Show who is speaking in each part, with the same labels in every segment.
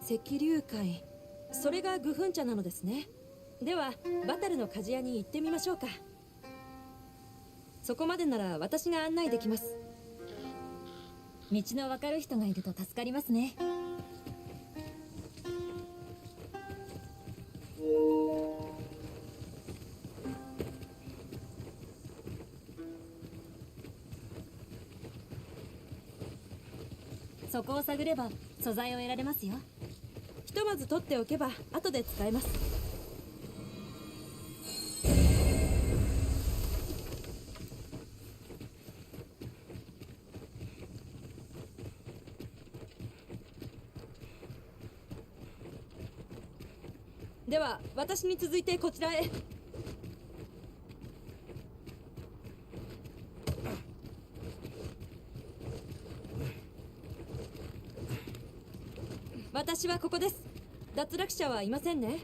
Speaker 1: 赤龍会、それが愚粉茶なのですね。ではバタルの鍛冶屋に行ってみましょうか。そこまでなら私が案内できます。
Speaker 2: 道の分かる人がいると助かりますね。そこを探れば素材を得られますよ。
Speaker 1: ひとまず取っておけば後で使えます。では私に続いてこちらへ。私はここです。脱落者はいませんね。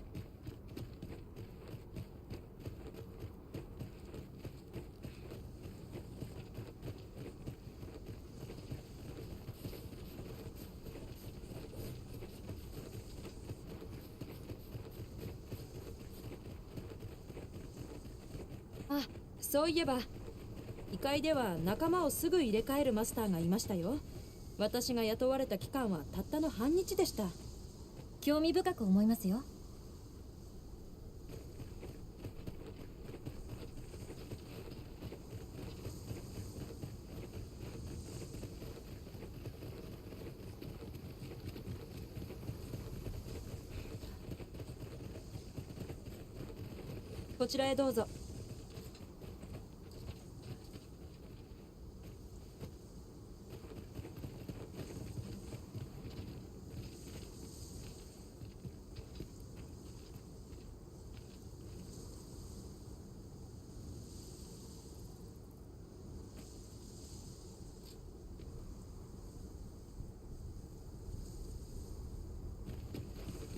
Speaker 1: あ、そういえば異界では仲間をすぐ入れ替えるマスターがいましたよ。私が雇われた期間はたったの半日でした。
Speaker 2: 興味深く思いますよ。
Speaker 1: こちらへどうぞ。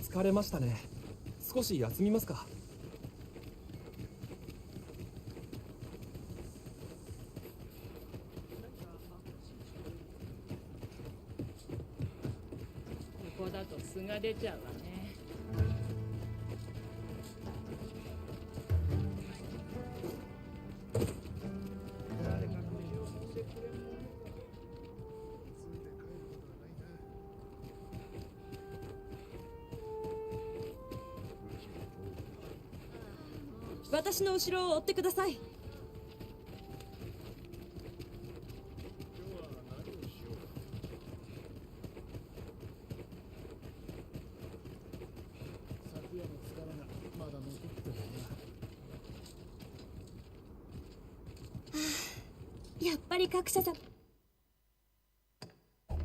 Speaker 3: 疲れましたね。少し休みますか。
Speaker 4: ここだと素が出ちゃうわね。
Speaker 1: 私の後ろを追ってください。
Speaker 2: やっぱり各社さん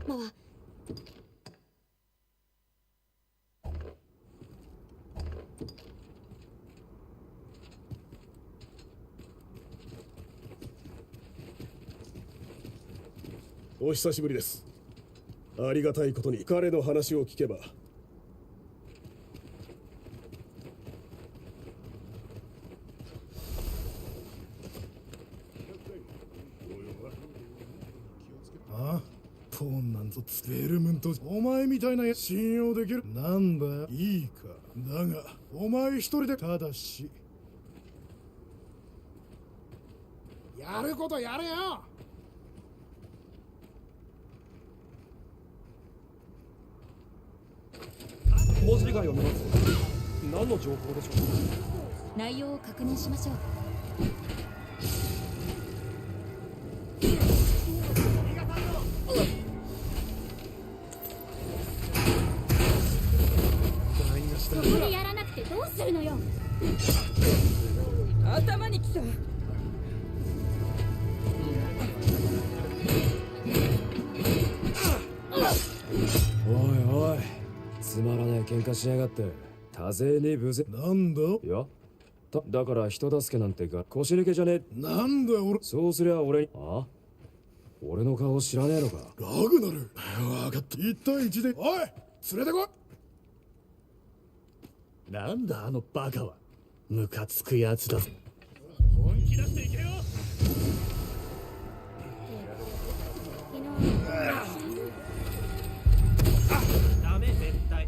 Speaker 2: まは
Speaker 5: お久しぶりです。ありがたいことに彼の話を聞けば
Speaker 6: ポーンなんぞベルムントお前みたいな信用できるなんだよいいかだがお前一人でただしやることやれよ。
Speaker 3: 文字が読めます。何の情報でしょう。
Speaker 2: 内容を確認しましょう。
Speaker 7: ここでやらなくてどうするのよ。
Speaker 1: 頭にきた。
Speaker 8: おいおい、つまらない喧嘩しやがって。多勢に無勢
Speaker 6: なんだ
Speaker 8: いやだから人助けなんてが腰抜けじゃねえ。
Speaker 6: なんだ俺
Speaker 8: そうすりゃ俺に俺の顔知らねえのか。
Speaker 6: ラグナル分かった1対1でおい連れてこい。
Speaker 5: なんだあのバカは。ムカつくやつだぞ。
Speaker 4: 本気出していけよ。ダメ絶対。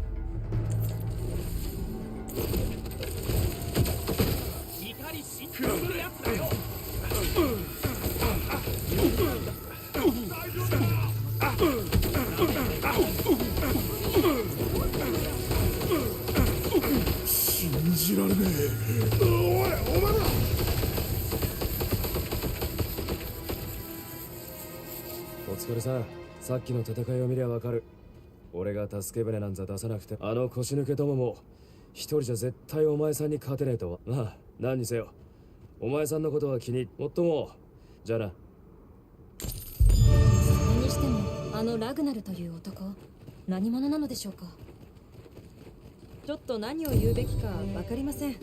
Speaker 6: られねえ。おい、お前ら。
Speaker 8: お疲れさん。さっきの戦いを見りゃわかる。俺が助け舟なんざ出さなくて、あの腰抜けどもも一人じゃ絶対お前さんに勝てねえとは。まあ何にせよお前さんのことは気にもっとも。じゃあな。
Speaker 2: それにしてもあのラグナルという男、何者なのでしょうか。
Speaker 1: ちょっと何を言うべきか分かりません。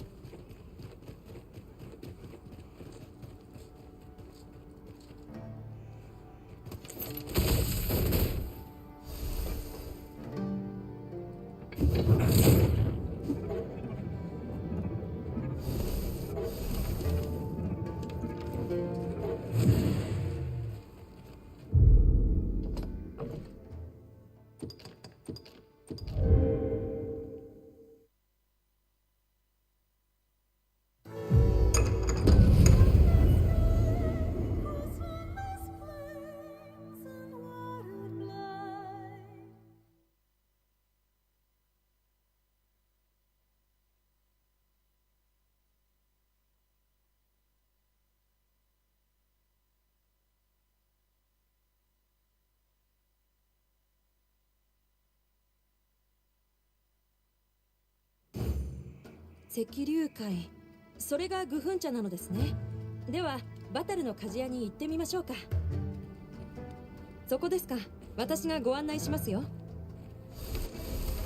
Speaker 1: 赤龍会、それがグフン茶なのですね。ではバタルの鍛冶屋に行ってみましょうか。そこですか。私がご案内しますよ。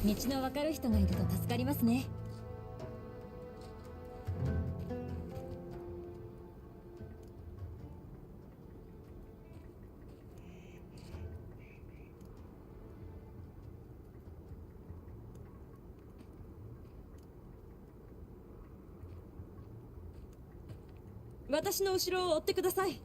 Speaker 2: 道のわかる人がいると助かりますね。
Speaker 1: 私の後ろを追ってください。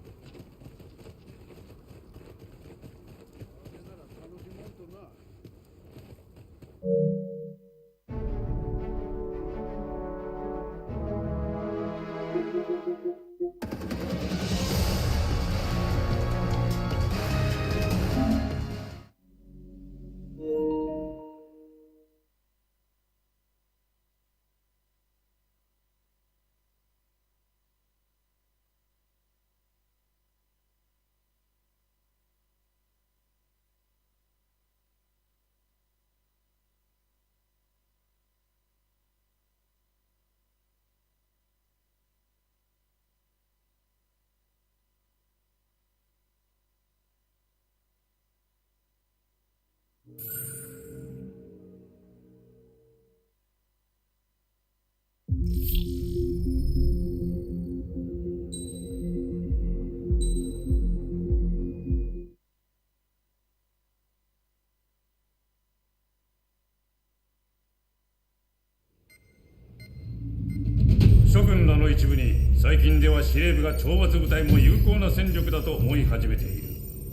Speaker 9: 諸軍らの一部に最近では司令部が懲罰部隊も有効な戦力だと思い始めている。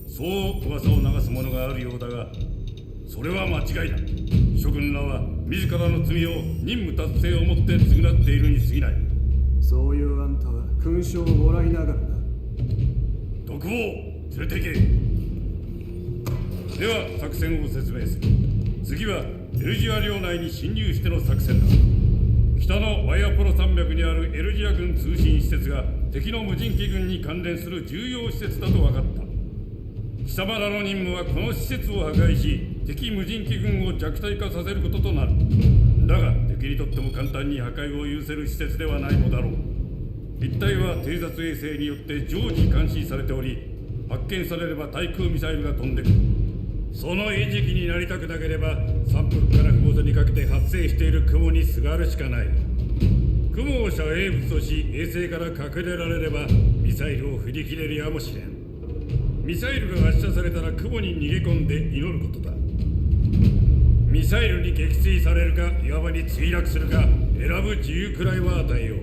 Speaker 9: そう噂を流す者があるようだが、それは間違いだ。諸軍らは自らの罪を任務達成をもって償っているに過ぎない。
Speaker 5: そういうあんたは勲章をもらいながらな。
Speaker 9: 毒を連れて行け。では作戦を説明する。次はエルジア領内に侵入しての作戦だ。北のワイアポロ山脈にあるエルジア軍通信施設が敵の無人機軍に関連する重要施設だと分かった。貴様らの任務はこの施設を破壊し、敵無人機軍を弱体化させることとなる。だが敵にとっても簡単に破壊を許せる施設ではないのだろう。一帯は偵察衛星によって常時監視されており、発見されれば対空ミサイルが飛んでくる。その餌食になりたくなければ山腹から麓にかけて発生している雲にすがるしかない。雲を遮蔽物とし衛星から隠れられればミサイルを振り切れるやもしれん。ミサイルが発射されたら雲に逃げ込んで祈ることだ。ミサイルに撃墜されるか岩場に墜落するか選ぶ自由くらいは与えよう。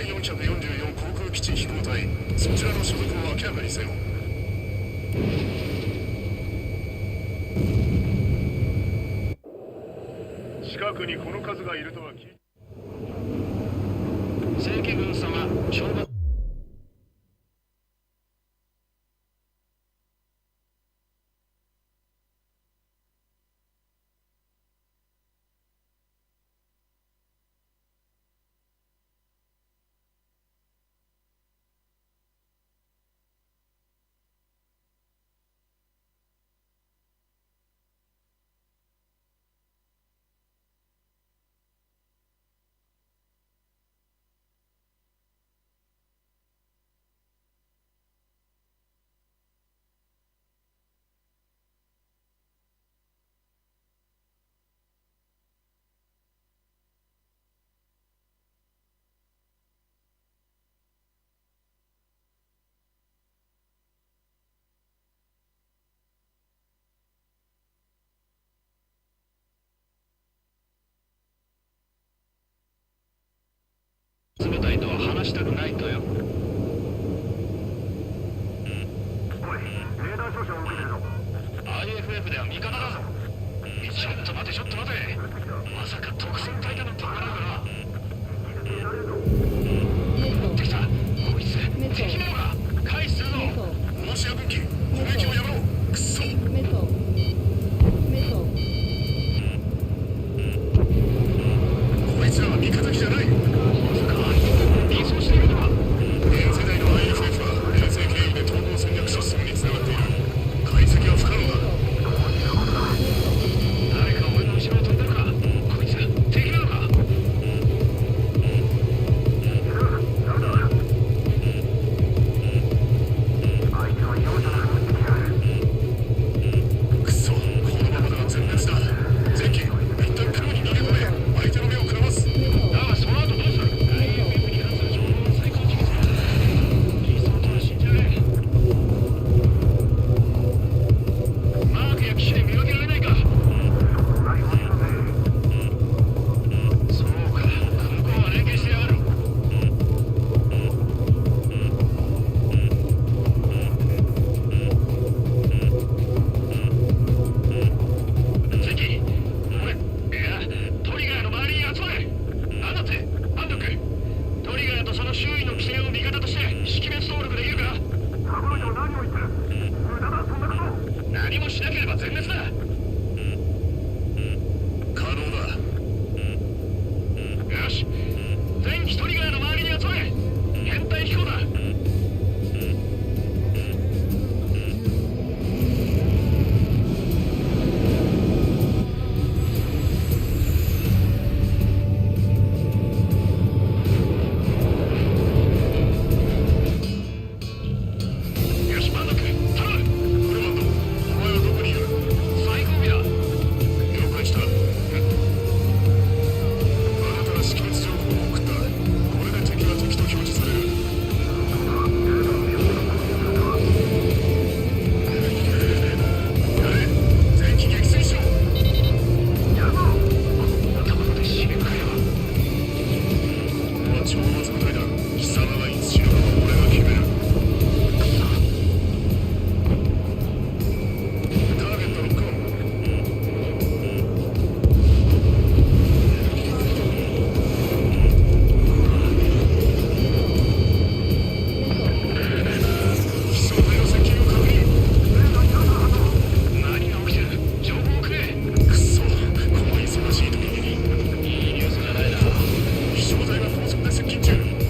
Speaker 6: 第444航空基地飛行隊、そちらの所属を明らかにせよ。近くにこの数がいるとは聞いて。正規軍様、懲罰。
Speaker 10: 冷たいとは話したくないとよ。おい、レーダー照射を受けてるぞ。IFF では味方だぞ。ちょっと待てちょっと待て。まさか特戦隊だなんて言わないかな。持ってきた。こいつ敵なのか。回避するぞ。ロシア軍機攻撃をやめろ。クソ。こいつらは味方機じゃない。現世代の IFF は遠征経由で統合戦略システムにつながっている。解析は不可能だ。誰か俺の後ろを飛んでるか。こいつ敵なのか。くそ、このままでは全滅だ。前期一旦黒に逃げ込め。相手の目をくらます。だがその後どうする。何もしなければ全滅だ。可能だ。よし、全一人側の周りに集め。編隊飛行だ。飛翔体が高速で接近中。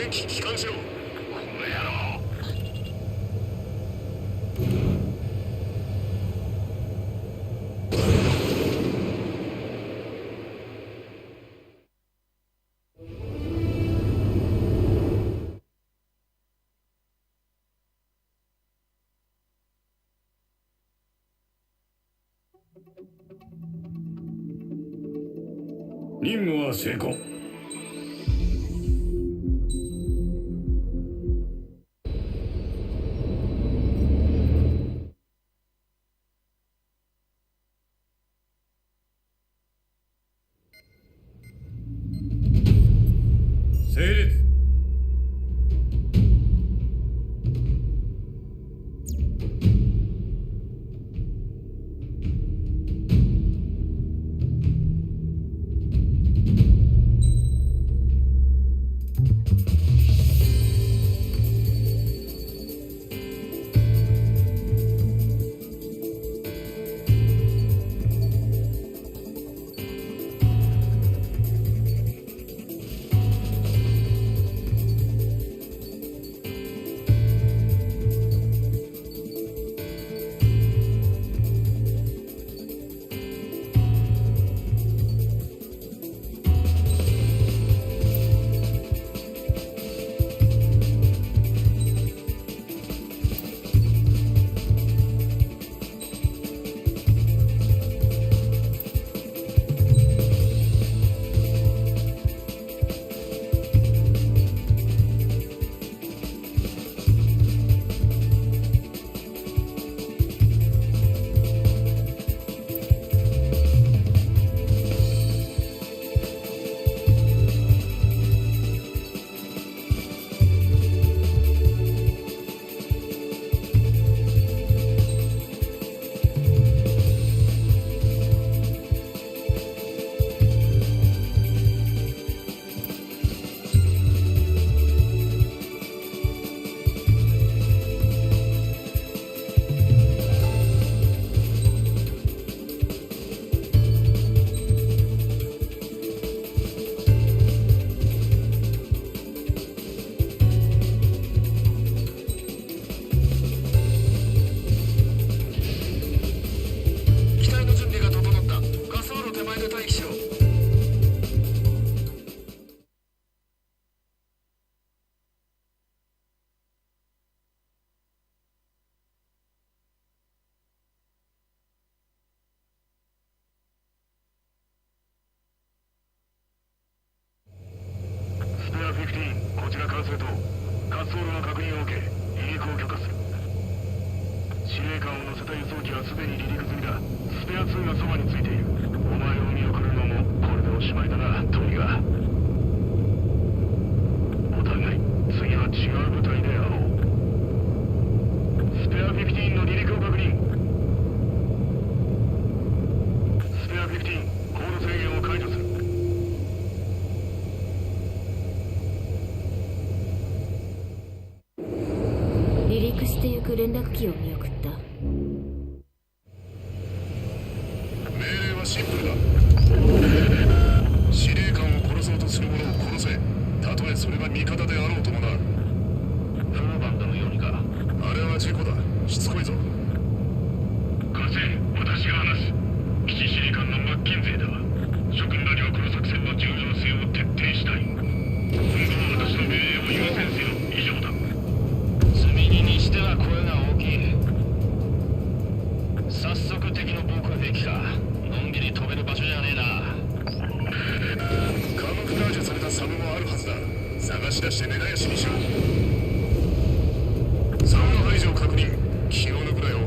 Speaker 10: 電気帰還しろ。この野郎。
Speaker 9: 任務は成功。整列。
Speaker 10: 15、こちら管制塔。滑走路の確認を受け、離陸を許可する。司令官を乗せた輸送機はすでに離陸済みだ。スペア2がそばについている。お前を見送るのもこれでおしまいだな、トニガ。お互い、次は違う部隊で会おう。スペア15の離陸を確認。スペア15、高度制限を解除する。
Speaker 7: 離陸してゆく連絡機を見送った。
Speaker 10: 命令はシンプルだ。司令官を殺そうとする者を殺せ。たとえそれが味方であろうともな。フーバンダのようにか。あれは事故だ。しつこいぞ。火星、私が話す。基地司令官のマッキンゼーだ。諸君らにはこの作戦の重要性を徹底したい。今後は私の命令を優先せよ。以上だ。積み荷にしては声が大きい。早速敵の防空兵器か。のんびり飛べる場所じゃねえな。カモフラージュされたサムもあるはずだ。探し出して根絶やしにしろ。サムの排除を確認。気を抜くなよ。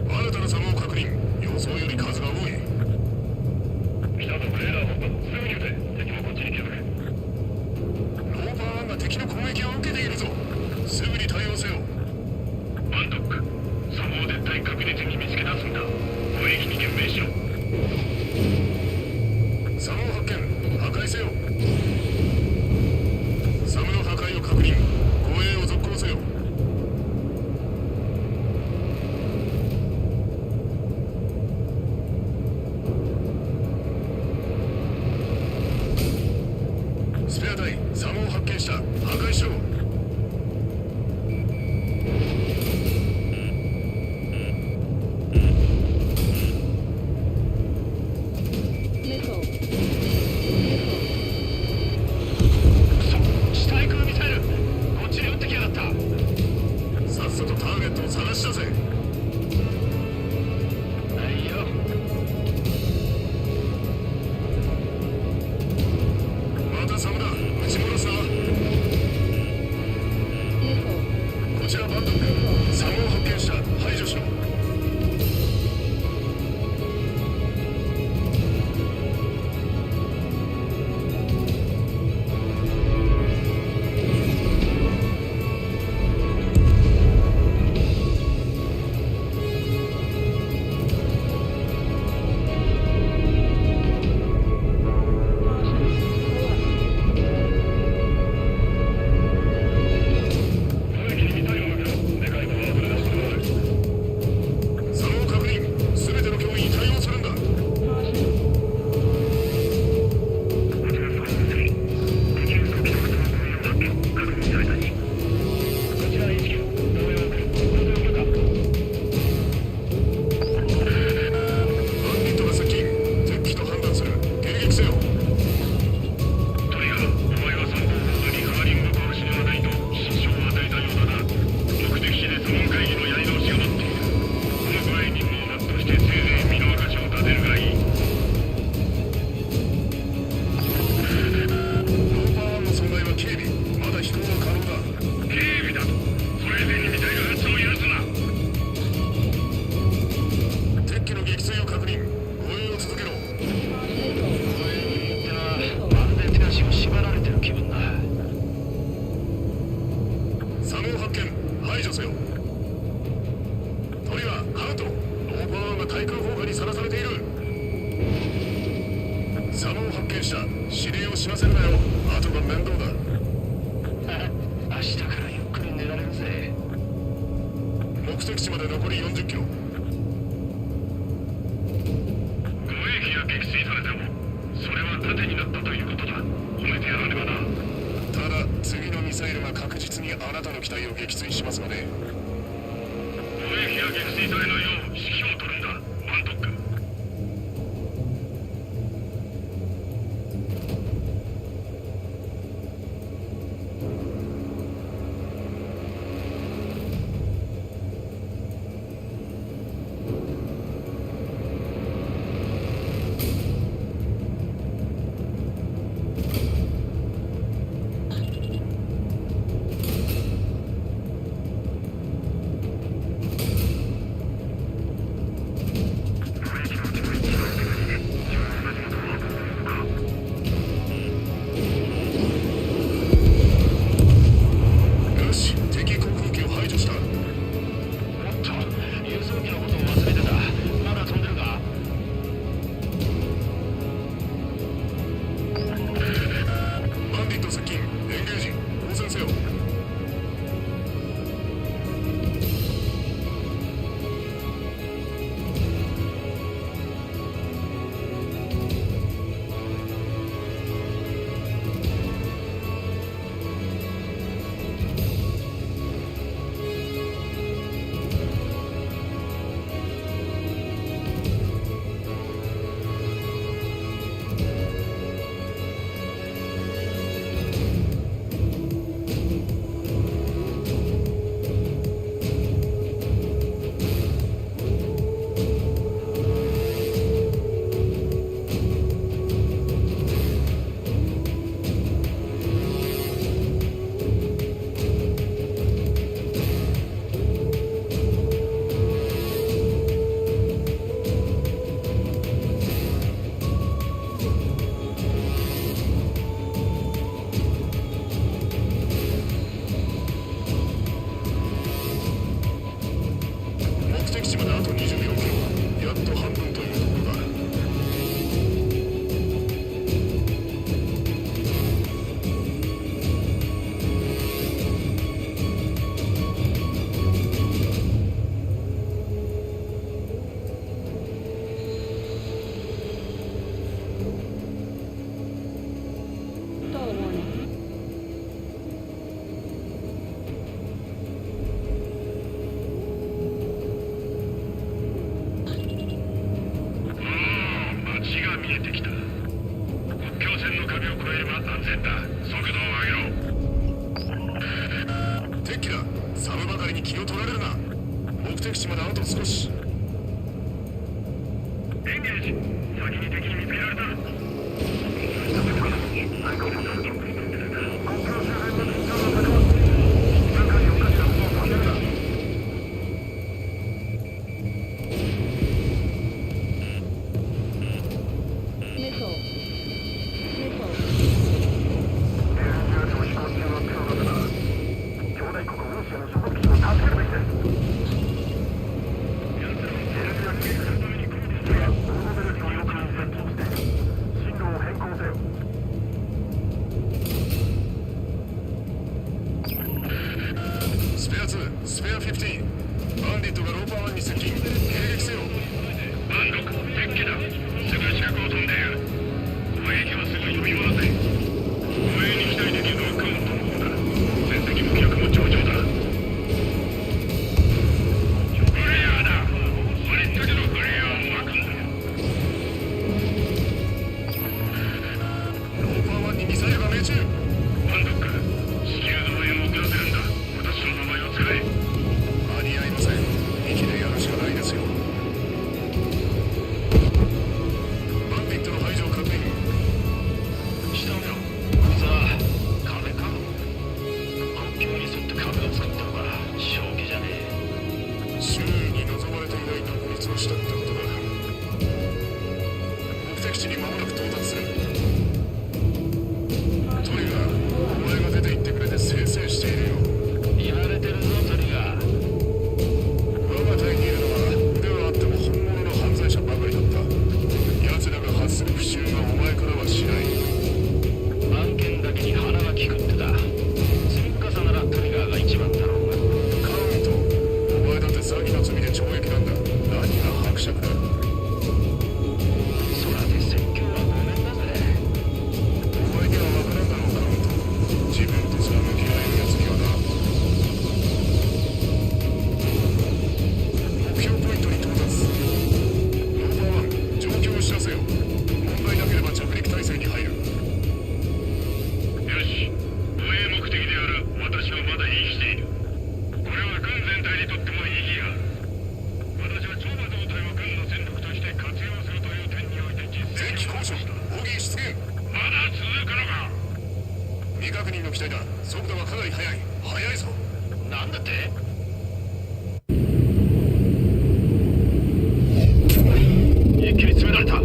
Speaker 10: 新たなサムを確認。予想より数が多い。来たぞ、レーダー本部。すぐに撃て。敵もこっちに気づく。ローパー1が敵の攻撃を受けているぞ。すぐに対応せよ。ワンドック、サムを絶対確実に見つけ出すんだ。攻撃に言命しろ。サムを発見。破壊せよ。スペア隊サモを発見した。破壊しろ。
Speaker 4: 地対空ミサイルこっちに撃ってきやがった。
Speaker 10: さっさとターゲットを探し出せ。
Speaker 4: はいよ。
Speaker 10: またサムだ。撃ち殺すな。こちらバンドックサムを発見した。排除しろ。サムを確認。すべての脅威に対応するんだ。バンディットが接近。敵機と判断する。迎撃せよ。
Speaker 9: トリガー、お前は参謀本部に代わり動く足ではないと支障を与えたようだな。目的地でサモン会議のやり直しが待っている。この具合任務を全うしてせいぜい身の証を立てるがいい。
Speaker 10: ローパー1の損害は軽微。まだ飛行は可能だ。
Speaker 9: 警備だとそれ以前にミサイル発射を許すな。
Speaker 10: 敵機の撃墜を確認。護衛を続けろ。
Speaker 4: まるで手足を縛られてる気分だ。
Speaker 10: サムを発見。排除せよ。トリガー、ハント。ローパー1が対空砲火にさらされている。サムを発見した。指令を知らせるなよ。後が面倒だ。
Speaker 4: 明日からゆっくり寝られるぜ。
Speaker 10: 目的地まで残り40キロ。
Speaker 9: 護衛機が撃墜されてもそれは盾になったということだ。褒めてやらねばな。
Speaker 10: ただ次のミサイルが確実にあなたの機体を撃墜しますので。
Speaker 9: 護衛機が撃墜されないよう指揮を取るんだ。バントック。
Speaker 10: 的地まであと少し。
Speaker 4: エンゲージ、先に敵に見つけられた。
Speaker 10: スペア15、バンディットがローパー1に接近、迎撃せよ。
Speaker 4: バンド、鉄器だ。すぐ近くを飛んでいる。攻撃はすぐ呼び戻せ。護衛に期待できるのはカウントの方だ。戦績も記録も上々だ。フレアだ。ありったけのフレアを巻くんだよ。
Speaker 10: ローパー1にミサイルが命中。
Speaker 4: バンドック、地球の上を遅らせるんだ。私の名前を使え。
Speaker 10: 間に合いません。息でやるしかないですよ。バンディットの排除を確認。
Speaker 4: 下を見ろ。こいつは壁か。国境に沿って壁を作ったのが正気じゃねえ。
Speaker 10: 周囲に望まれていない独立をしたってことだ。目的地に間もなく到達する。トリガー、お前が出て行ってくれてせいせいしているよ。
Speaker 4: 言われてるぞトリガー。
Speaker 10: 我が隊にいるのは腕はあっても本物の犯罪者ばかりだった。奴らが発する不習がお前からはしない。
Speaker 4: 案件だけに鼻が利くってだ。積み重ならトリガーが一番だろうが。
Speaker 10: カウント、お前だって詐欺の罪で懲役なんだ。何が伯爵だ。
Speaker 4: 空で説教はごめんだぜ。
Speaker 10: お前には分からんだろう、カウント。自分とすら向き合える奴にはな。目標ポイントに到達。ローパー1、状況を知らせよ。問題なければ着陸態勢に入る。
Speaker 4: よし、護衛目的である私はまだ生きている。これは軍全体にとっても意義がある。私は超馬動隊を軍の戦力として活用するという点において実
Speaker 10: 前期
Speaker 4: 績を
Speaker 10: 交渉、ボギー出現。
Speaker 4: まだ続くのか。
Speaker 10: 未確認の機体だ。速度はかなり速い。速いぞ。
Speaker 4: なんだって。一気に詰められた。
Speaker 10: 不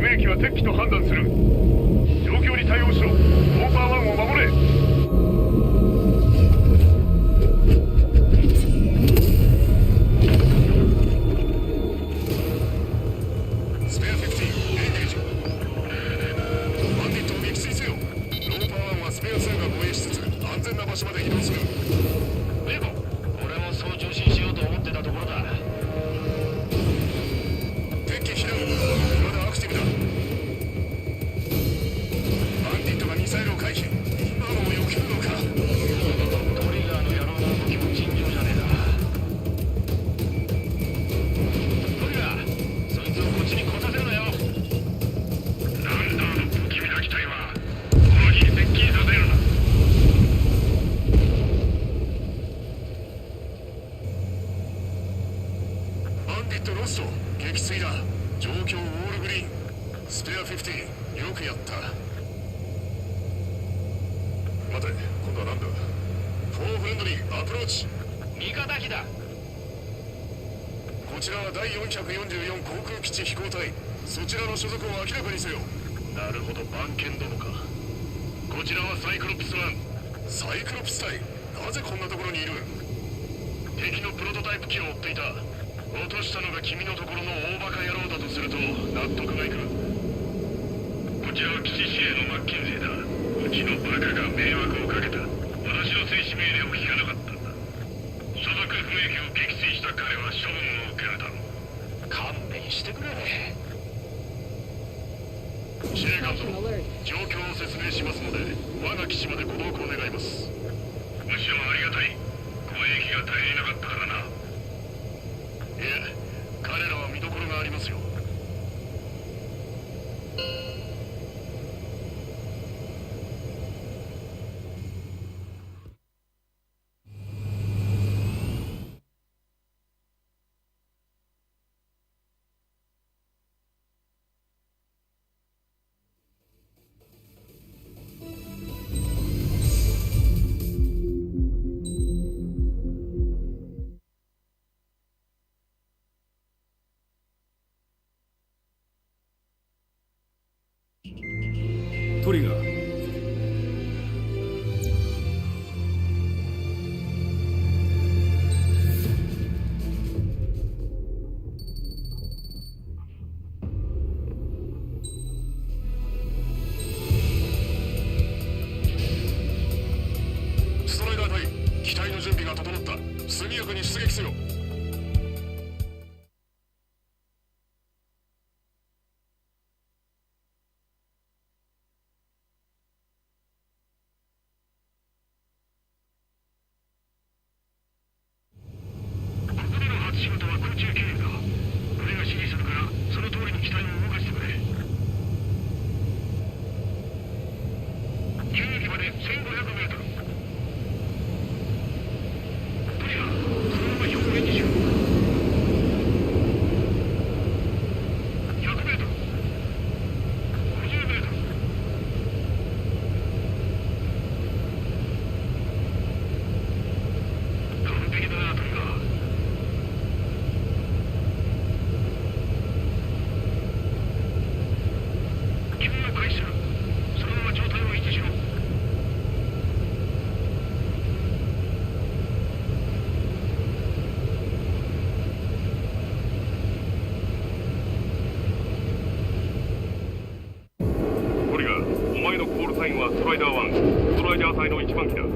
Speaker 10: 明機は敵機と判断する。状況に対応しろ。ローパー1を守れ。スペア15、エンゲージ。バンディットを撃墜せよ。ローパー1はスペア2が護衛しつつ安全な場所まで移動する。
Speaker 4: ベコ、俺もそう受信しようと思ってたところだ。
Speaker 10: 敵機避難。まだアクティブだ。バンディットがミサイルを回避。今のを避けるのか。
Speaker 4: トリガーの野郎の動きも尋常じゃねえな。トリガー、そいつをこっちに来させるなよ。なんだあの不気味な機体は。この日に接近させるな。
Speaker 10: バンディットロスト。撃墜だ。状況オールグリーン。スペア15、よくやった。待て、今度はなんだ。フォーフレンドリーアプローチ。
Speaker 4: 味方機だ。
Speaker 10: こちらは第444航空基地飛行隊。そちらの所属を明らかにせよ。
Speaker 4: なるほど、番犬殿か。こちらはサイクロプス1。
Speaker 10: サイクロプス隊、なぜこんなところにいる。
Speaker 4: 敵のプロトタイプ機を追っていた。落としたのが君のところの大バカ野郎だとすると納得がいく。こちらは基地司令のマッキンゼーだ。うちのバカが迷惑をかけた。私の正式命令を聞かなかったんだ。所属不明機を撃墜した彼は処分を受けるだろう。勘弁してくれ。司令官殿、状況を説明しますので我が基地までご同行願います。むしろありがたい。護衛機が足りなかったからな。いえ、彼らは見どころがありますよ。
Speaker 9: トリガー。
Speaker 10: ストライダー隊、機体の準備が整った。速やかに出撃せよ。
Speaker 4: 仕事は空中給油だ。俺が指示するからその通りに機体を動かしてくれ。給油機まで1500メートル。トリガー、そのまま表面にしろ。100メートル。50メートル。完璧だな、トリガー。そのまま状態を維持しろ。トリガー、お前のコールサインはストライダー1。ストライダー隊の1番機だ。カ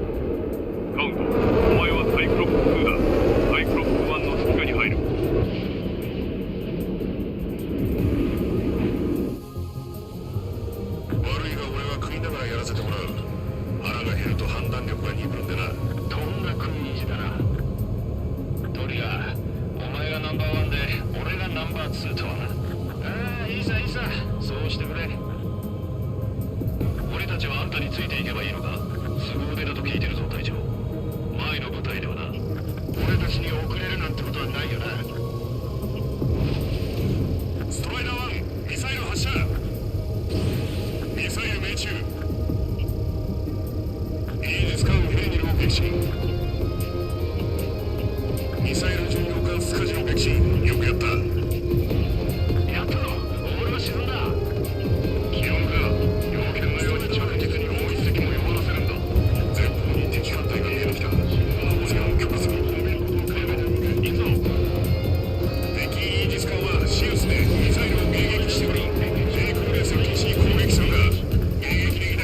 Speaker 4: ウント、お前はサイクロプス2だ。サイクロプス1の指揮下に入る。
Speaker 10: やらせてもらう。腹が減ると判断力が鈍るんでな。
Speaker 4: どんな食い意地だな。トリガー、お前がナンバーワンで俺がナンバーツーとはな。ああ、いいさいいさ、そうしてくれ。俺たちはあんたについていけばいいのか。凄腕だと聞いてるぞ隊長。前の部隊ではな。俺たちに遅れるなんてことはないよな。
Speaker 10: ストライダー1、ミサイル発射。ミサイル命中。イージス艦ヘレニルを撃沈。ミサイル巡洋艦スカジの撃沈。よくやった。
Speaker 4: やったろ、俺は沈んだ。気温か、陽気のように着実にもう一隻も弱らせるんだ。
Speaker 10: 前方に敵艦隊が見えてきた。次は極速に褒めることを変えない。
Speaker 4: いいぞ。
Speaker 10: 敵イージス艦はシウスでミサイルを迎撃しており、低空で接近し攻撃するが、迎撃でき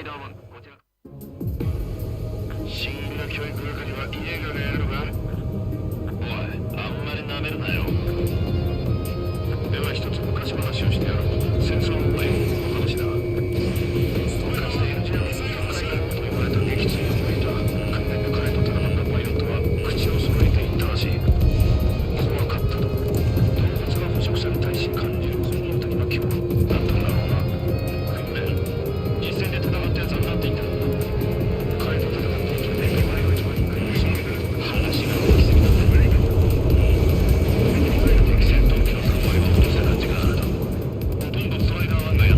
Speaker 4: イダーマンこちら新入りの教育係は家がやるのか。おい、あんまり舐めるなよ。では一つ昔話をしてやろう。戦争の前の話だ。かつてエルジアの海軍と言われた撃墜を見た訓練で彼と戦ったパイロットは口を揃えていったらしい。怖かったと。動物が捕食者に対し感じる本能的な恐怖だったんだろうな。訓練実戦で戦ったやつはなっていた。彼と戦って生きていく前は一番に来るし話が大きすぎたんだ。敵戦闘機の3割は落とした感じがあるだろう。ほとんどストライダー1がやっ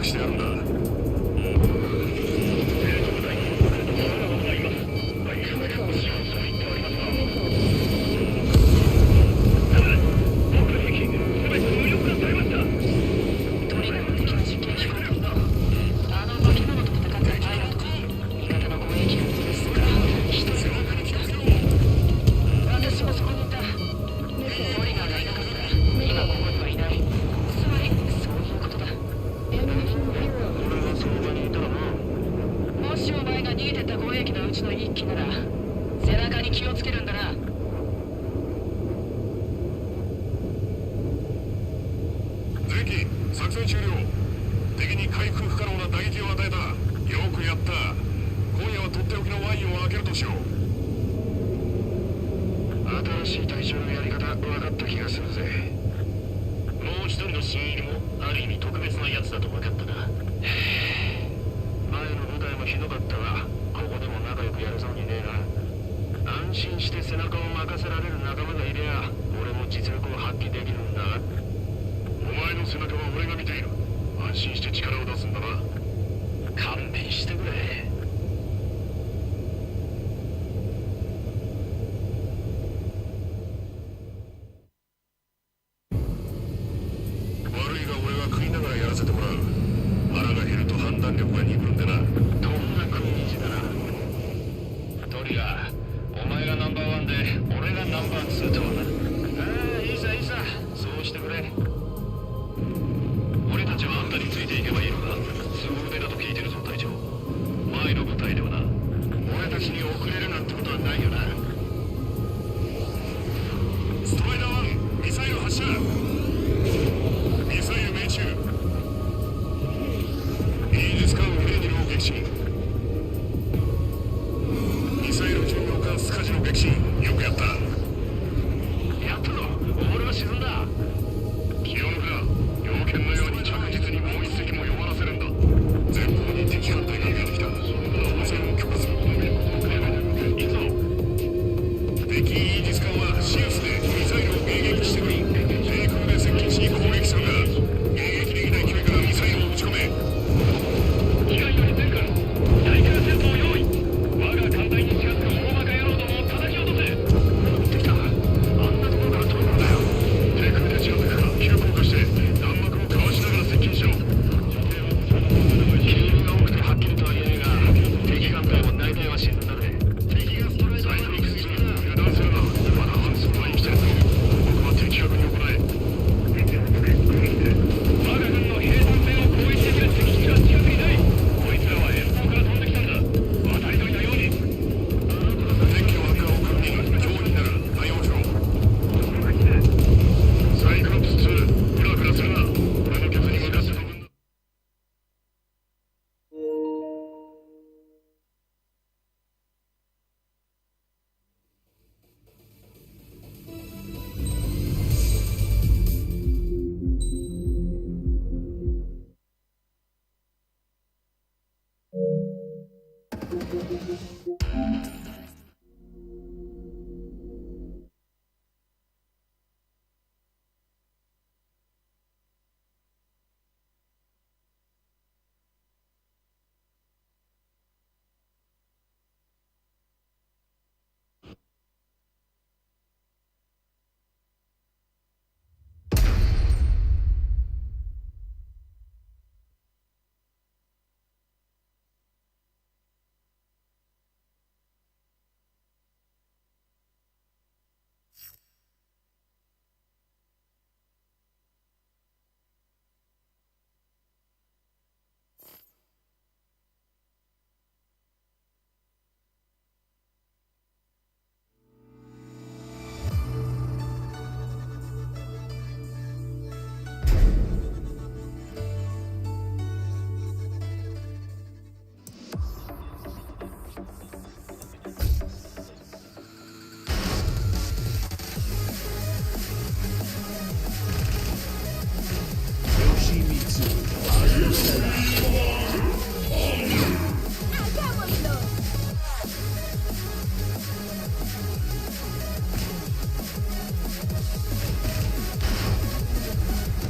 Speaker 10: くしてやるんだ。作戦終了。敵に回復不可能な打撃を与えた。よくやった。今夜はとっておきのワインを開けるとしよう。新しい隊長のやり方分かった気がするぜ。もう一人の新入りもある意味特別なやつだと分かったな。前の部隊もひどかったが、ここでも仲良くやるそうにねえな。安心して背中を任せられる仲間がいりゃ俺も実力を発揮できるんだ。お前の背中は俺が見ている。安心して力を出すんだな。勘弁してくれ。悪いが俺は食いながらやらせてもらう。腹が減ると判断力が鈍るんでな。どんな食い意地だな。トリガー、お前がナンバーワンで俺がナンバーツーとはな。ああ、いいさいいさ、そうしてくれ。俺たちはあんたについていけばいいのか。凄腕だと聞いてるぞ隊長。前の部隊ではな。俺たちに遅れるなんてことはないよな。ストライダー1、ミサイル発射。ミサイル命中。イージス艦フレーニルを撃沈。ミサイル巡洋艦スカジの撃沈。よくやった。やったぞ。俺は沈んだ。気を抜くな。要件のように着実にもう一隻も弱らせるんだ。前方に敵艦隊が見えてきた。応戦を許可する。いいぞ。敵イージス艦はシウスでミサイルを迎撃してくる。低空で接近し攻撃するが、迎撃できない君からミサイルを撃ち込め。機械より全艦大空戦闘用意。我が艦隊に近づく大バカ野郎どもを叩き落とせ。できた。あんなところから飛ぶんだよ。低空で近づくから急降下して弾幕をかわしながら接近しろ。警備が多くてはっきりとは言えねえが、敵艦隊も大体は沈んだぜ。敵がストライダーを撃墜だ。油断するな。まだ半数は生きてるぞ。僕は的確に行え。我が軍の兵団戦を攻撃できる敵機が近くにない。こいつらは遠方から飛んできたんだ。渡り鳥のように。敵機の悪化を確認。脅威になる。対応しろ。サイクロプス2、フラフラするな。俺のケツに向かって飛ぶんだ。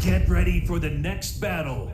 Speaker 11: Get ready for the next battle.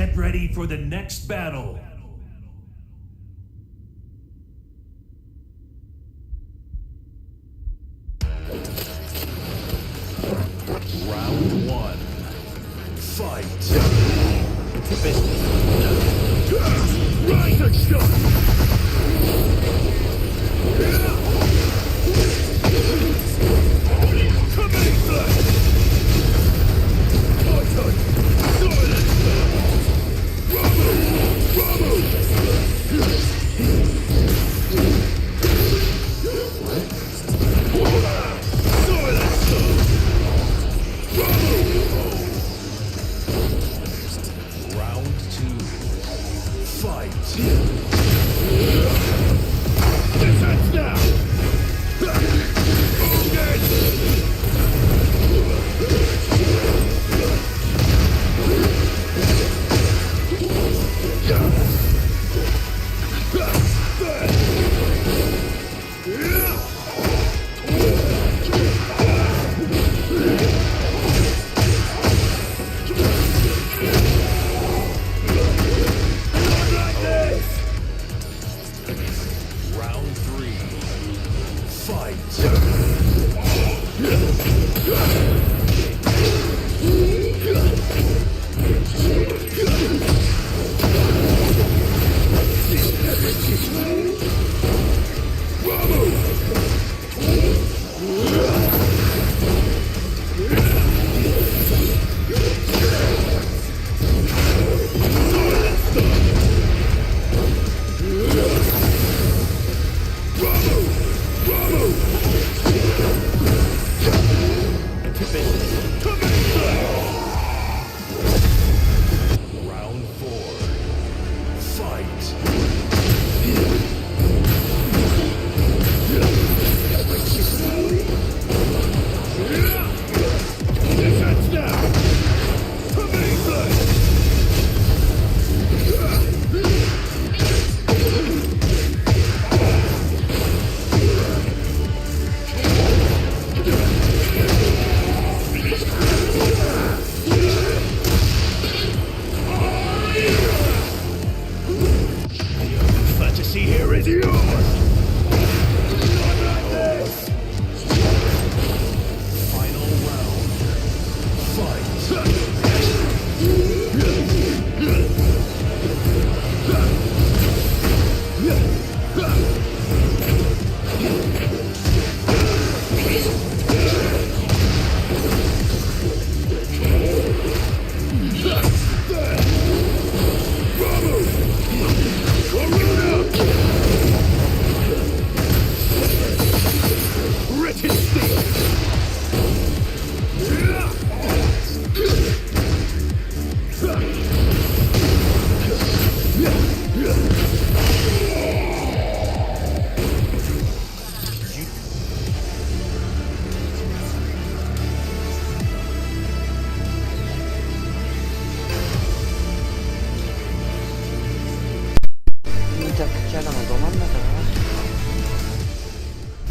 Speaker 11: Get ready for the next battle.
Speaker 10: Round one. Fight. Rising shot.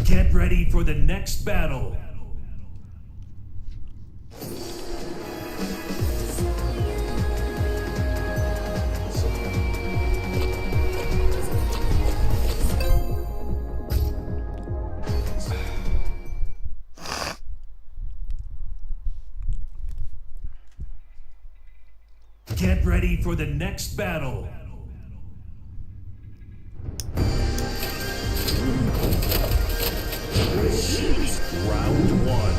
Speaker 11: Get ready for the next battle. Get ready for the next battle.
Speaker 10: Round one.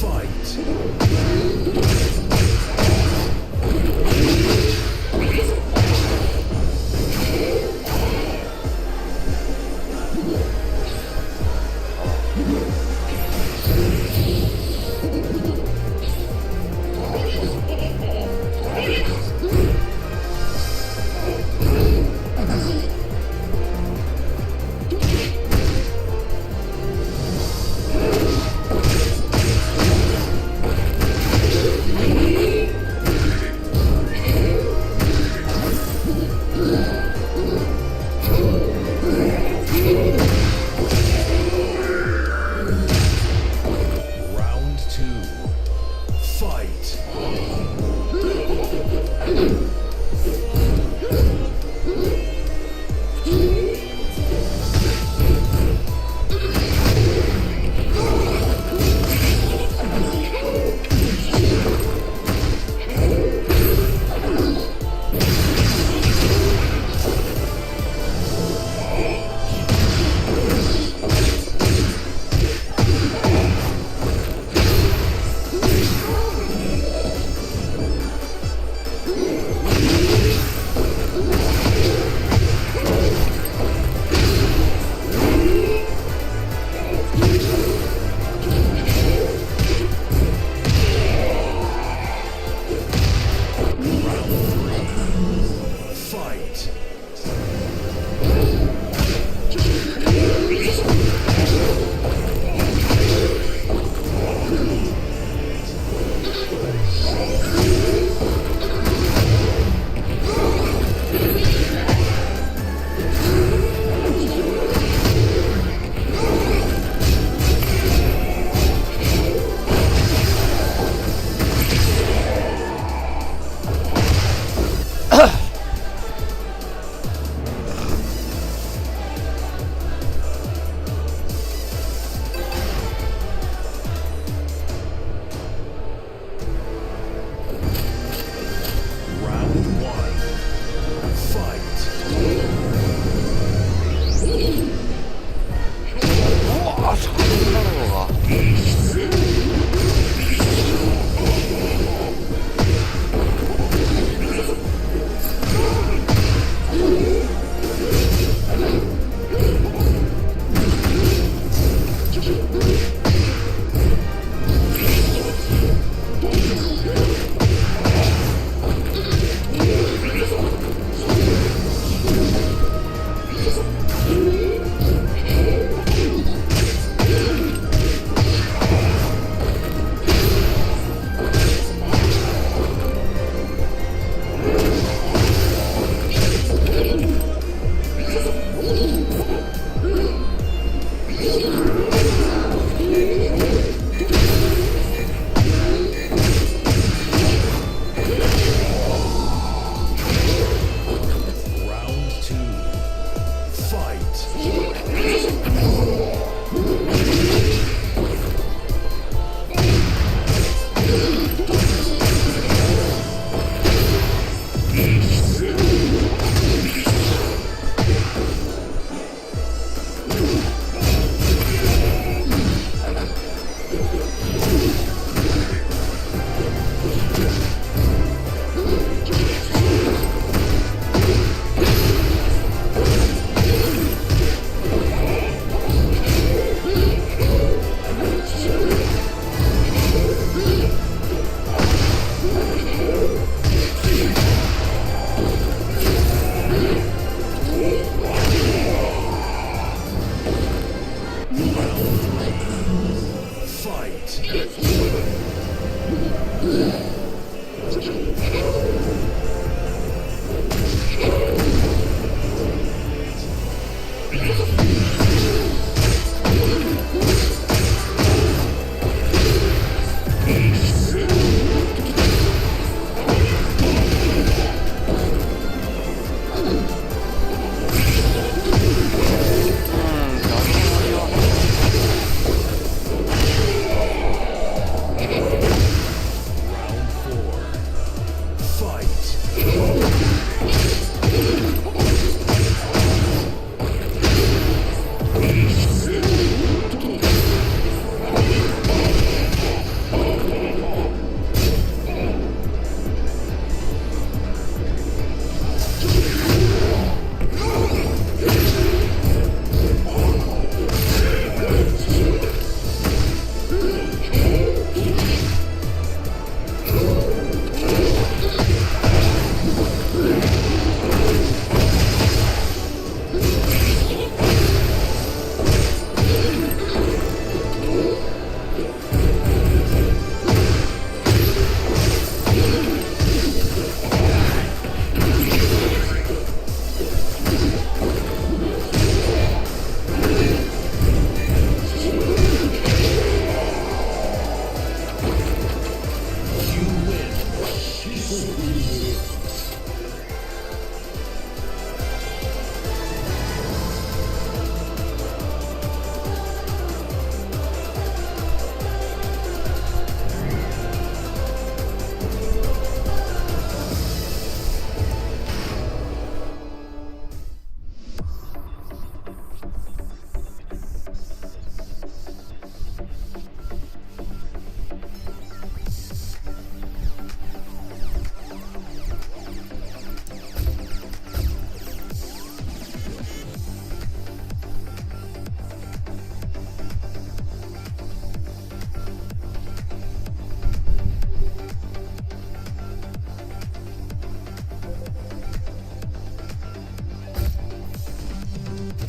Speaker 10: Fight.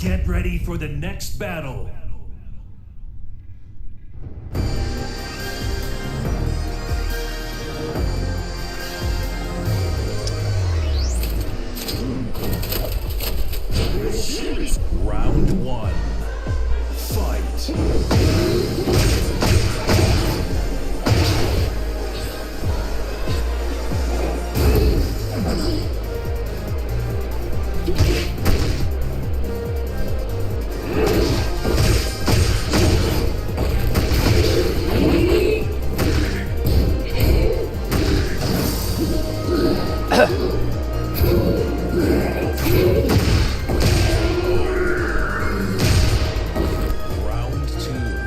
Speaker 11: Get ready for the next battle. Round one. Fight. Round two.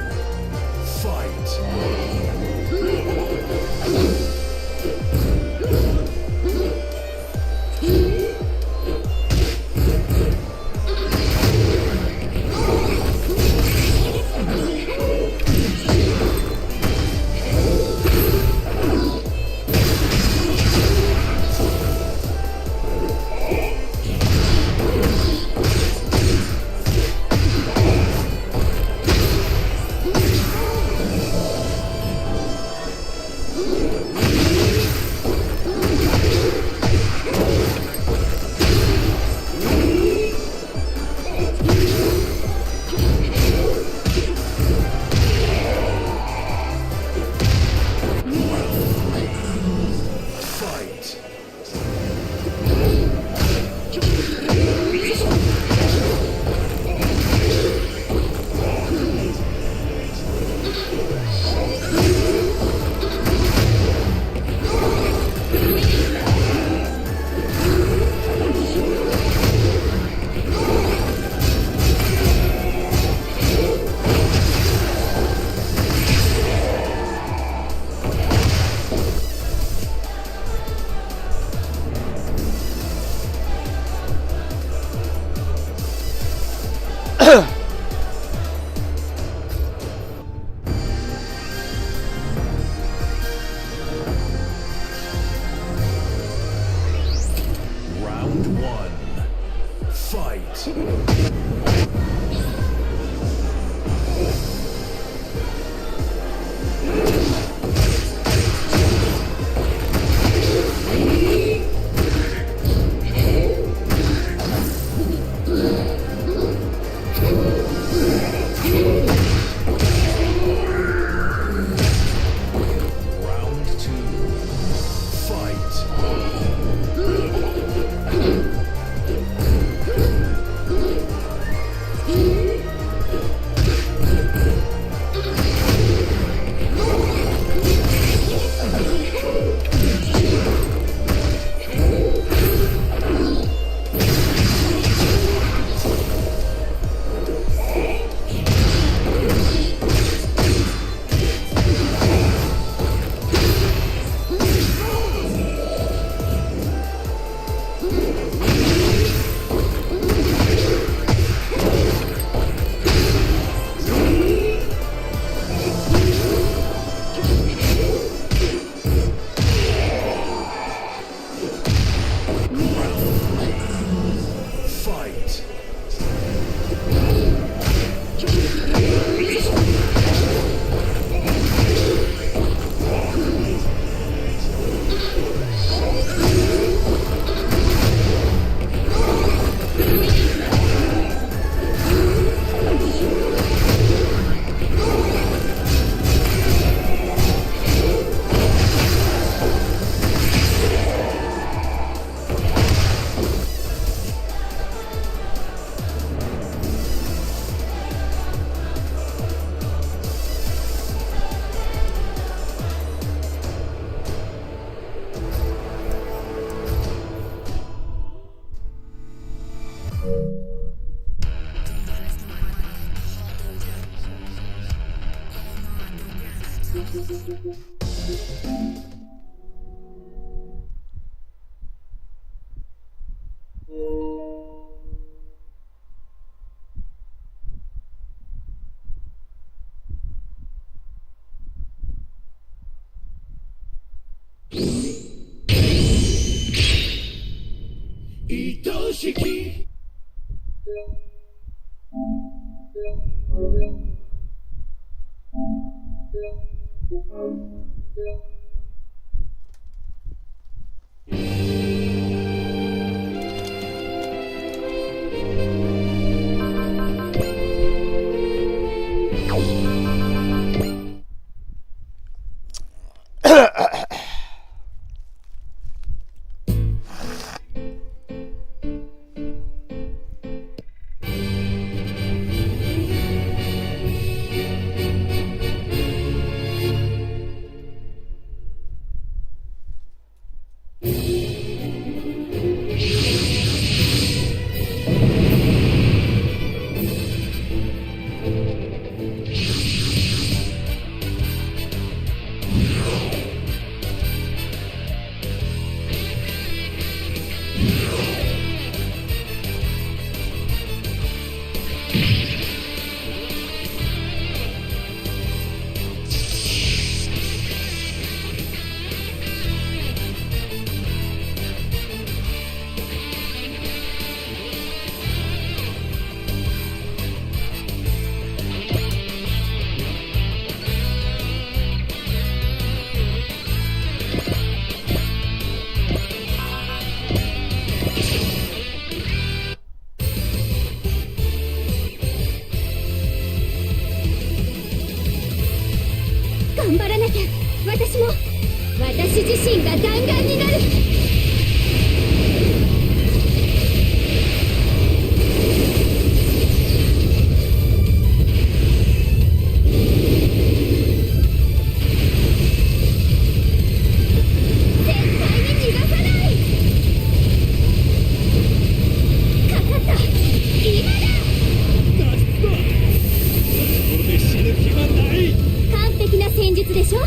Speaker 10: 愛しき
Speaker 12: 頑張らなきゃ。私も私自身が弾丸になる。絶対に逃がさない。かかった。今だ。
Speaker 10: 脱出だ。これで死ぬ気はない。
Speaker 12: 完璧な戦術でしょ。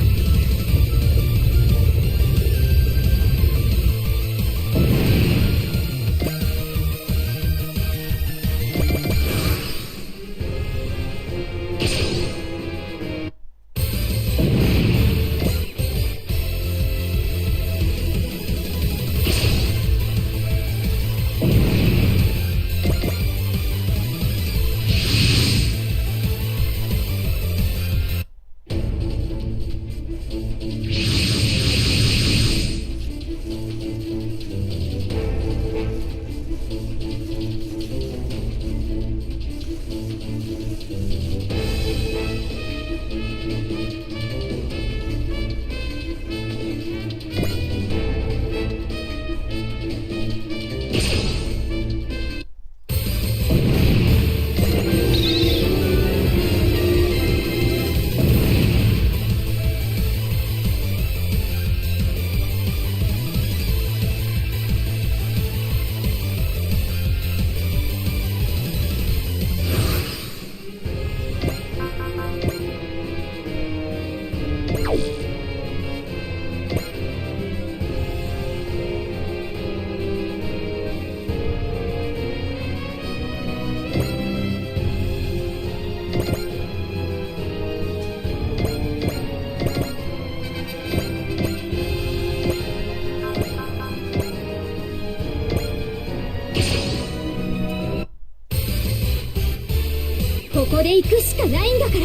Speaker 12: ここで行くしかないんだから。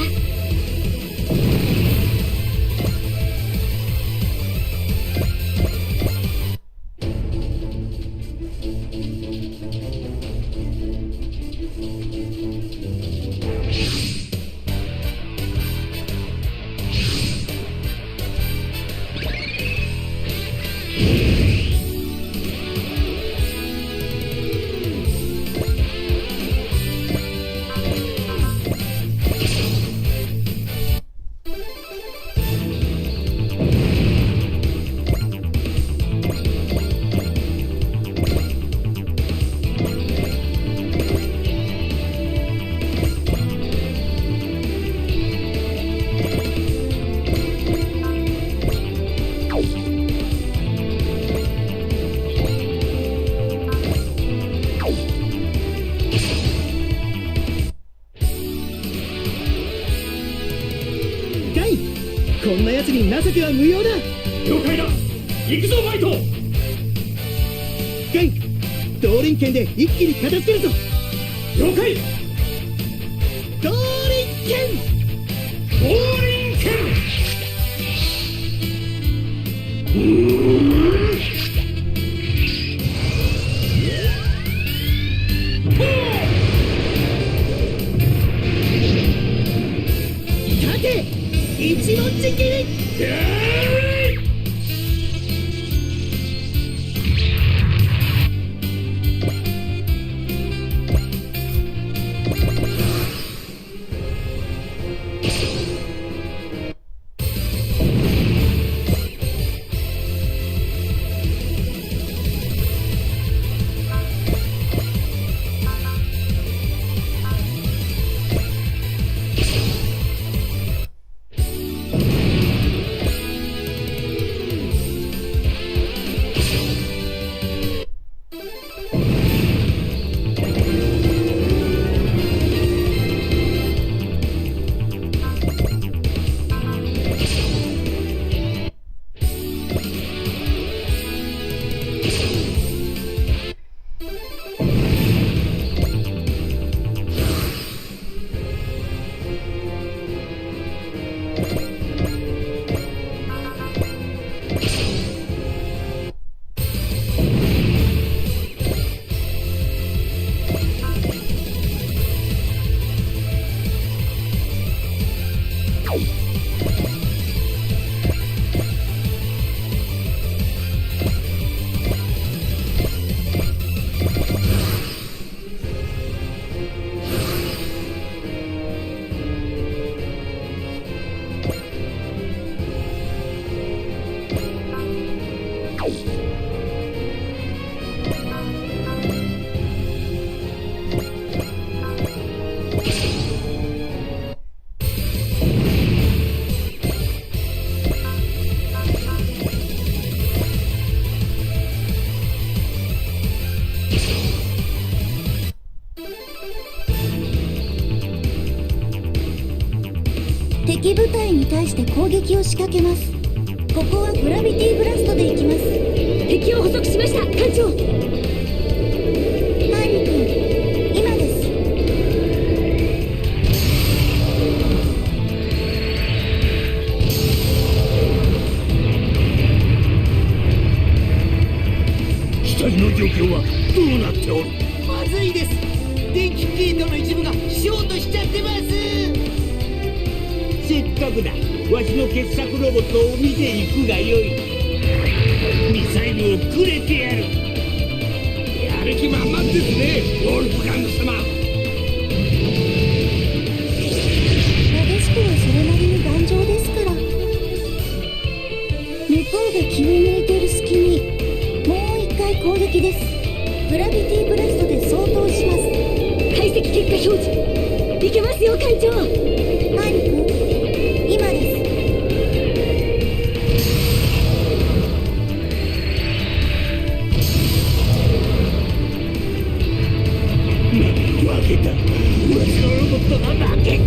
Speaker 13: かい。こんな奴に情けは無用だ。
Speaker 9: 了解だ。行くぞマイト。
Speaker 13: ガイ、動輪剣で一気に片付けるぞ。
Speaker 9: 了解。
Speaker 13: 動輪剣、
Speaker 9: 動輪剣。
Speaker 13: 立て、一文字切り。
Speaker 14: 敵部隊に対して攻撃を仕掛けます。ここはグラビティブラストで行きます。
Speaker 12: 敵を捕捉しました、艦長。
Speaker 14: ハイリ君、今です。
Speaker 13: 機体の状況はどうなっておる。まずいです。電気系統の一部がショートしちゃってます。せっかくだ、わしの傑作ロボットを見ていくがよい。ミサイルをくれてやる。やる気満々ですね、ウォルフガング様。
Speaker 14: なでしこはそれなりに頑丈ですから。向こうが気を抜いてる隙にもう一回攻撃です。グラビティブラストで相当します。
Speaker 12: 解析結果表示いけますよ、艦長。
Speaker 14: ハイリ君、今です。
Speaker 13: 負けた。わしのロボットが負けた。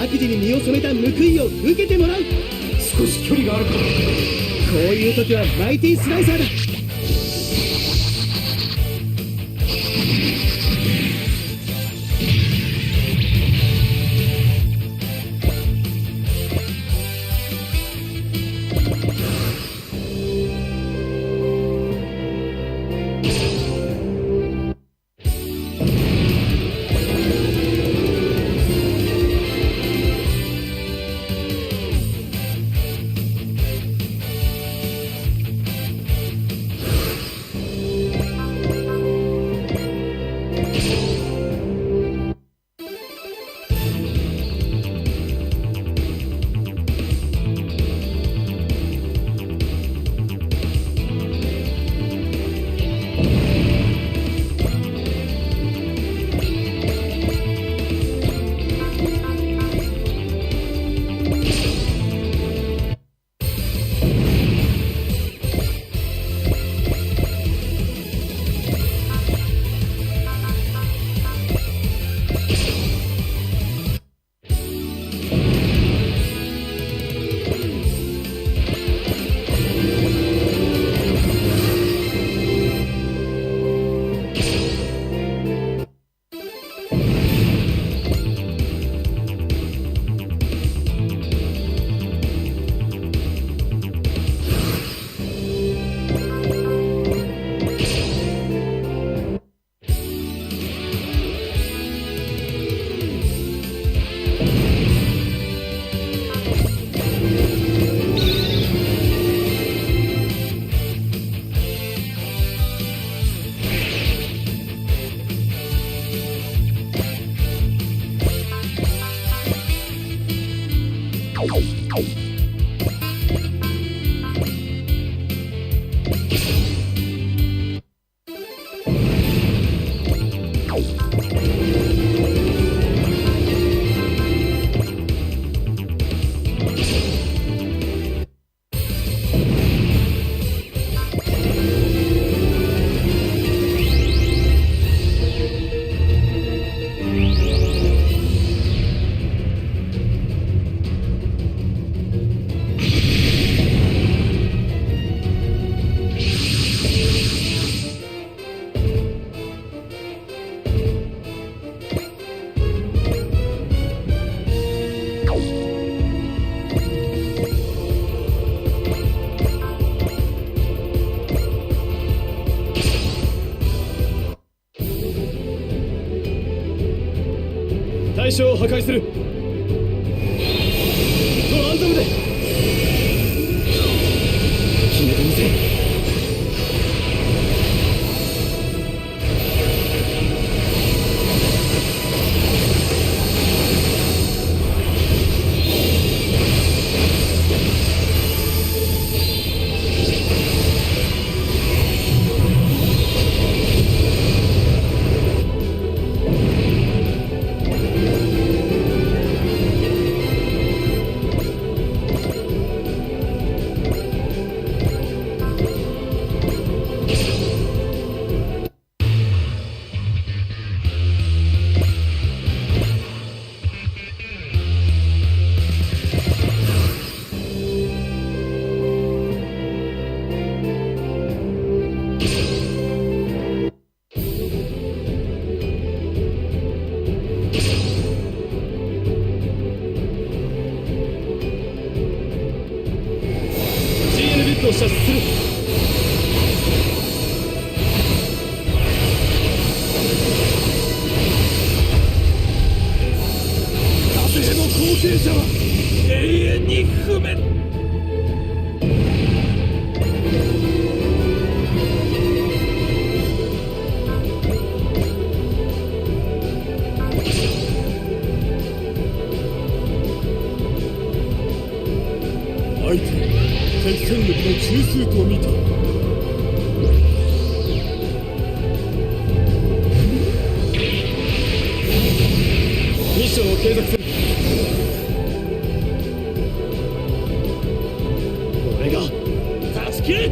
Speaker 13: 悪事に身を染めた報いを受けてもらう。
Speaker 11: 少し距離があるか。
Speaker 13: こういう時はマイティスライサーだ。
Speaker 5: 対象を破壊する。トランザムで決めてみせ。を射出する。火星の後継者は永遠に不滅。相手敵戦力の中枢と見た。ミッションを継続する。俺が助ける。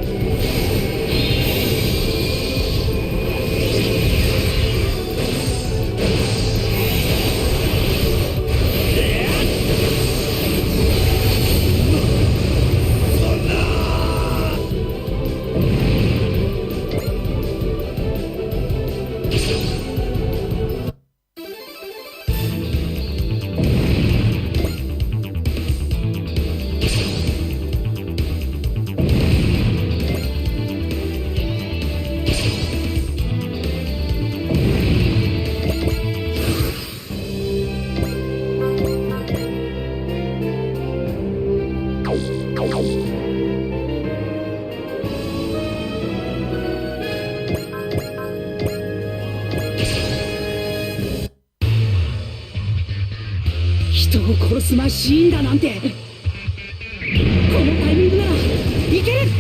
Speaker 13: 人を殺すマシーンだなんて。このタイミングならいける。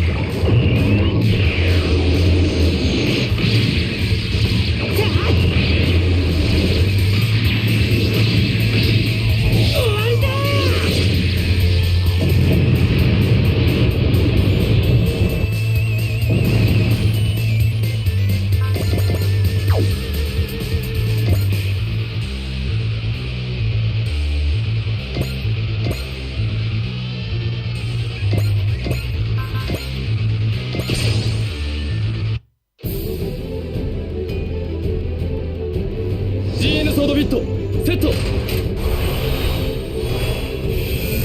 Speaker 8: ソードビットセット。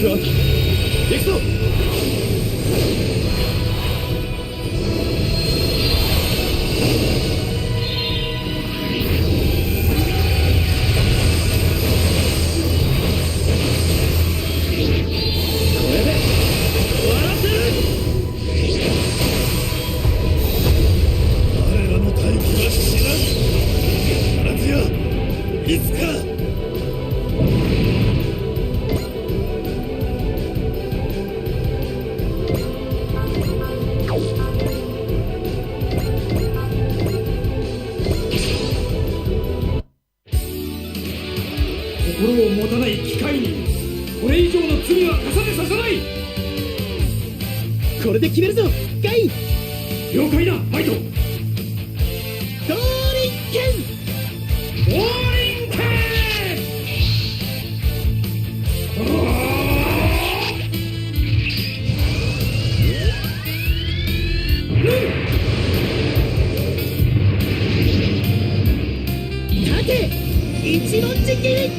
Speaker 8: クワンタ行くぞ。これで終わらせる。
Speaker 6: 彼らの大気は死なず必ずやいつか。
Speaker 13: 心を持たない機械にこれ以上の罪は重ねさせない。これで決めるぞガイ。了解だファイト。降臨剣降臨剣。立て一文字切り。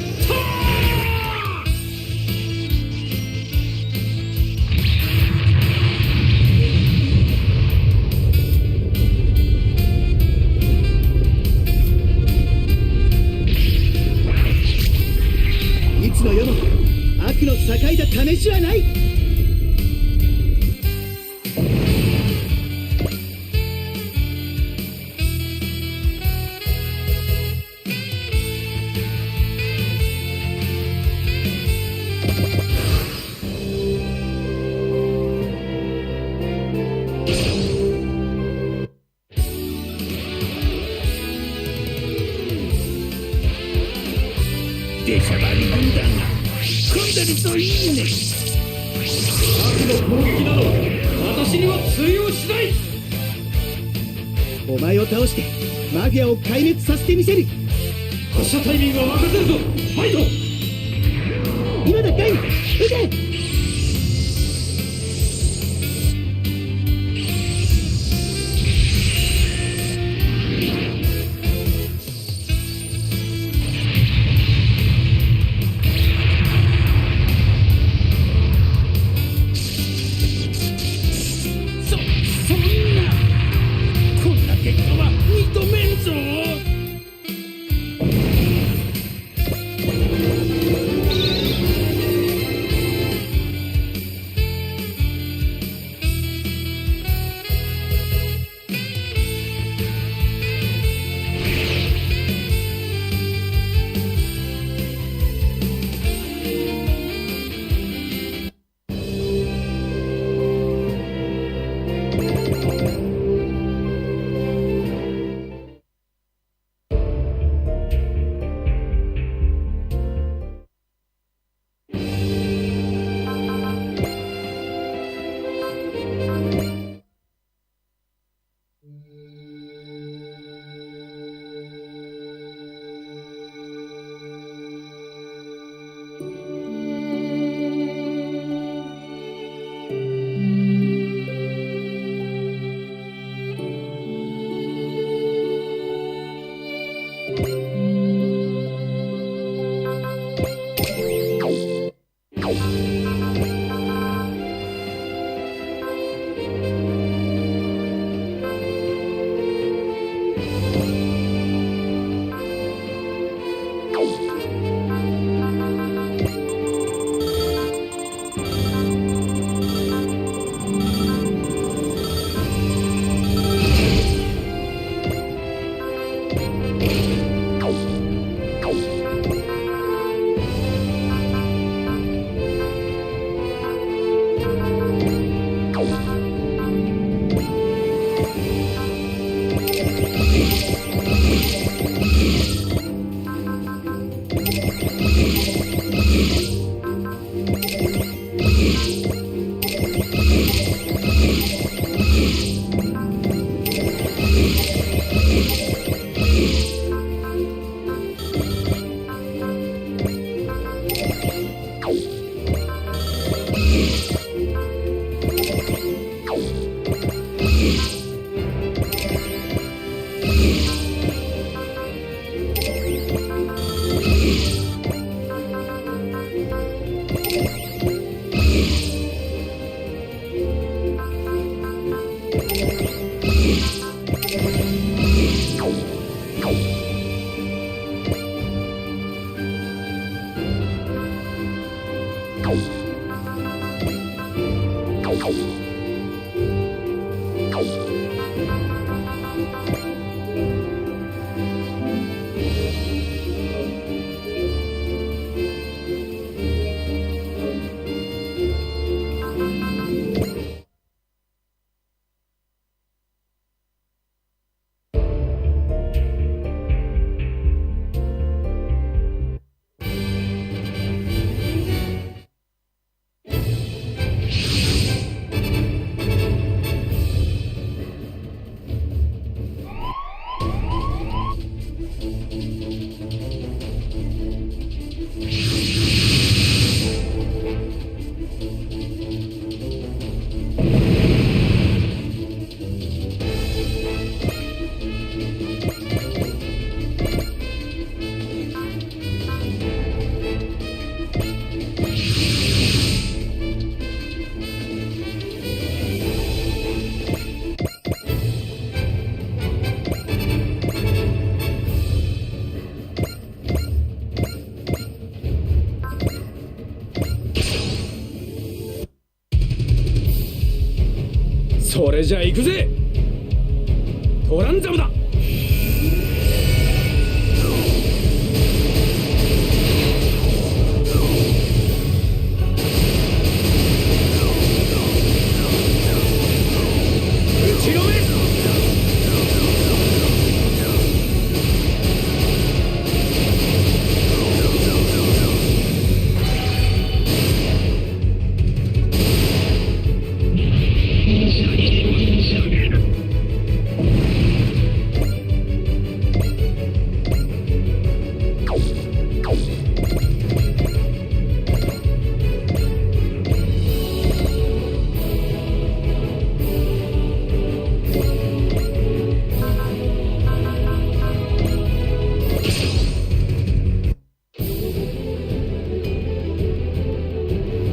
Speaker 13: いつの世も悪の境だ試しはない。出しゃばり軍団が組んでるといいね。悪の攻撃など私には通用しない。お前を倒してマフィアを壊滅させてみせる。発射タイミングは任せるぞファイト。今だガイ撃て。認めんぞ。
Speaker 8: それじゃあ行くぜ。トランザムだ。打ちのめ。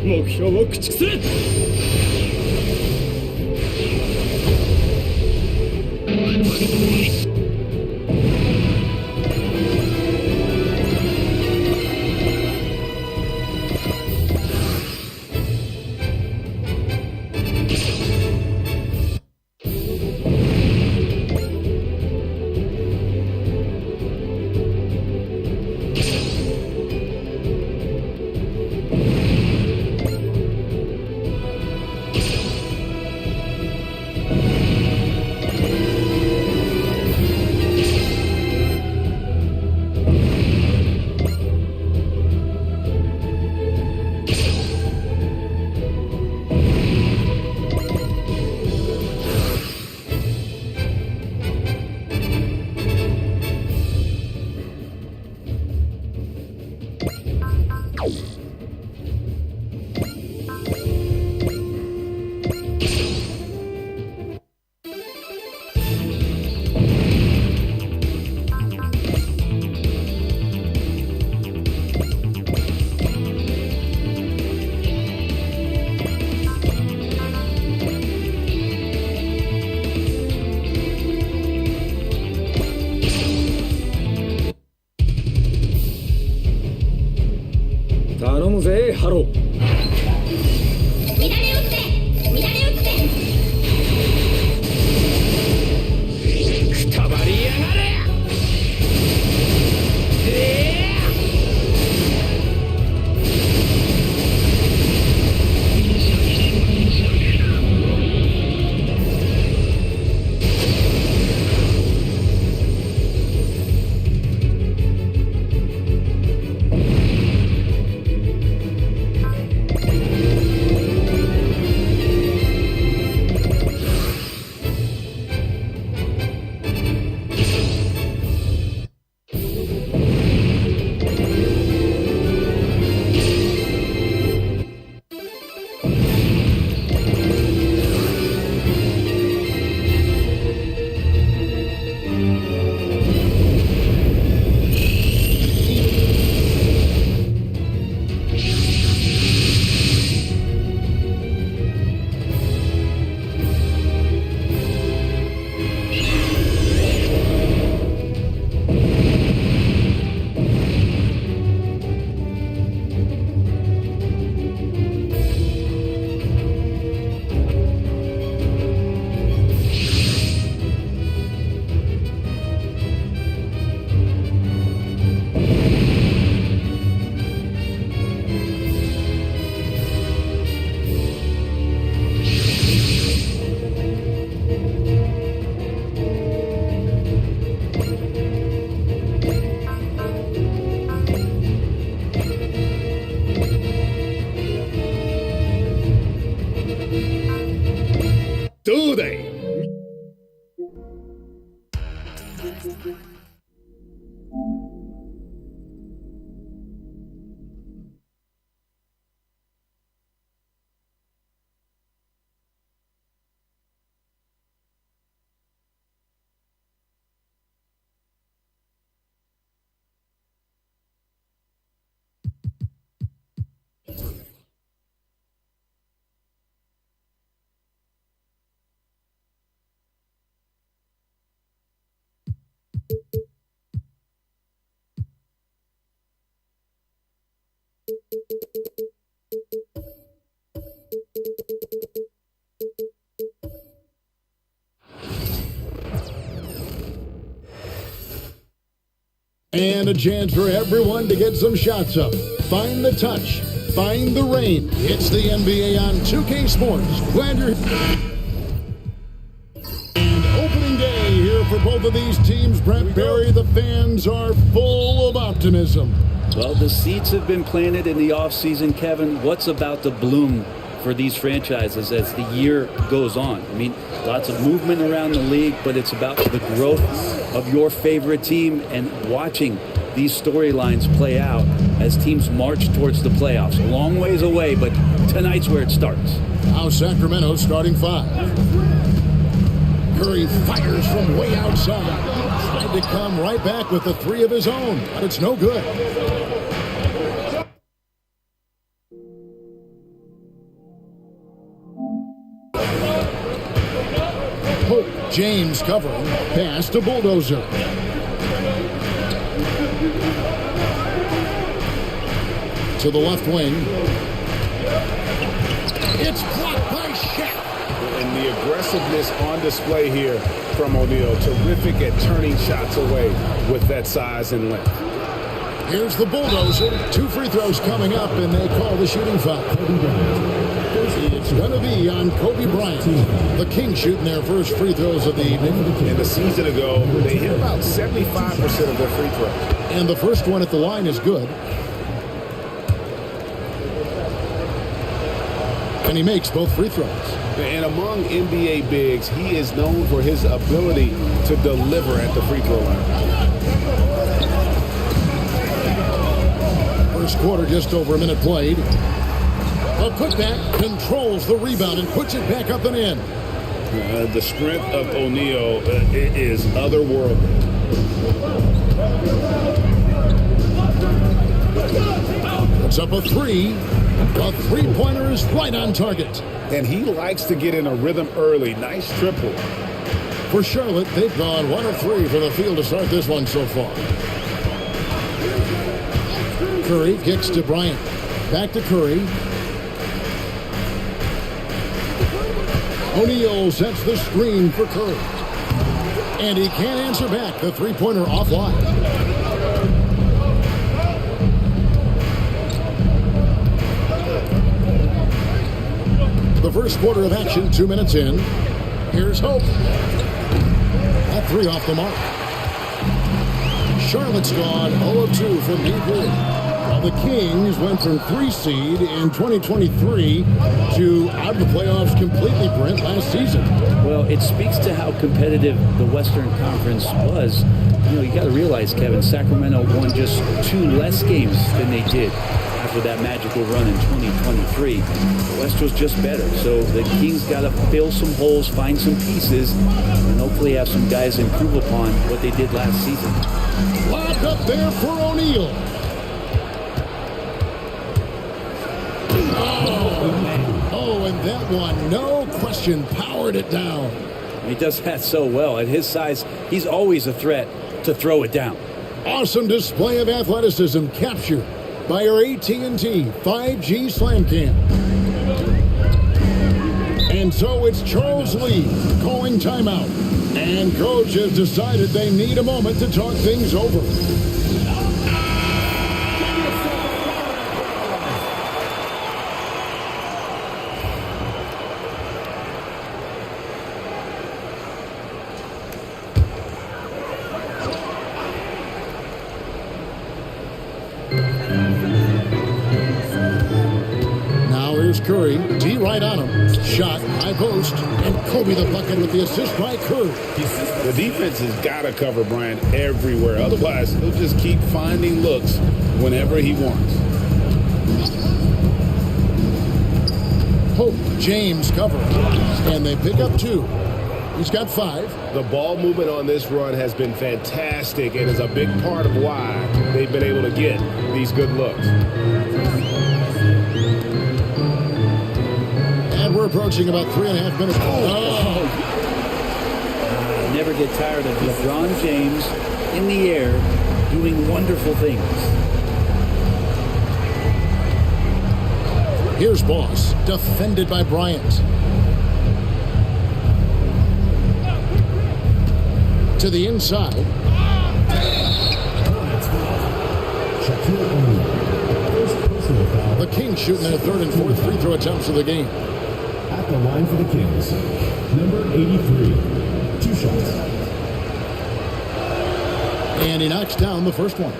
Speaker 8: 目標を駆逐する。頼むぜハロー。
Speaker 12: 乱れ打って乱れ打って
Speaker 8: くたばりやがれ。
Speaker 15: and a chance for everyone to get some shots up. Find the touch. Find the rain. It's the NBA on 2K Sports. Glad you're opening day here for both of these teams. Brent Barry, the fans are full of optimism.
Speaker 16: Well, the seeds have been planted in the offseason, Kevin. What's about to bloom for these franchises as the year goes on? I mean, lots of movement around the league, but it's about the growth of your favorite team and watching these storylines play out as teams march towards the playoffs. A long ways away, but tonight's where it starts.
Speaker 15: Now Sacramento starting 5. Curry fires from way outside. Tried to come right back with the 3 of his own, but it's no good. Hope James covering. Pass to Bulldozer. To the left wing. It's blocked by Shaq.
Speaker 10: And the aggressiveness on display here from O'Neal. Terrific at turning shots away with that size and length.
Speaker 15: Here's the Bulldozer. 2 free throws coming up, and they call the shooting foul. It's going to be on Kobe Bryant. The Kings shooting their first free throws of the evening.
Speaker 10: And a season ago, they hit about 75% of their free throws.
Speaker 15: And the first one at the line is good. And he makes both free throws.
Speaker 10: And among NBA bigs, he is known for his ability to deliver at the free throw line.
Speaker 15: First quarter, just over a minute played. A putback controls the rebound and puts it back up and in.
Speaker 10: The strength of O'Neal is otherworldly.
Speaker 15: Puts up a 3. A three-pointer is right on target.
Speaker 10: And he likes to get in a rhythm early. Nice triple.
Speaker 15: For Charlotte, they've gone 1 of 3 from the field to start this one so far. Curry kicks to Bryant. Back to Curry. O'Neal sets the screen for Curry. And he can't answer back. The three-pointer offline. The first quarter of action, 2 minutes in. Here's Hope. That 3 off the mark. Charlotte's gone 0 of 2 from deep here. While the Kings went from 3 seed in 2023 to out of the playoffs completely, Brent, last season.
Speaker 16: Well, it speaks to how competitive the Western Conference was. You know, you got to realize, Kevin, Sacramento won just 2 less games than they did after that magical run in 2023. The West was just better, so the Kings got to fill some holes, find some pieces, and hopefully have some guys improve upon what they did last season.
Speaker 15: Lob up there for O'Neal. Oh, and that one, no question, powered it down.
Speaker 16: He does that so well. At his size, he's always a threat to throw it down.
Speaker 15: Awesome display of athleticism captured by our AT&T 5G Slam Cam. And so it's Charles Lee calling timeout. And coach has decided they need a moment to talk things over. Curry, D right on him. Shot, high post, and Kobe the bucket with the assist by Curry.
Speaker 10: The defense has got to cover Bryant everywhere. Otherwise, he'll just keep finding looks whenever he wants.
Speaker 15: Hope, James cover. And they pick up 2. He's got 5.
Speaker 10: The ball movement on this run has been fantastic and is a big part of why they've been able to get these good looks. We're approaching about 3.5 minutes.
Speaker 16: Never get tired of LeBron James in the air doing wonderful things.
Speaker 15: Here's Boss, defended by Bryant. To the inside. The Kings shooting their third and fourth free throw attempts of the game.
Speaker 17: At the line for the Kings, number 83, 2 shots.
Speaker 15: And he knocks down the first one.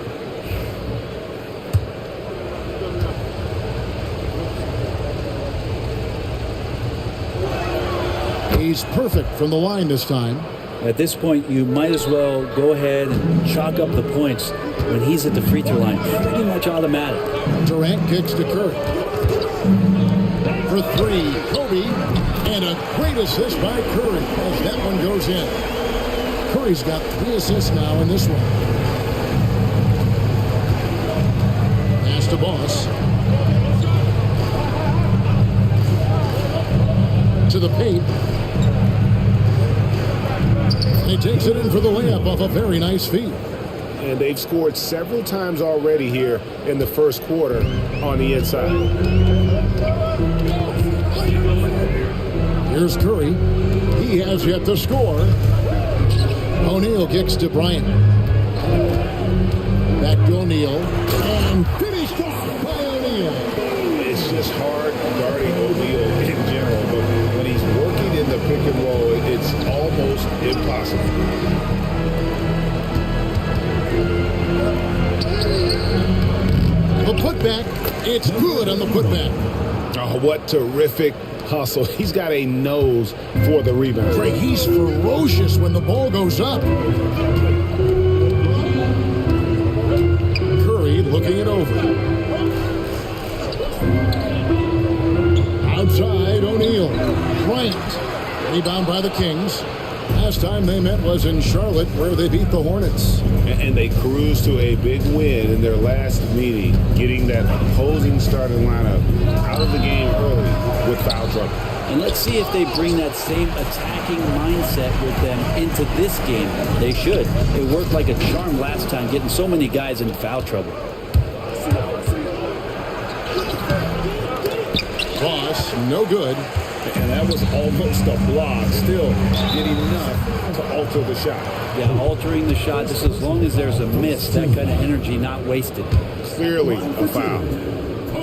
Speaker 15: He's perfect from the line this time.
Speaker 16: At this point, you might as well go ahead and chalk up the points when he's at the free throw line. Pretty much automatic.
Speaker 15: Durant kicks to Curry. For three, Kobe. And a great assist by Curry as that one goes in. Curry's got 3 assists now in this one. Pass to Boss. To the paint. He takes it in for the layup off a very nice feed.
Speaker 10: And they've scored several times already here in the first quarter on the inside.
Speaker 15: Here's Curry. He has yet to score. O'Neal kicks to Bryant. Back to O'Neal. And finished off by O'Neal.
Speaker 10: It's just hard guarding O'Neal in general, but when he's working in the pick and roll, it's almost impossible.
Speaker 15: The putback, it's good on the putback.
Speaker 10: Oh, what terrific hustle. He's got a nose for the rebound.
Speaker 15: Craig, he's ferocious when the ball goes up. Curry looking it over. Outside, O'Neal. Bryant. Rebound by the Kings. Last time they met was in Charlotte, where they beat the Hornets.
Speaker 10: And they cruised to a big win in their last meeting, getting that opposing starting lineup out of the game early with foul trouble.
Speaker 16: And let's see if they bring that same attacking mindset with them into this game. They should. It worked like a charm last time, getting so many guys in foul trouble.
Speaker 15: Boss, no good.
Speaker 10: And that was almost a block. Still getting enough to alter the shot.
Speaker 16: Yeah, altering the shot, just as long as there's a miss, that kind of energy not wasted.
Speaker 10: Clearly a foul.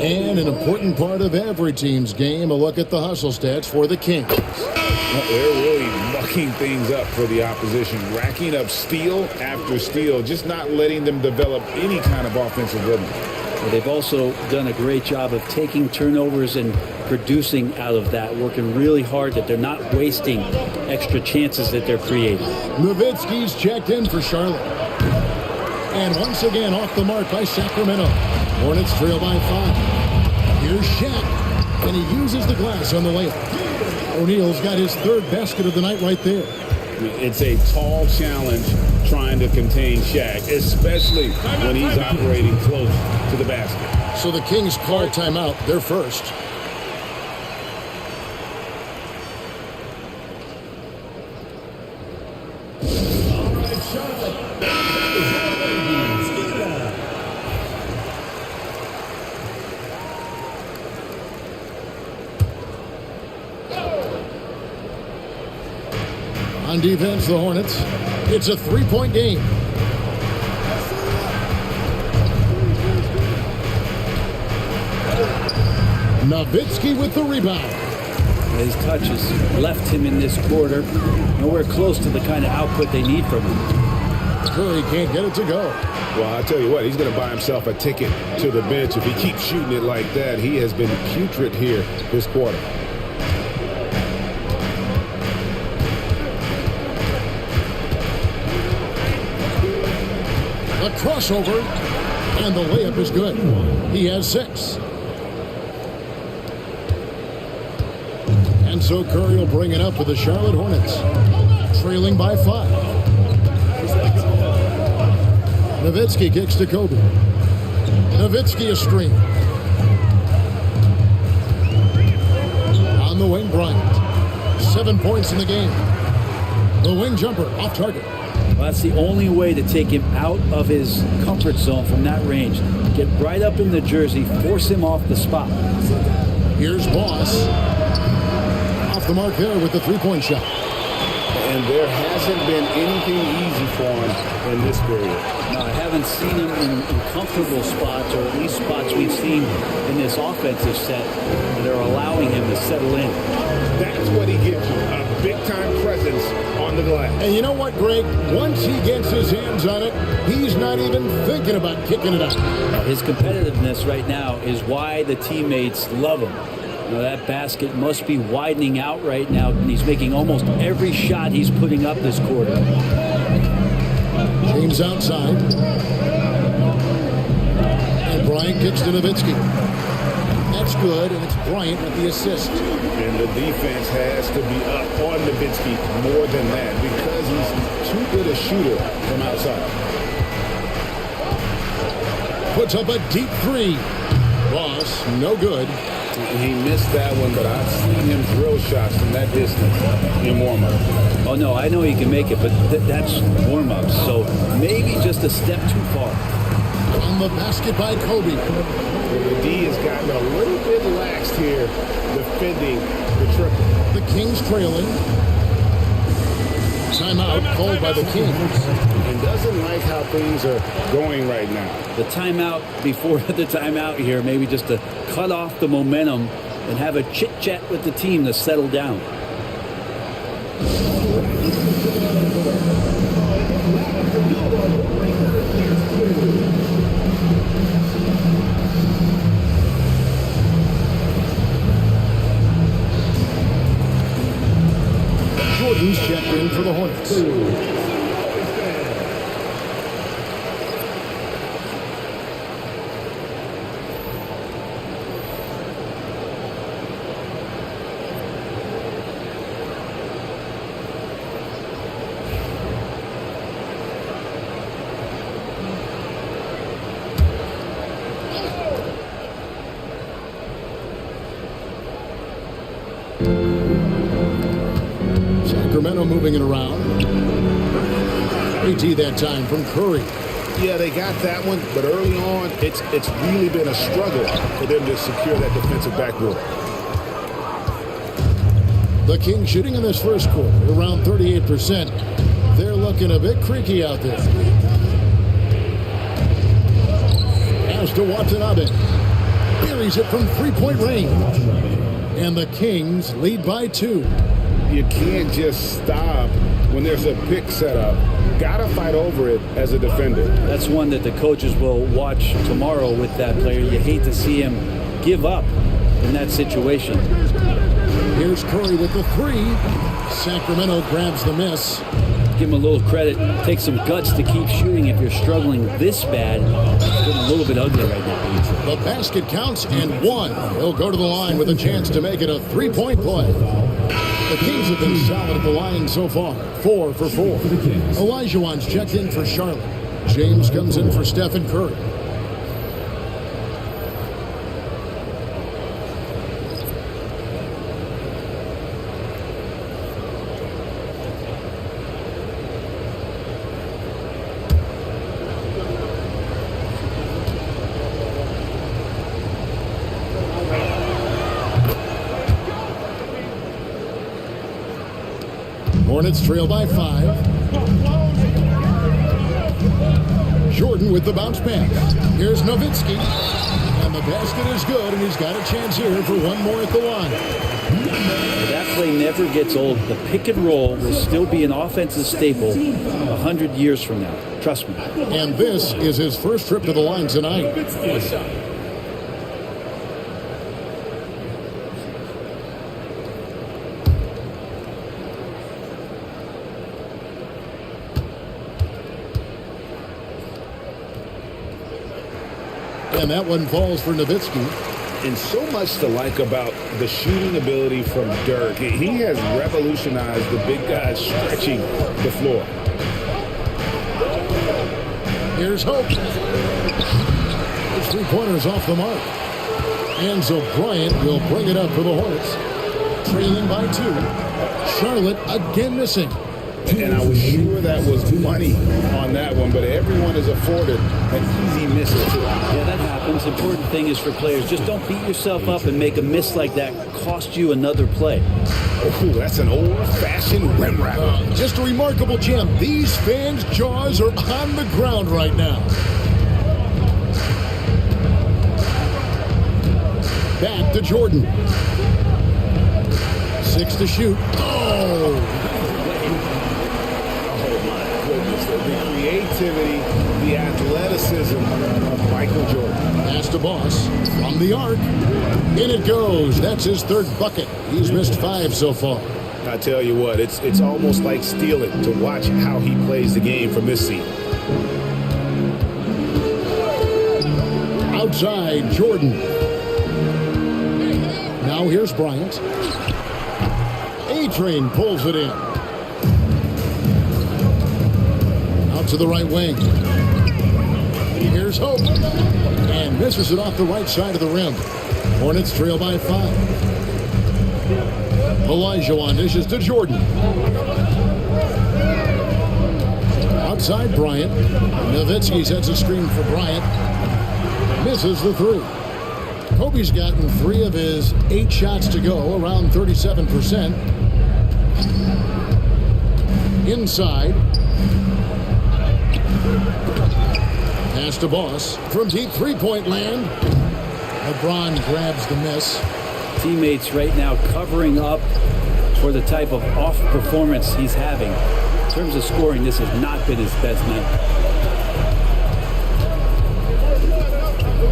Speaker 15: And an important part of every team's game, a look at the hustle stats for the Kings.
Speaker 10: Well, they're really mucking things up for the opposition, racking up steal after steal, just not letting them develop any kind of offensive rhythm.
Speaker 16: Well, they've also done a great job of taking turnovers and producing out of that, working really hard that they're not wasting extra chances that they're creating.
Speaker 15: Nowitzki's checked in for Charlotte. And once again off the mark by Sacramento. Hornets trail by 5. Here's Shaq, and he uses the glass on the layup. O'Neal's got his third basket of the night right there.
Speaker 10: It's a tall challenge trying to contain Shaq, especially when he's operating close to the basket.
Speaker 15: So the Kings call timeout. They're first. On defense, the Hornets. It's a 3-point game. Nowitzki with the rebound.
Speaker 16: His touches left him in this quarter. Nowhere close to the kind of output they need from him.
Speaker 15: Curry can't get it to go.
Speaker 10: Well, I'll tell you what, he's going to buy himself a ticket to the bench. If he keeps shooting it like that, he has been putrid here this quarter.
Speaker 15: A crossover, and the layup is good. He has 6. And so Curry will bring it up for the Charlotte Hornets, trailing by 5. Nowitzki kicks to Kobe. Nowitzki a screen. On the wing, Bryant. 7 points in the game. The wing jumper off target.
Speaker 16: Well, that's the only way to take him out of his comfort zone from that range. Get right up in the jersey, force him off the spot.
Speaker 15: Here's Boss. Off the mark there with the 3-point shot.
Speaker 10: and there hasn't been anything easy for him in this period.
Speaker 16: No, I haven't seen him in comfortable spots, or at least spots we've seen in this offensive set that are allowing him to settle in.
Speaker 10: That's what he gives you, a big-time presence on the glass.
Speaker 15: And you know what, Greg? Once he gets his hands on it, he's not even thinking about kicking it up.
Speaker 16: His competitiveness right now is why the teammates love him. You know, that basket must be widening out right now, and he's making almost every shot he's putting up this quarter.
Speaker 15: James outside. And Bryant kicks to Nowitzki. That's good, and it's Bryant with the assist.
Speaker 10: And the defense has to be up on Nowitzki more than that because he's too good a shooter from outside.
Speaker 15: Puts up a deep three. Ross, no good.
Speaker 10: He missed that one, but I've seen him drill shots from that distance in warm-up.
Speaker 16: Oh, no, I know he can make it, but that's warm-up, so maybe just a step too far.
Speaker 15: On the basket by Kobe.
Speaker 10: The D has gotten a little bit laxed here defending the triple.
Speaker 15: The Kings trailing. Timeout called by the Kings.
Speaker 10: And doesn't like how things are going right now.
Speaker 16: The timeout before the timeout here, maybe just to cut off the momentum and have a chit-chat with the team to settle down.
Speaker 15: Jordan's checked in for the Hornets. Sacramento moving it around. AT that time from Curry.
Speaker 10: Yeah, they got that one, but early on, it's really been a struggle for them to secure that defensive backboard.
Speaker 15: The Kings shooting in this first quarter around 38%. They're looking a bit creaky out there. As to Watanabe. Buries it from three-point range. And the Kings lead by 2.
Speaker 10: You can't just stop when there's a pick set up. Gotta fight over it as a defender.
Speaker 16: That's one that the coaches will watch tomorrow with that player. You hate to see him give up in that situation.
Speaker 15: Here's Curry with the three. Sacramento grabs the miss.
Speaker 16: Give him a little credit. Take some guts to keep shooting if you're struggling this bad. It's getting a little bit ugly right now.
Speaker 15: The basket counts and one. He'll go to the line with a chance to make it a three-point play. The Kings have been solid at the line so far. 4 for 4. Olajuwon's checked in for Charlotte. James comes in for Stephen Curry. Hornets trail by 5. Jordan with the bounce pass. Here's Nowitzki. And the basket is good, and he's got a chance here for one more at the line.
Speaker 16: That play never gets old. The pick and roll will still be an offensive staple 100 years from now. Trust me.
Speaker 15: And this is his first trip to the line tonight. And that one falls for Nowitzki.
Speaker 10: And so much to like about the shooting ability from Dirk. He has revolutionized the big guys stretching the floor.
Speaker 15: Here's Hope. The three-pointers off the mark. Enzo Bryant will bring it up for the Hornets. Trailing by 2. Charlotte again missing.
Speaker 10: And I was sure that was money on that one, but everyone is afforded an easy miss too.
Speaker 16: Yeah, that happens. most important thing is for players, just don't beat yourself up and make a miss like that cost you another play.
Speaker 15: Oh, that's an old-fashioned rim wrap. Just a remarkable gem. These fans' jaws are on the ground right now. Back to Jordan. 6 to shoot. Oh!
Speaker 10: The creativity, the athleticism of Michael Jordan.
Speaker 15: Pass to Boss from the arc. In it goes. That's his 3rd bucket. He's missed 5 so far.
Speaker 10: I tell you what, it's almost like stealing to watch how he plays the game from this seat.
Speaker 15: Outside, Jordan. Now here's Bryant. A-Train pulls it in. Out to the right wing. Here's Hope. And misses it off the right side of the rim. Hornets trail by 5. Olajuwon dishes to Jordan. Outside Bryant. Nowitzki sets a screen for Bryant. Misses the 3. Kobe's gotten 3 of his 8 shots to go, around 37%. Inside. Pass to Boss from deep 3-point land. LeBron grabs the miss.
Speaker 16: Teammates right now covering up for the type of off performance he's having. In terms of scoring, this has not been his best night.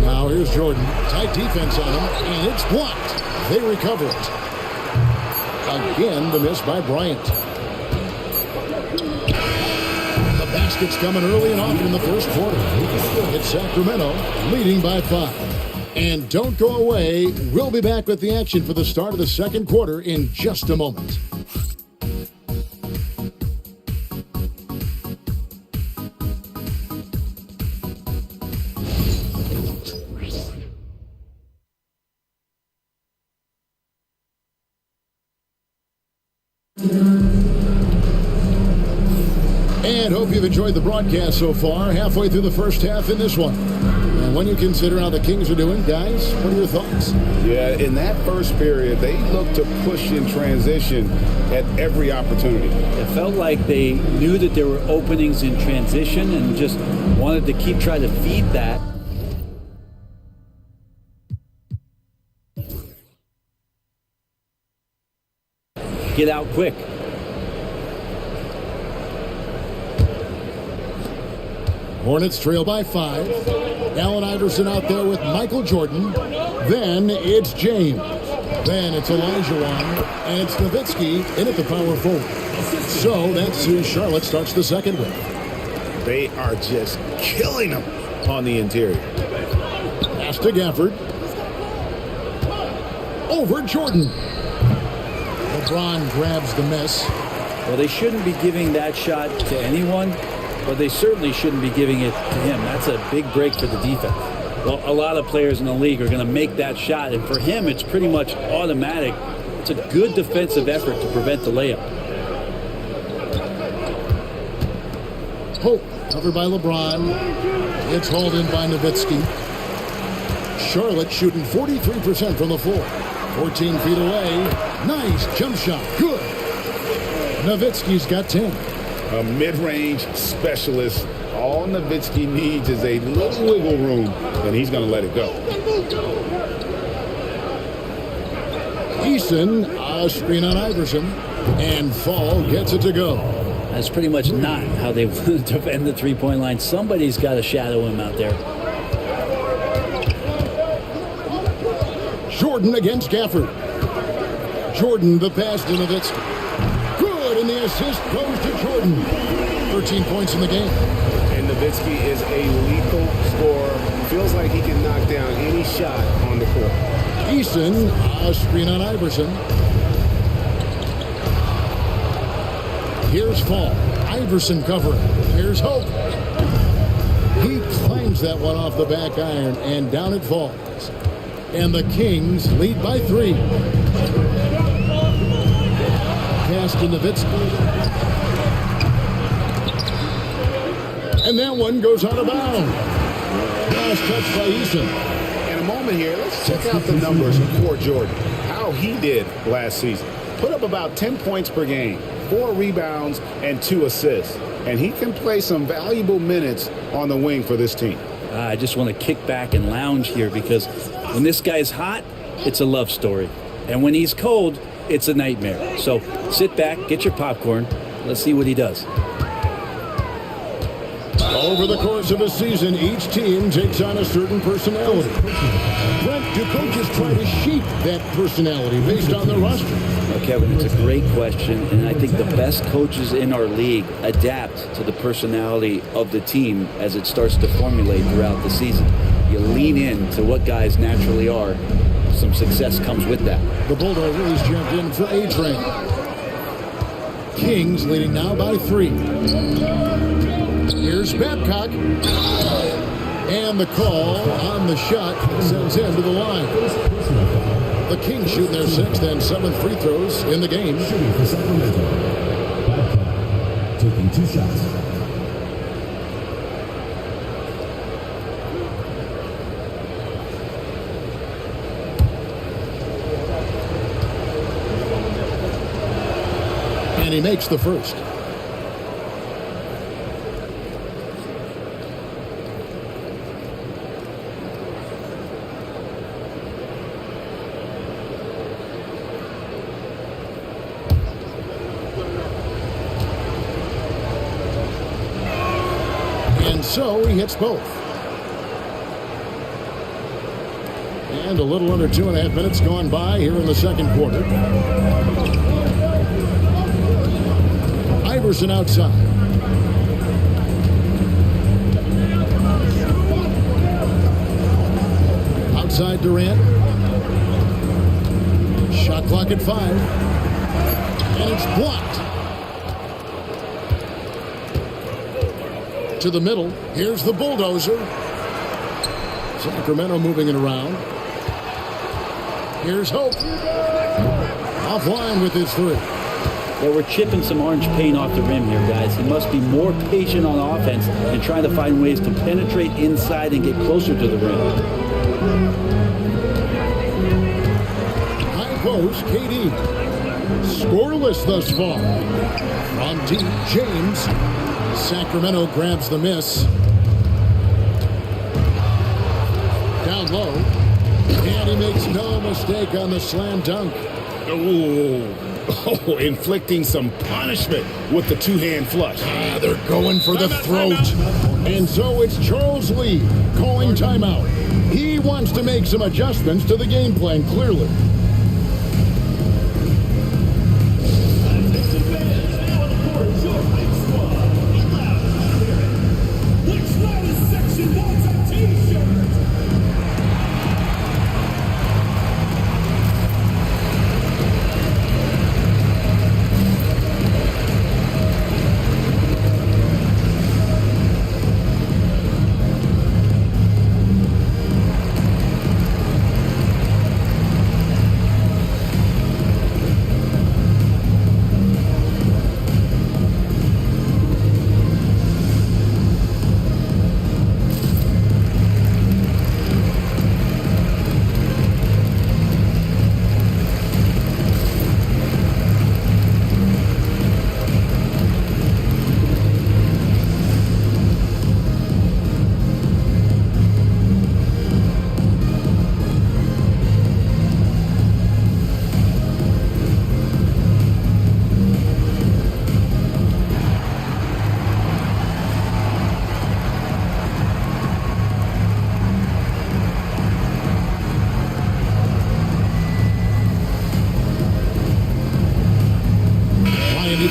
Speaker 15: Now here's Jordan. Tight defense on him, and it's blocked. They recover it. Again, the miss by Bryant. The basket's coming early and often in the first quarter. It's Sacramento leading by 5. And don't go away. We'll be back with the action for the start of the second quarter in just a moment. And hope you've enjoyed the broadcast so far. Halfway through the first half in this one. And when you consider how the Kings are doing, guys, what are your thoughts?
Speaker 10: Yeah, in that first period, they looked to push in transition at every opportunity.
Speaker 16: It felt like they knew that there were openings in transition and just wanted to keep trying to feed that. Get out quick.
Speaker 15: Hornets trail by 5. Allen Iverson out there with Michael Jordan. Then it's James. Then it's Olajuwon. And it's Nowitzki in at the power forward. So that's who Charlotte starts the second with.
Speaker 10: They are just killing them on the interior.
Speaker 15: Pass to Gafford. Over Jordan. LeBron grabs the miss.
Speaker 16: Well, they shouldn't be giving that shot to anyone, but they certainly shouldn't be giving it to him. That's a big break for the defense. Well, a lot of players in the league are going to make that shot, and for him, it's pretty much automatic. It's a good defensive effort to prevent the layup.
Speaker 15: Hope, covered by LeBron. It's hauled in by Nowitzki. Charlotte shooting 43% from the floor. 14 feet away. Nice jump shot. Good. Nowitzki's got 10.
Speaker 10: A mid-range specialist. All Nowitzki needs is a little wiggle room, and he's going to let it go.
Speaker 15: Easton, a screen on Iverson, and Fall gets it to go.
Speaker 16: That's pretty much not how they want to defend the three-point line. Somebody's got to shadow him out there.
Speaker 15: Jordan against Gafford. Jordan, the pass to Nowitzki. Good, and the assist goes to Jordan. 13 points in the game.
Speaker 10: And Nowitzki is a lethal scorer. Feels like he can knock down any shot on the court.
Speaker 15: Easton, a screen on Iverson. Here's Fall. Iverson covering. Here's Hope. He claims that one off the back iron, and down it falls. And the Kings lead by 3. Pass to Nowitzki. And that one goes out of bounds. last touch by Eason.
Speaker 10: In a moment here, let's check out the numbers from Fort Jordan. How he did last season. Put up about 10 points per game, 4 rebounds, and 2 assists. And he can play some valuable minutes on the wing for this team.
Speaker 16: I just want to kick back and lounge here because when this guy's hot, it's a love story. And when he's cold, it's a nightmare. So sit back, get your popcorn. Let's see what he does.
Speaker 15: Over the course of a season, each team takes on a certain personality. Brent, do coaches try to shape that personality based on their roster?
Speaker 16: Well, Kevin, it's a great question, and I think the best coaches in our league adapt to the personality of the team as it starts to formulate throughout the season. You lean in to what guys naturally are. Some success comes with that.
Speaker 15: The Bulldogs jumped in for A-Train. Kings leading now by 3. Here's Babcock. And the call on the shot sends him to the line. The Kings shooting their 6th and 7th free throws in the game.
Speaker 17: Shooting for Sacramento. Babcock taking 2 shots.
Speaker 15: And he makes the first. And so he hits both. And a little under 2.5 minutes gone by here in the second quarter. Iverson outside. Outside Durant. Shot clock at 5. And it's blocked. To the middle. Here's the bulldozer. Sacramento moving it around. Here's Hope. Offline with his 3.
Speaker 16: Yeah, we're chipping some orange paint off the rim here, guys. He must be more patient on offense and trying to find ways to penetrate inside and get closer to the rim.
Speaker 15: High post, KD. Scoreless thus far. From deep, James. Sacramento grabs the miss. Down low. And he makes no mistake on the slam dunk.
Speaker 10: Oh, inflicting some punishment with the 2-hand flush.
Speaker 15: They're going for the throat. And so it's Charles Lee calling timeout. He wants to make some adjustments to the game plan, clearly.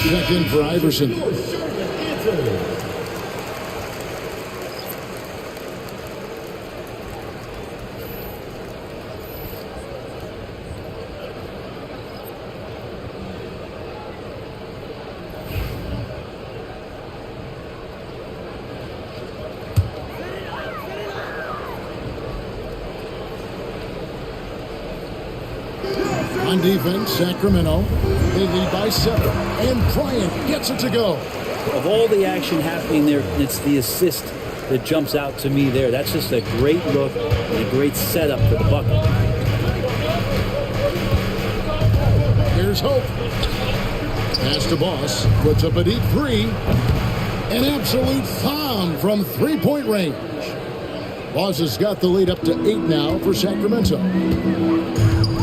Speaker 15: Check in for Iverson. On defense, Sacramento, they lead by 7, and Bryant gets it to go.
Speaker 16: Of all the action happening there, it's the assist that jumps out to me there. That's just a great look and a great setup for the bucket.
Speaker 15: Here's Hope. Pass to Boss. Puts up a deep three. An absolute bomb from three-point range. Boss has got the lead up to 8 now for Sacramento.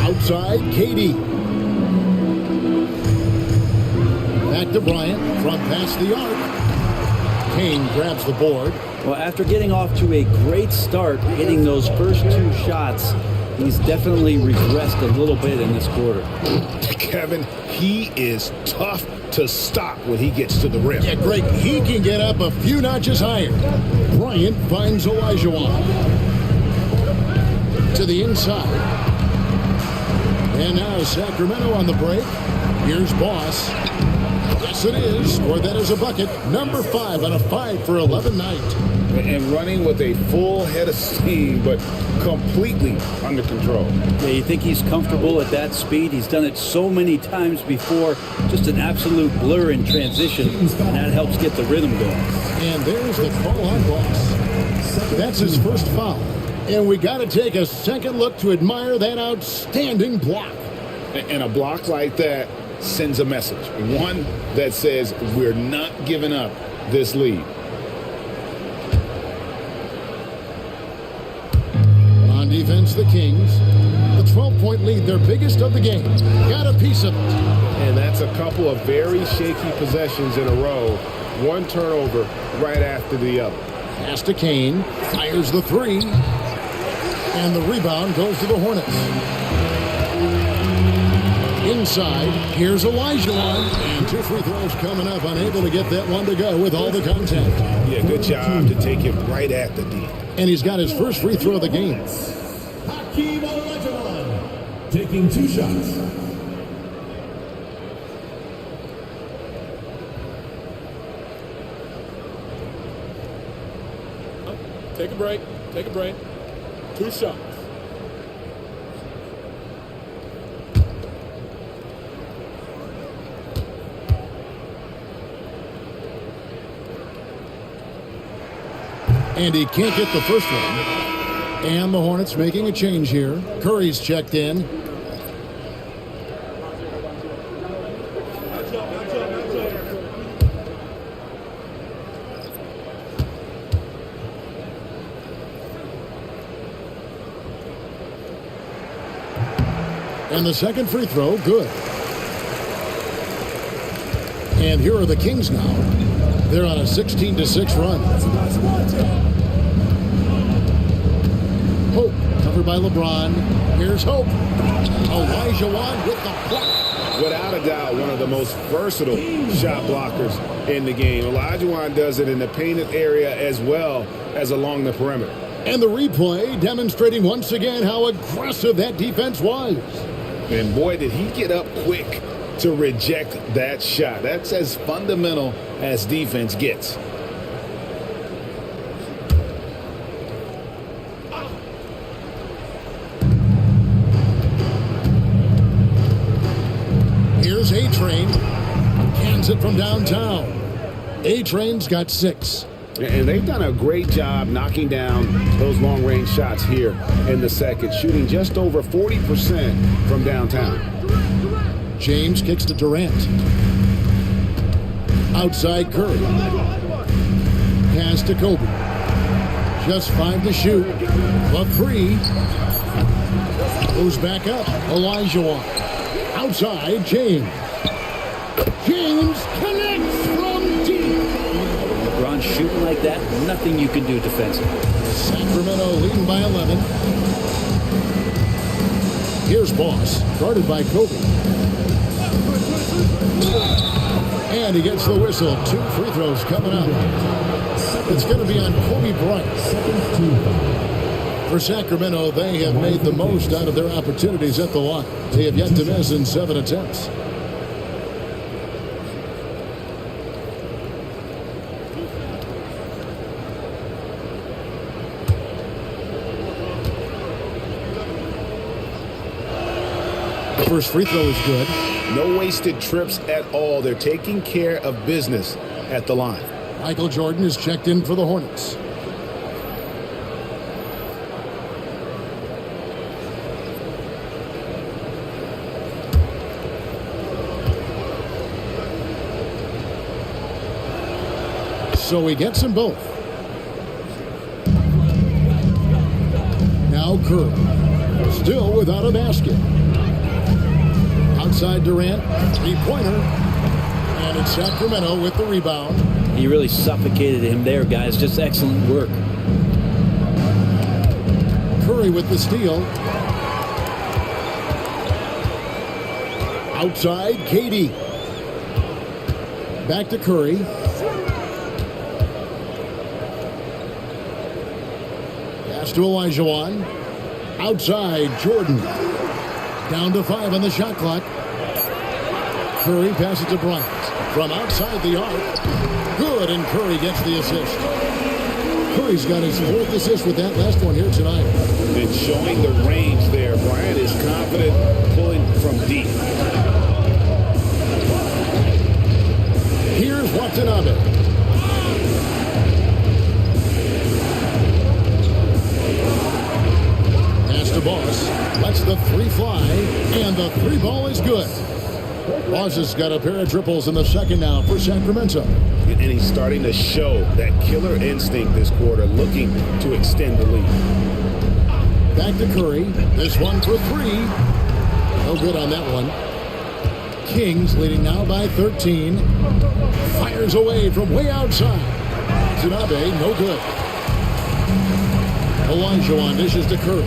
Speaker 15: Outside, Katie. Back to Bryant. Front past the arc. Kane grabs the board.
Speaker 16: Well, after getting off to a great start, hitting those first 2 shots, he's definitely regressed a little bit in this quarter.
Speaker 10: Kevin, he is tough to stop when he gets to the rim.
Speaker 15: Yeah, Greg, he can get up a few notches higher. Bryant finds Olajuwon. To the inside. And now Sacramento on the break. Here's Boss. Yes, it is. Or that is a bucket. Number 5 on a 5 for 11 night.
Speaker 10: And running with a full head of steam, but completely under control.
Speaker 16: Yeah, you think he's comfortable at that speed? He's done it so many times before. Just an absolute blur in transition, and that helps get the rhythm going.
Speaker 15: And there's the call on Boss. That's his first foul. And we got to take a second look to admire that outstanding block.
Speaker 10: And a block like that sends a message. One that says we're not giving up this lead.
Speaker 15: On defense, the Kings. The 12-point lead, their biggest of the game. Got a piece of it.
Speaker 10: And that's a couple of very shaky possessions in a row. One turnover right after the other.
Speaker 15: Pass to Kane. Fires the three. And the rebound goes to the Hornets. Inside, here's Olajuwon. And 2 free throws coming up. Unable to get that one to go with all the contact.
Speaker 10: Yeah, good job to take it right at the D.
Speaker 15: And he's got his first free throw of the game.
Speaker 17: Hakeem Olajuwon taking 2 shots.
Speaker 3: Take a break. Take a break. 2 shots.
Speaker 15: And he can't get the first one. And the Hornets making a change here. Curry's checked in. And the second free throw, good. And here are the Kings now. They're on a 16-6 run. Hope, covered by LeBron. Here's Hope. Olajuwon with the block.
Speaker 10: Without a doubt, one of the most versatile shot blockers in the game. Olajuwon does it in the painted area as well as along the perimeter.
Speaker 15: And the replay demonstrating once again how aggressive that defense was.
Speaker 10: And boy, did he get up quick to reject that shot. That's as fundamental as defense gets.
Speaker 15: Here's A-Train. Cans it from downtown. A-Train's got 6.
Speaker 10: And they've done a great job knocking down those long-range shots here in the second, shooting just over 40% from downtown.
Speaker 15: James kicks to Durant. Outside Curry. Pass to Kobe. Just 5 to shoot. The 3. Goes back up. Olajuwon. Outside, James. James connects from deep.
Speaker 16: LeBron shooting like that, nothing you can do defensively.
Speaker 15: Sacramento leading by 11. Here's Boss, guarded by Kobe. And he gets the whistle. 2 free throws coming up. It's going to be on Kobe Bryant. For Sacramento, they have made the most out of their opportunities at the line. They have yet to miss in 7 attempts. The first free throw is good.
Speaker 10: No wasted trips at all. They're taking care of business at the line.
Speaker 15: Michael Jordan is checked in for the Hornets. so he gets them both. Now Curry, still without a basket. Outside Durant, three-pointer, and it's Sacramento with the rebound.
Speaker 16: He really suffocated him there, guys. Just excellent work.
Speaker 15: Curry with the steal. Outside, KD. Back to Curry. Pass to Olajuwon. Outside, Jordan. Down to 5 on the shot clock. Curry passes to Bryant. From outside the arc. Good, and Curry gets the assist. Curry's got his 4th assist with that last one here tonight.
Speaker 10: And showing the range there. Bryant is confident pulling from deep.
Speaker 15: Here's Watanabe. Pass to Boss. Lets the 3 fly, and the 3 ball is good. Boss has got a pair of triples in the second now for Sacramento.
Speaker 10: And he's starting to show that killer instinct this quarter, looking to extend the lead.
Speaker 15: Back to Curry. This one for 3. No good on that one. Kings leading now by 13. Fires away from way outside. Watanabe, no good. Olajuwon dishes to Curry.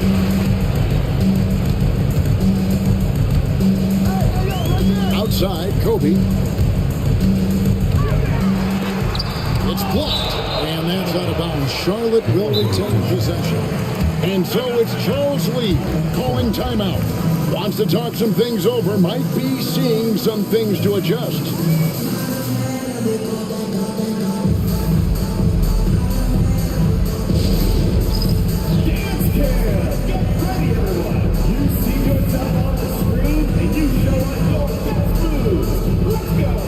Speaker 15: Outside, Kobe. It's blocked, and that's out of bounds. Charlotte will retain possession. And so it's Charles Lee calling timeout. Wants to talk some things over, might be seeing some things to adjust.
Speaker 17: Dance Cam! Get ready, everyone! You see yourself on the screen, and you show us your best moves. Let's go!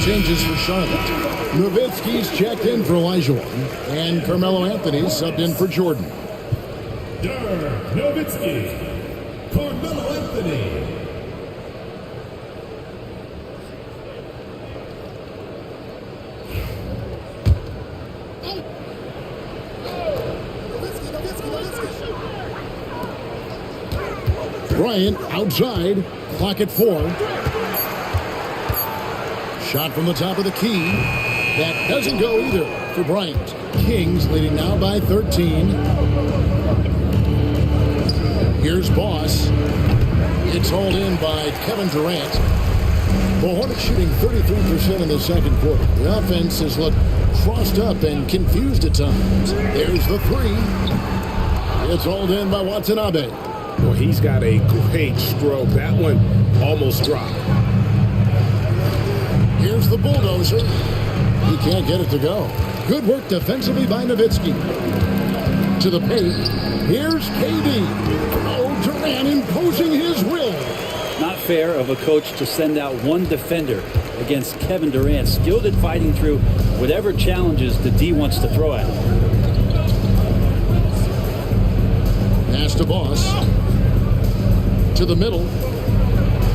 Speaker 15: Changes for Charlotte. Nowitzki's checked in for Olajuwon, and Carmelo Anthony's subbed in for Jordan.
Speaker 17: Dirk Nowitzki, Carmelo Anthony.
Speaker 15: Bryant outside, clock at 4. Shot from the top of the key. That doesn't go either for Bryant. Kings leading now by 13. Here's Boss. It's hauled in by Kevin Durant. The Hornets shooting 33% in the second quarter. The offense has looked crossed up and confused at times. There's the 3. It's hauled in by Watanabe.
Speaker 10: Well, he's got a great stroke. That one almost dropped.
Speaker 15: Here's the bulldozer. He can't get it to go. Good work defensively by Nowitzki. To the paint. Here's KD. Oh, Durant imposing his will.
Speaker 16: Not fair of a coach to send out one defender against Kevin Durant, skilled at fighting through whatever challenges the D wants to throw at him.
Speaker 15: Pass to Boss. To the middle.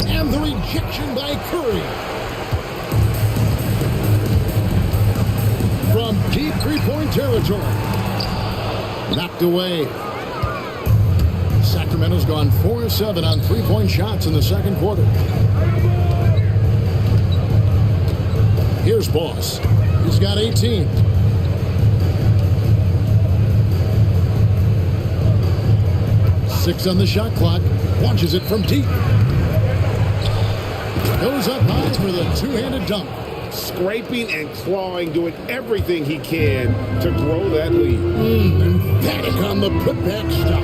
Speaker 15: And the rejection by Curry. From deep three-point territory. Knocked away. Sacramento Sacramento's gone 4-7 on three-point shots in the second quarter. Here's Boss. He's got 18. Six on the shot clock. Launches it from deep. Goes up high for the two-handed dunk.
Speaker 10: Scraping and clawing, doing everything he can to grow that lead.
Speaker 15: Emphatic on the putback stuff.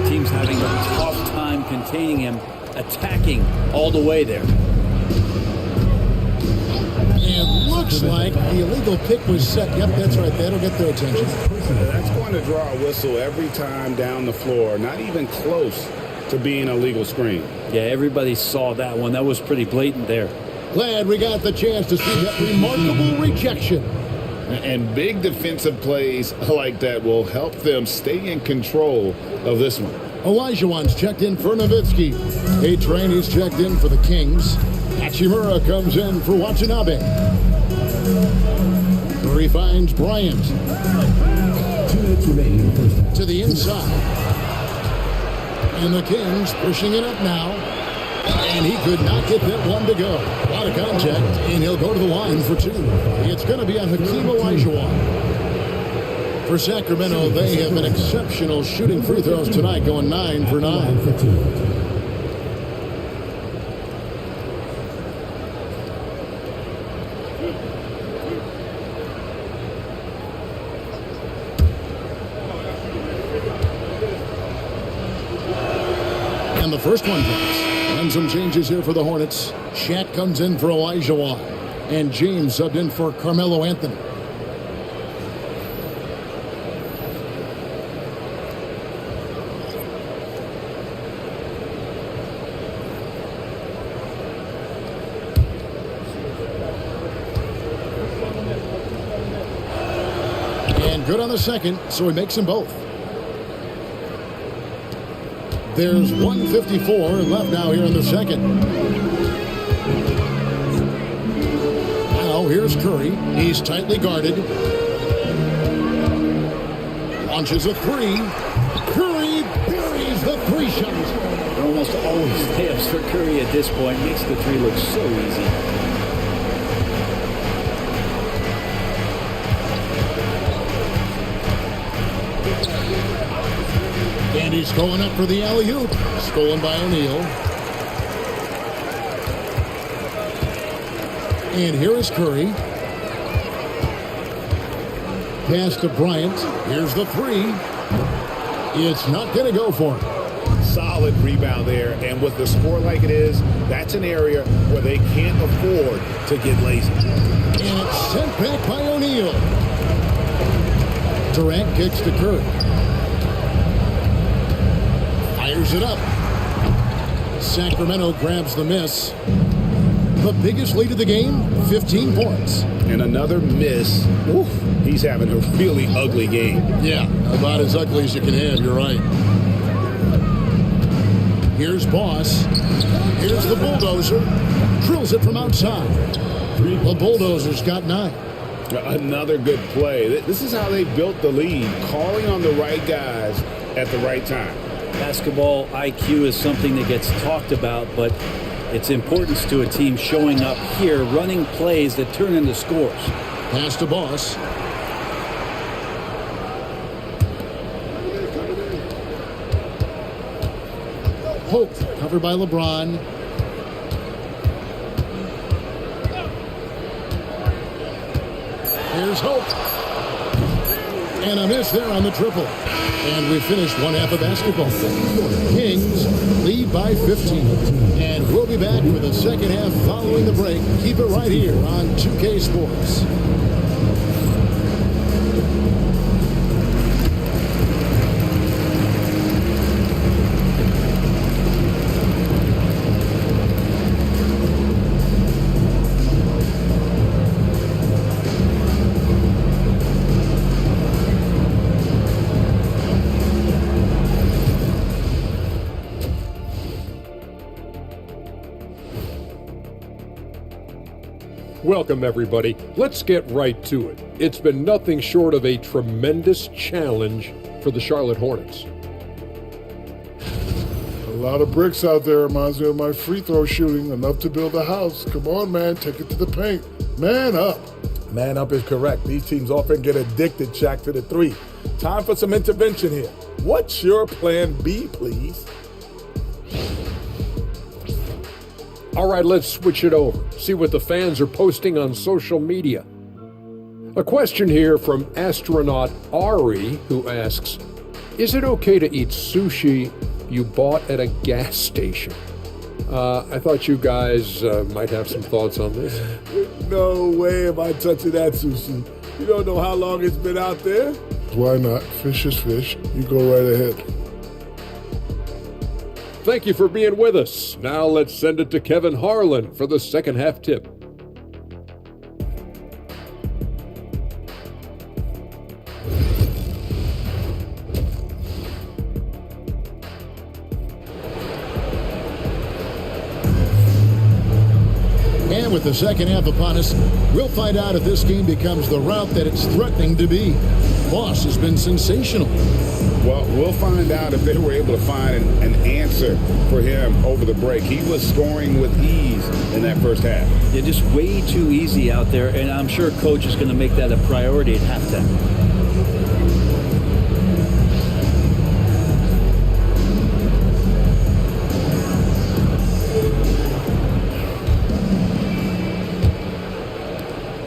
Speaker 16: Team's having a tough time containing him, attacking all the way there.
Speaker 15: It looks like the illegal pick was set. Yep, that's right. That'll get their attention.
Speaker 10: That's going to draw a whistle every time down the floor. Not even close to being a legal screen.
Speaker 16: Yeah, everybody saw that one. That was pretty blatant there.
Speaker 15: Glad we got the chance to see that remarkable rejection.
Speaker 10: And big defensive plays like that will help them stay in control of this one.
Speaker 15: Olajuwon's checked in for Nowitzki. A-Train checked in for the Kings. Hachimura comes in for Watanabe. Curry finds Bryant.
Speaker 17: 2 minutes remaining in the first half.
Speaker 15: To the inside. And the Kings pushing it up now. And he could not get that one to go. A lot of contact, and he'll go to the line for two. It's going to be on Hakeem Olajuwon. For Sacramento, they have been exceptional shooting free throws tonight, going 9 for 9. And the first one drops. And some changes here for the Hornets. Shat comes in for Olajuwon. And James subbed in for Carmelo Anthony. And good on the second, so he makes them both. There's 1:54 left now here in the second. Now here's Curry. He's tightly guarded. Launches a three. Curry buries the three shot.
Speaker 16: Almost always layups for Curry at this point. Makes the three look so easy.
Speaker 15: And he's going up for the alley-oop. Stolen by O'Neal. And here is Curry. Pass to Bryant. Here's the three. It's not going to go for him.
Speaker 10: Solid rebound there, and with the score like it is, that's an area where they can't afford to get lazy.
Speaker 15: And it's sent back by O'Neal. Durant kicks to Curry. Fires it up. Sacramento grabs the miss. The biggest lead of the game, 15 points.
Speaker 10: And another miss. Oof, he's having a really ugly game.
Speaker 15: Yeah, about as ugly as you can have, you're right. Here's Boss. Here's the Bulldozer. Drills it from outside. The Bulldozer's got 9.
Speaker 10: Another good play. This is how they built the lead, calling on the right guys at the right time.
Speaker 16: Basketball IQ is something that gets talked about, but its importance to a team showing up here, running plays that turn into scores.
Speaker 15: Pass to Boss. Hope covered by LeBron. Here's Hope. And a miss there on the triple. And we finished one half of basketball. Kings lead by 15. And we'll be back with the second half following the break. Keep it right here on 2K Sports.
Speaker 18: Welcome, everybody. Let's get right to it. It's been nothing short of a tremendous challenge for the Charlotte Hornets.
Speaker 6: lot of bricks out there. Reminds me of my free throw shooting. Enough to build a house. Come on, man. Take it to the paint. Man up.
Speaker 19: Man up is correct. These teams often get addicted, Shaq, to the three. Time for some intervention here. What's your plan B, please?
Speaker 18: All right, let's switch it over. See what the fans are posting on social media. A question here from astronaut Ari, who asks, is it okay to eat sushi you bought at a gas station? I thought you guys might have some thoughts on this.
Speaker 19: No way am I touching that sushi. You don't know how long it's been out there.
Speaker 6: Why not? Fish is fish. You go right ahead.
Speaker 18: Thank you for being with us. Now let's send it to Kevin Harlan for the second half tip.
Speaker 15: And with the second half upon us, we'll find out if this game becomes the route that it's threatening to be. Boss has been sensational.
Speaker 10: Well, we'll find out if they were able to find an answer for him over the break. He was scoring with ease in that first half.
Speaker 16: They're just way too easy out there, and I'm sure Coach is going to make that a priority at halftime.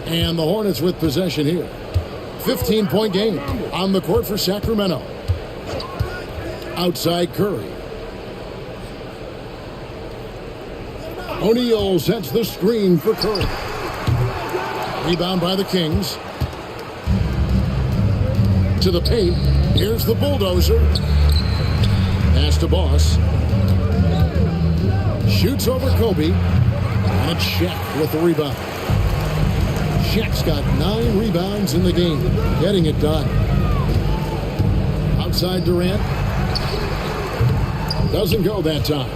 Speaker 15: And the Hornets with possession here. 15-point game on the court for Sacramento. Outside Curry. O'Neal sets the screen for Curry. Rebound by the Kings. To the paint. Here's the bulldozer. Pass to Boss. Shoots over Kobe. And it's Shaq with the rebound. Shaq's got 9 rebounds in the game, getting it done. Outside Durant. Doesn't go that time.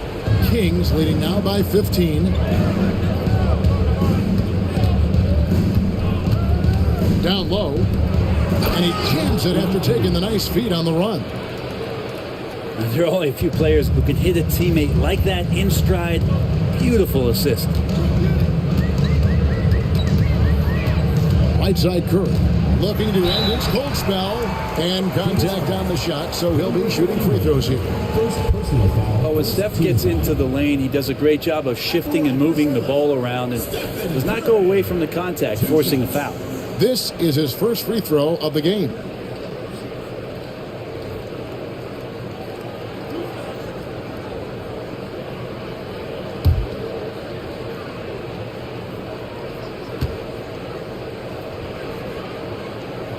Speaker 15: Kings leading now by 15. Down low. And he jams it after taking the nice feed on the run.
Speaker 16: There are only a few players who can hit a teammate like that in stride. Beautiful assist.
Speaker 15: Right side Curry, looking to end its cold spell, and contact on the shot, so he'll be shooting free throws here.
Speaker 16: Oh, when Steph gets into the lane, he does a great job of shifting and moving the ball around and does not go away from the contact, forcing a foul.
Speaker 15: This is his first free throw of the game.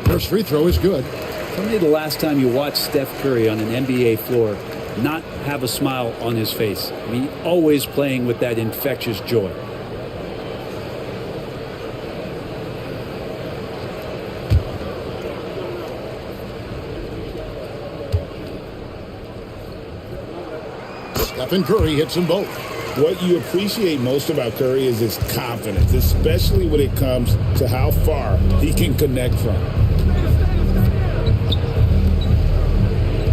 Speaker 15: First free throw is good.
Speaker 16: Tell me the last time you watched Steph Curry on an NBA floor not have a smile on his face. I mean, always playing with that infectious joy.
Speaker 15: Stephen Curry hits them both.
Speaker 10: What you appreciate most about Curry is his confidence, especially when it comes to how far he can connect from.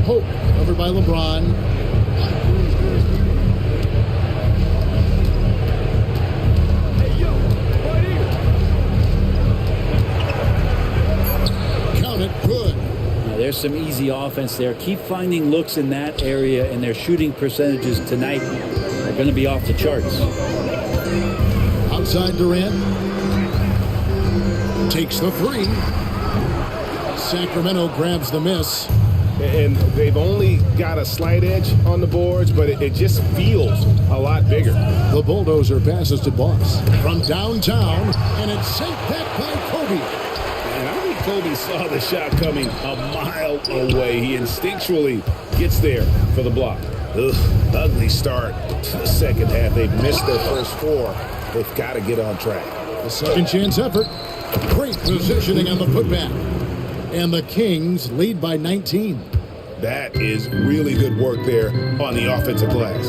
Speaker 15: Hope covered by LeBron. Count it, good.
Speaker 16: Now, there's some easy offense there. Keep finding looks in that area, and their shooting percentages tonight are going to be off the charts.
Speaker 15: Outside Durant. Takes the three. Sacramento grabs the miss.
Speaker 10: And they've only got a slight edge on the boards, but it just feels a lot bigger.
Speaker 15: The bulldozer passes to Boss from downtown, and it's sent back by Kobe.
Speaker 10: And I think Kobe saw the shot coming a mile away. He instinctually gets there for the block. Ugh, ugly start to the second half. They've missed their first 4. They've got to get on track.
Speaker 15: The second chance effort. Great positioning on the putback. And the Kings lead by 19.
Speaker 10: That is really good work there on the offensive glass.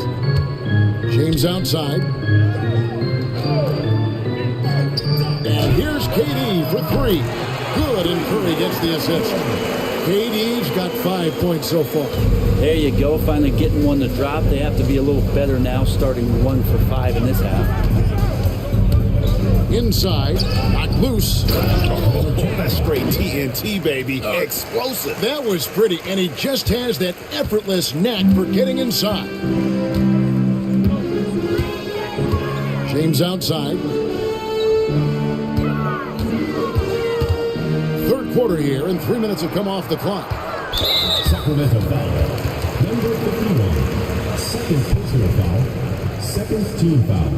Speaker 15: James outside. And here's KD for 3. Good, and Curry gets the assist. KD's got 5 5 points so far.
Speaker 16: There you go, finally getting one to drop. They have to be a little better now, starting 1 for 5 in this half.
Speaker 15: Inside, knocked loose.
Speaker 10: Oh, that's straight TNT, baby. Explosive.
Speaker 15: That was pretty, and he just has that effortless knack for getting inside. James outside. Third quarter here, and 3 minutes have come off the clock.
Speaker 17: Sacramento foul. Number 51. Second personal foul. Second team foul.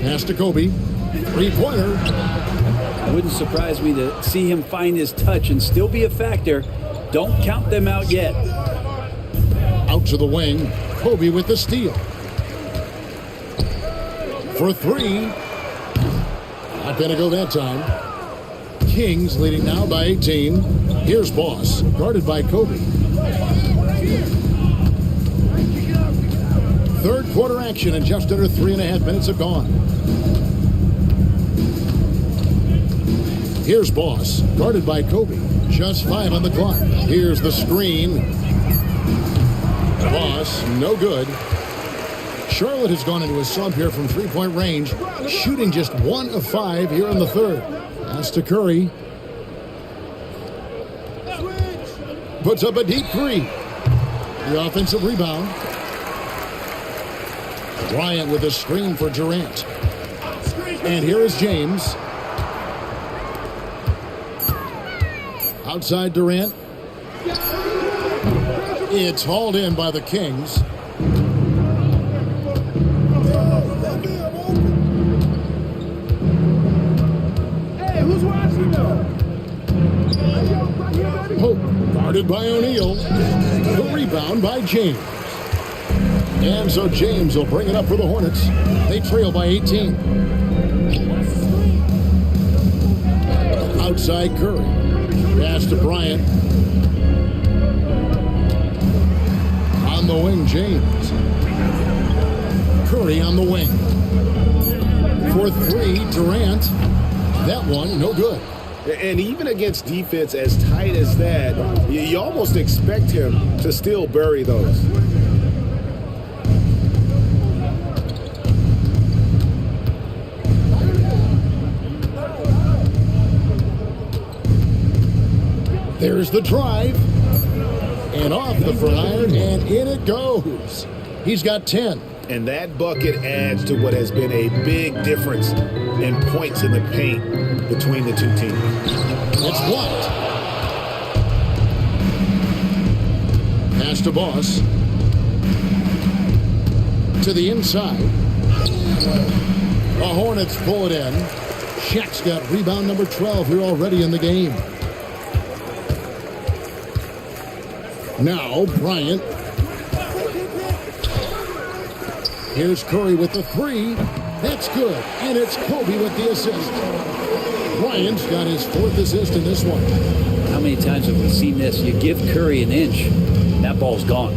Speaker 15: Pass to Kobe. Three-pointer.
Speaker 16: Wouldn't surprise me to see him find his touch and still be a factor. Don't count them out yet.
Speaker 15: Out to the wing. Kobe with the steal. For 3. Not going to go that time. Kings leading now by 18. Here's Boss, guarded by Kobe. Third quarter action, and just under 3.5 minutes have gone. Here's Boss, guarded by Kobe. Just 5 on the clock. Here's the screen. Boss, no good. Charlotte has gone into a slump here from three-point range, shooting just 1 of 5 here in the third. Pass to Curry. Puts up a deep 3. The offensive rebound. Bryant with a screen for Durant. And here is James. Outside Durant. It's hauled in by the Kings.
Speaker 17: Hey, who's watching though?
Speaker 15: Hope guarded by O'Neal. The rebound by James. And so James will bring it up for the Hornets. They trail by 18. Outside Curry. Pass to Bryant. On the wing, James. Curry on the wing. For 3, Durant. That one, no good.
Speaker 10: And even against defense as tight as that, you almost expect him to still bury those.
Speaker 15: There's the drive. And off the front iron, and in it goes. He's got 10.
Speaker 10: And that bucket adds to what has been a big difference in points in the paint between the two teams.
Speaker 15: It's blocked. Pass to Boss. To the inside. The Hornets pull it in. Shaq's got rebound number 12 here already in the game. Now, Bryant. Here's Curry with the 3. That's good. And it's Kobe with the assist. Bryant's got his 4th assist in this one.
Speaker 16: How many times have we seen this? You give Curry an inch, that ball's gone.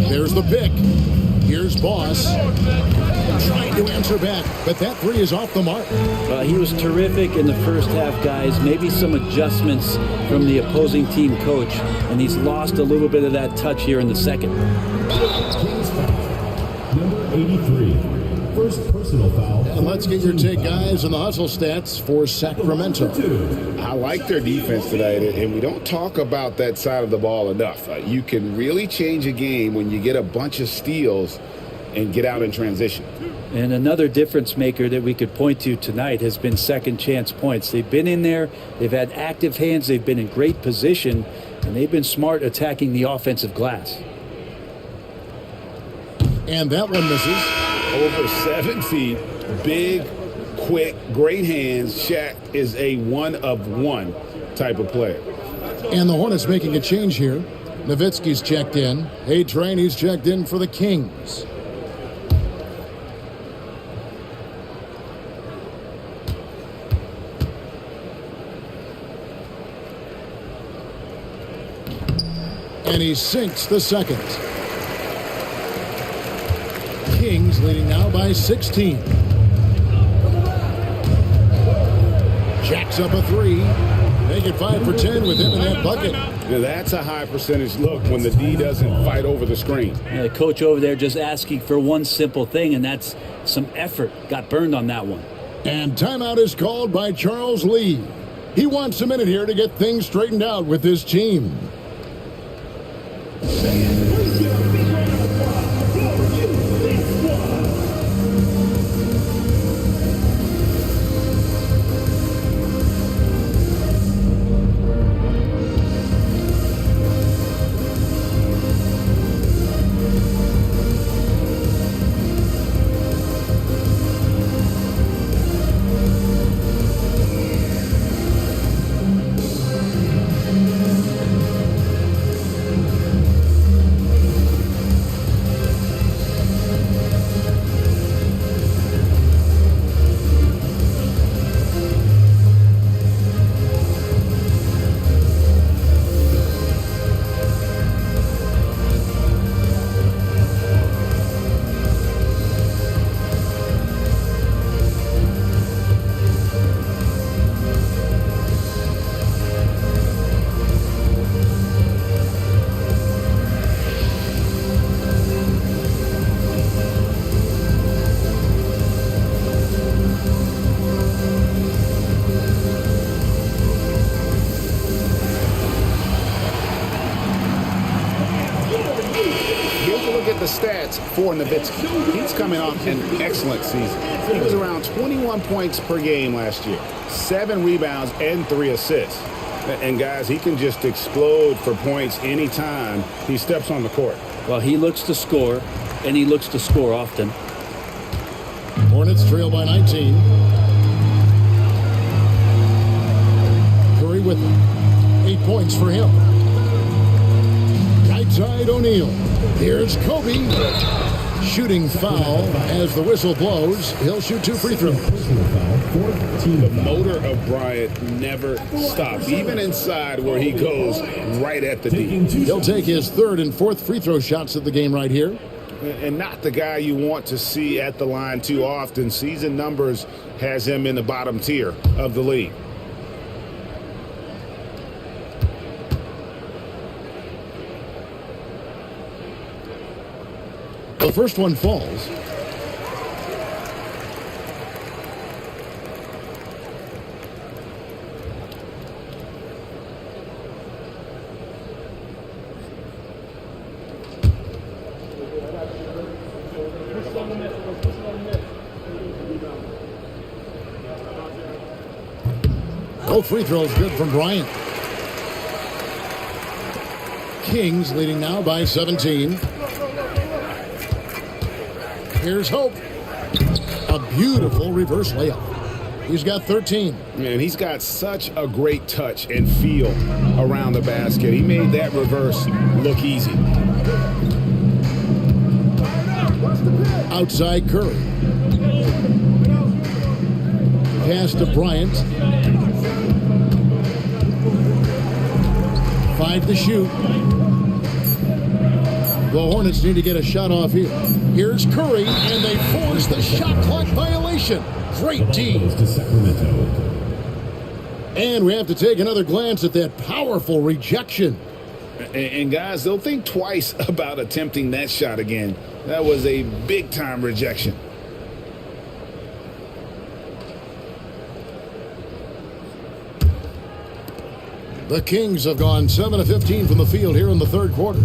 Speaker 15: There's the pick. Here's Boss. Trying to answer back, but that 3 is off the mark.
Speaker 16: He was terrific in the first half, guys. Maybe some adjustments from the opposing team coach, and he's lost a little bit of that touch here in the second.
Speaker 17: Number 83. First personal foul.
Speaker 15: And let's get your take, guys, on the hustle stats for Sacramento.
Speaker 10: I like their defense tonight, and we don't talk about that side of the ball enough. You can really change a game when you get a bunch of steals and get out in transition.
Speaker 16: And another difference maker that we could point to tonight has been second chance points. They've been in there, they've had active hands, they've been in great position, and they've been smart attacking the offensive glass.
Speaker 15: And that one misses.
Speaker 10: Over 7 feet, big, quick, great hands. Shaq is a 1-of-1 type of player.
Speaker 15: And the Hornets making a change here. Nowitzki's checked in. A-Train, he's checked in for the Kings. And he sinks the second. Kings leading now by by 16. Jacks up a three. Make it 5 for 10 with him in that bucket.
Speaker 10: Now that's a high percentage look when the D doesn't fight over the screen.
Speaker 16: Yeah, the coach over there just asking for one simple thing, and that's some effort. Got burned on that one.
Speaker 15: And timeout is called by Charles Lee. He wants a minute here to get things straightened out with his team.
Speaker 10: Stats for Nowitzki. He's coming off an excellent season. He was around 21 points per game last year, 7 rebounds and 3 assists. And guys, he can just explode for points anytime he steps on the court.
Speaker 16: Well, he looks to score, and he looks to score often.
Speaker 15: Hornets trail by 19. Curry with 8 points for him. Right side O'Neal. Here's Kobe. Shooting foul as the whistle blows. He'll shoot 2 free throws.
Speaker 10: The motor of Bryant never stops, even inside where he goes right at the D.
Speaker 15: He'll take his 3rd and 4th free throw shots of the game right here.
Speaker 10: And not the guy you want to see at the line too often. Season numbers has him in the bottom tier of the league.
Speaker 15: The first one falls. Both free throws good from Bryant. Kings leading now by 17. Here's Hope. A beautiful reverse layup. He's got 13.
Speaker 10: Man, he's got such a great touch and feel around the basket. He made that reverse look easy.
Speaker 15: Outside Curry. Pass to Bryant. 5 to shoot. The Hornets need to get a shot off here. Here's Curry, and they force the shot clock violation. Great D. And we have to take another glance at that powerful rejection.
Speaker 10: And guys, they'll think twice about attempting that shot again. That was a big-time rejection.
Speaker 15: The Kings have gone 7 of 15 from the field here in the 3rd quarter.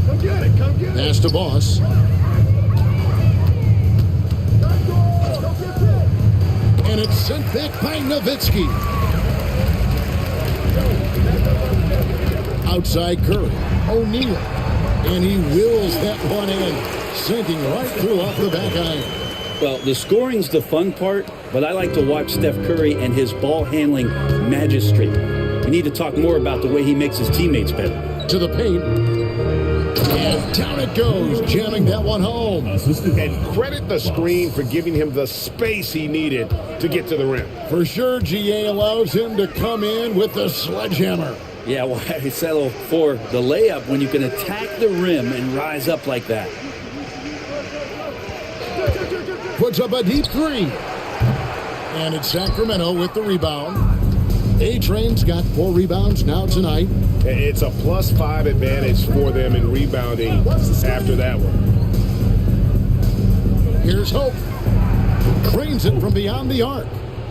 Speaker 17: Come get it, come get it.
Speaker 15: Pass to Boss. And it's sent back by Nowitzki. Outside Curry. O'Neal. And he wills that one in, sinking right through off the back iron.
Speaker 16: Well, the scoring's the fun part, but I like to watch Steph Curry and his ball handling magistry. We need to talk more about the way he makes his teammates better.
Speaker 15: To the paint. And down it goes, jamming that one home.
Speaker 10: And credit the screen for giving him the space he needed to get to the rim.
Speaker 15: For sure, GA allows him to come in with the sledgehammer.
Speaker 16: Yeah, why settle for the layup when you can attack the rim and rise up like that?
Speaker 15: puts up a deep three. And it's Sacramento with the rebound. A-Train's got 4 rebounds now tonight.
Speaker 10: It's a +5 advantage for them in rebounding after that one.
Speaker 15: Here's Hope. Cranes it from beyond the arc.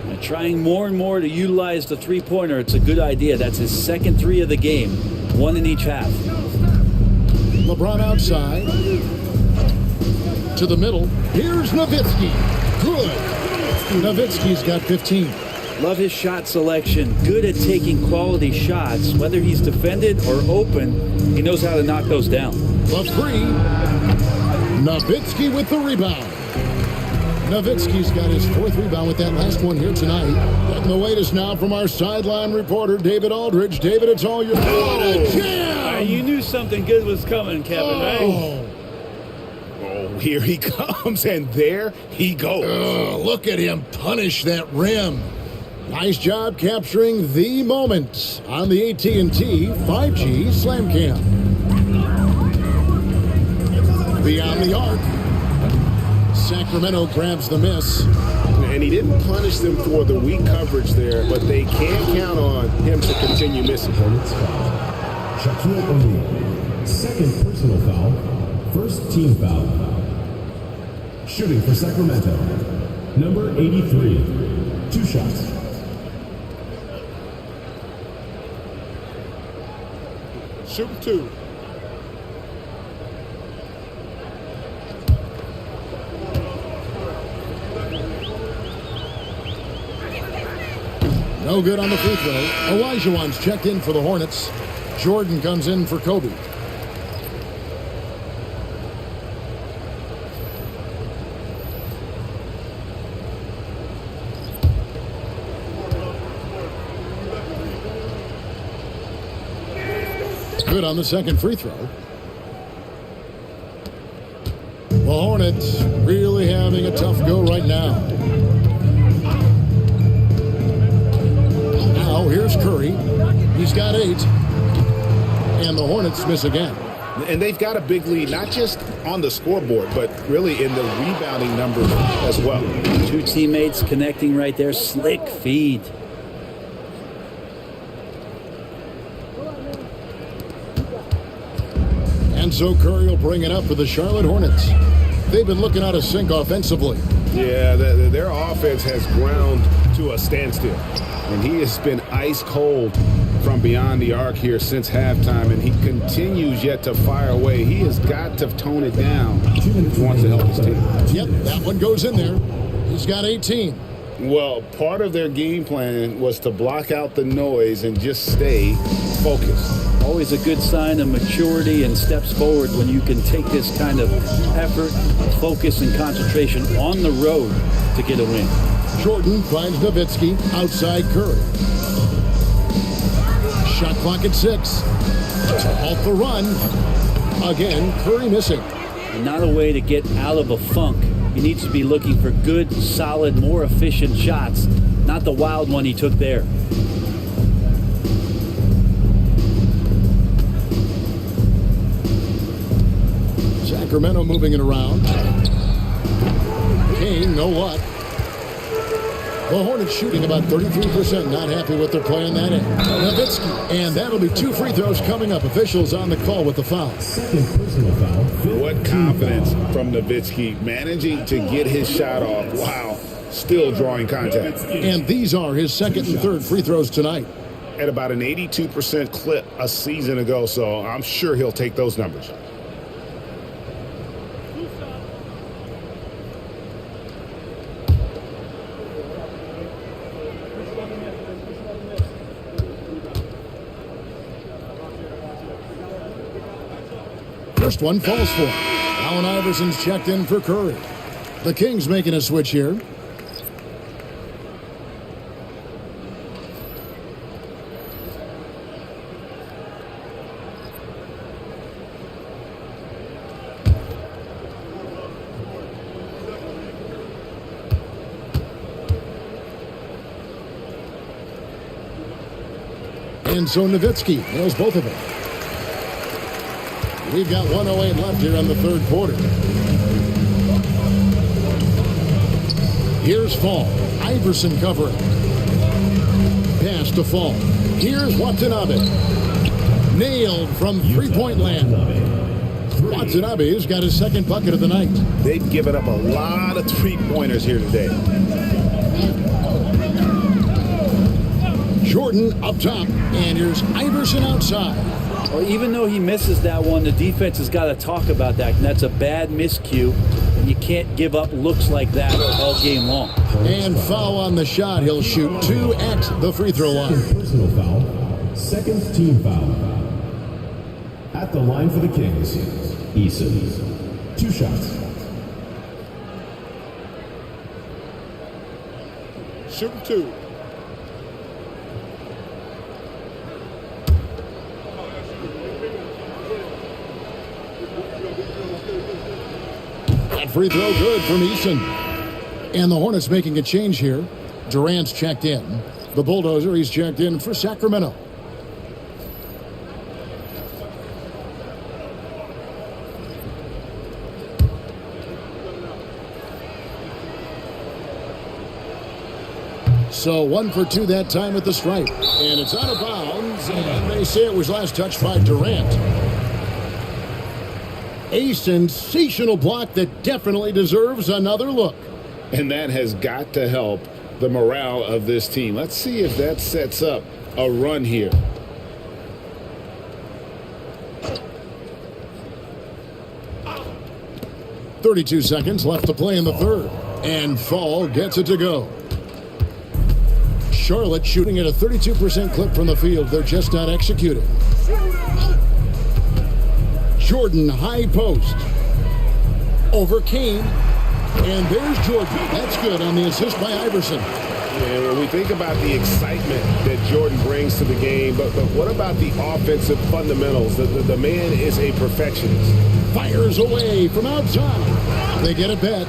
Speaker 16: And trying more and more to utilize the three-pointer. It's a good idea. That's his second 3 of the game. 1 in each half.
Speaker 15: LeBron outside. To the middle. Here's Nowitzki. Good. Nowitzki's got 15.
Speaker 16: Love his shot selection. Good at taking quality shots. Whether he's defended or open, he knows how to knock those down.
Speaker 15: The 3. Nowitzki with the rebound. Nowitzki's got his 4th rebound with that last one here tonight. Getting the latest now from our sideline reporter, David Aldridge. David, it's all yours. Oh, jam!
Speaker 16: You knew something good was coming, Kevin, right?
Speaker 10: Oh, here he comes, and there he goes.
Speaker 15: Look at him punish that rim. Nice job capturing the moment on the AT&T 5G Slam Cam. Beyond the arc. Sacramento grabs the miss.
Speaker 10: And he didn't punish them for the weak coverage there, but they can't count on him to continue missing.
Speaker 17: Shaquille O'Neal, 2nd personal foul, 1st team foul. Shooting for Sacramento, number 83, 2 shots.
Speaker 10: Shoot 2.
Speaker 15: No good on the free throw. Olajuwon's checked in for the Hornets. Jordan comes in for Kobe. Good on the second free throw. The Hornets really having a tough go right now. Now here's Curry. He's got 8. And the Hornets miss again.
Speaker 10: And they've got a big lead, not just on the scoreboard, but really in the rebounding numbers as well.
Speaker 16: 2 teammates connecting right there. Slick feed.
Speaker 15: And so Curry will bring it up for the Charlotte Hornets. They've been looking out of sync offensively.
Speaker 10: Yeah, their offense has ground to a standstill. And he has been ice cold from beyond the arc here since halftime, and he continues yet to fire away. He has got to tone it down if he wants to help his team.
Speaker 15: Yep, that one goes in there. He's got 18.
Speaker 10: Well, part of their game plan was to block out the noise and just stay focused.
Speaker 16: Always a good sign of maturity and steps forward when you can take this kind of effort, focus, and concentration on the road to get a win.
Speaker 15: Jordan finds Nowitzki outside Curry. Shot clock at 6. To halt the run. Again, Curry missing.
Speaker 16: And not a way to get out of a funk. He needs to be looking for good, solid, more efficient shots, not the wild one he took there.
Speaker 15: Sacramento moving it around. Kane, no luck. The Hornets shooting about 33%. Not happy with their play on that end. Nowitzki. And that'll be 2 free throws coming up. Officials on the call with the foul.
Speaker 17: 2nd personal foul.
Speaker 10: What confidence from Nowitzki, managing to get his shot off. Wow. Still drawing contact.
Speaker 15: And these are his 2nd and 3rd free throws tonight.
Speaker 10: At about an 82% clip a season ago, so I'm sure he'll take those numbers.
Speaker 15: First one falls for. Allen Iverson's checked in for Curry. The Kings making a switch here. And so Nowitzki nails both of them. We've got 1:08 left here in the 3rd quarter. Here's Fall. Iverson covering. Pass to Fall. Here's Watanabe. Nailed from three-point land. Watanabe's got his second bucket of the night.
Speaker 10: They've given up a lot of three-pointers here today.
Speaker 15: Jordan up top, and here's Iverson outside.
Speaker 16: Well, even though he misses that one, the defense has got to talk about that, and that's a bad miscue. And you can't give up looks like that all game long.
Speaker 15: And foul on the shot. He'll shoot 2 at the free throw line.
Speaker 17: Personal foul. Second team foul. At the line for the Kings, Eason. 2 shots.
Speaker 19: Shooting 2.
Speaker 15: That free throw good from Eason. And the Hornets making a change here. Durant's checked in. The Bulldozer, he's checked in for Sacramento. So 1 for 2 that time at the stripe. And it's out of bounds. And they say it was last touched by Durant. A sensational block that definitely deserves another look.
Speaker 10: And that has got to help the morale of this team. Let's see if that sets up a run here.
Speaker 15: .32 seconds left to play in the third. And Fall gets it to go. Charlotte shooting at a 32% clip from the field. They're just not executing. Jordan high post. Over Kane. And there's Jordan. That's good on the assist by Iverson.
Speaker 10: And when we think about the excitement that Jordan brings to the game, but what about the offensive fundamentals? The man is a perfectionist.
Speaker 15: Fires away from outside. They get it back.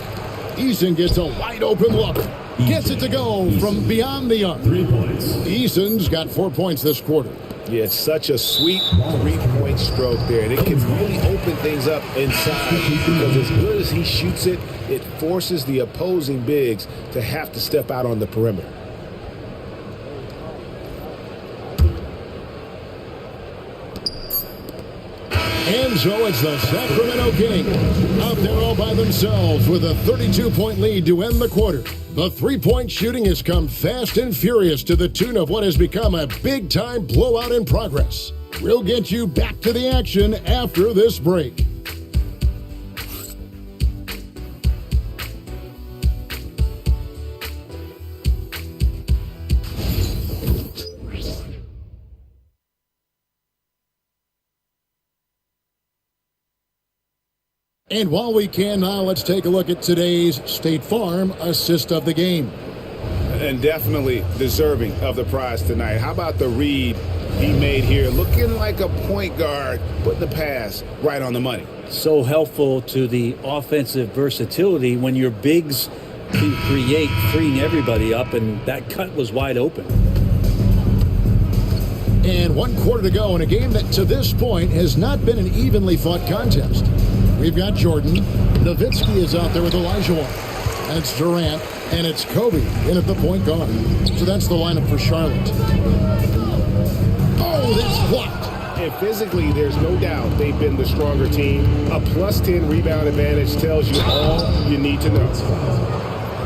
Speaker 15: Eason gets a wide open look. Gets it to go from beyond the arc.
Speaker 17: 3 points.
Speaker 15: Eason's got 4 points this quarter.
Speaker 10: Yeah, it's such a sweet three-point stroke there, and it can really open things up inside because as good as he shoots it, it forces the opposing bigs to have to step out on the perimeter.
Speaker 15: And so it's the Sacramento Kings out there all by themselves with a 32-point lead to end the quarter. The three-point shooting has come fast and furious to the tune of what has become a big-time blowout in progress. We'll get you back to the action after this break. And while we can now, let's take a look at today's State Farm assist of the game.
Speaker 10: And definitely deserving of the prize tonight. How about the read he made here? Looking like a point guard, putting the pass right on the money.
Speaker 16: So helpful to the offensive versatility when your bigs can create, freeing everybody up, and that cut was wide open.
Speaker 15: And 1 quarter to go in a game that to this point has not been an evenly fought contest. We've got Jordan. Nowitzki is out there with Elijah. That's Durant. And it's Kobe in at the point guard. So that's the lineup for Charlotte. Oh, that's blocked.
Speaker 10: And physically, there's no doubt they've been the stronger team. A plus 10 rebound advantage tells you all you need to know.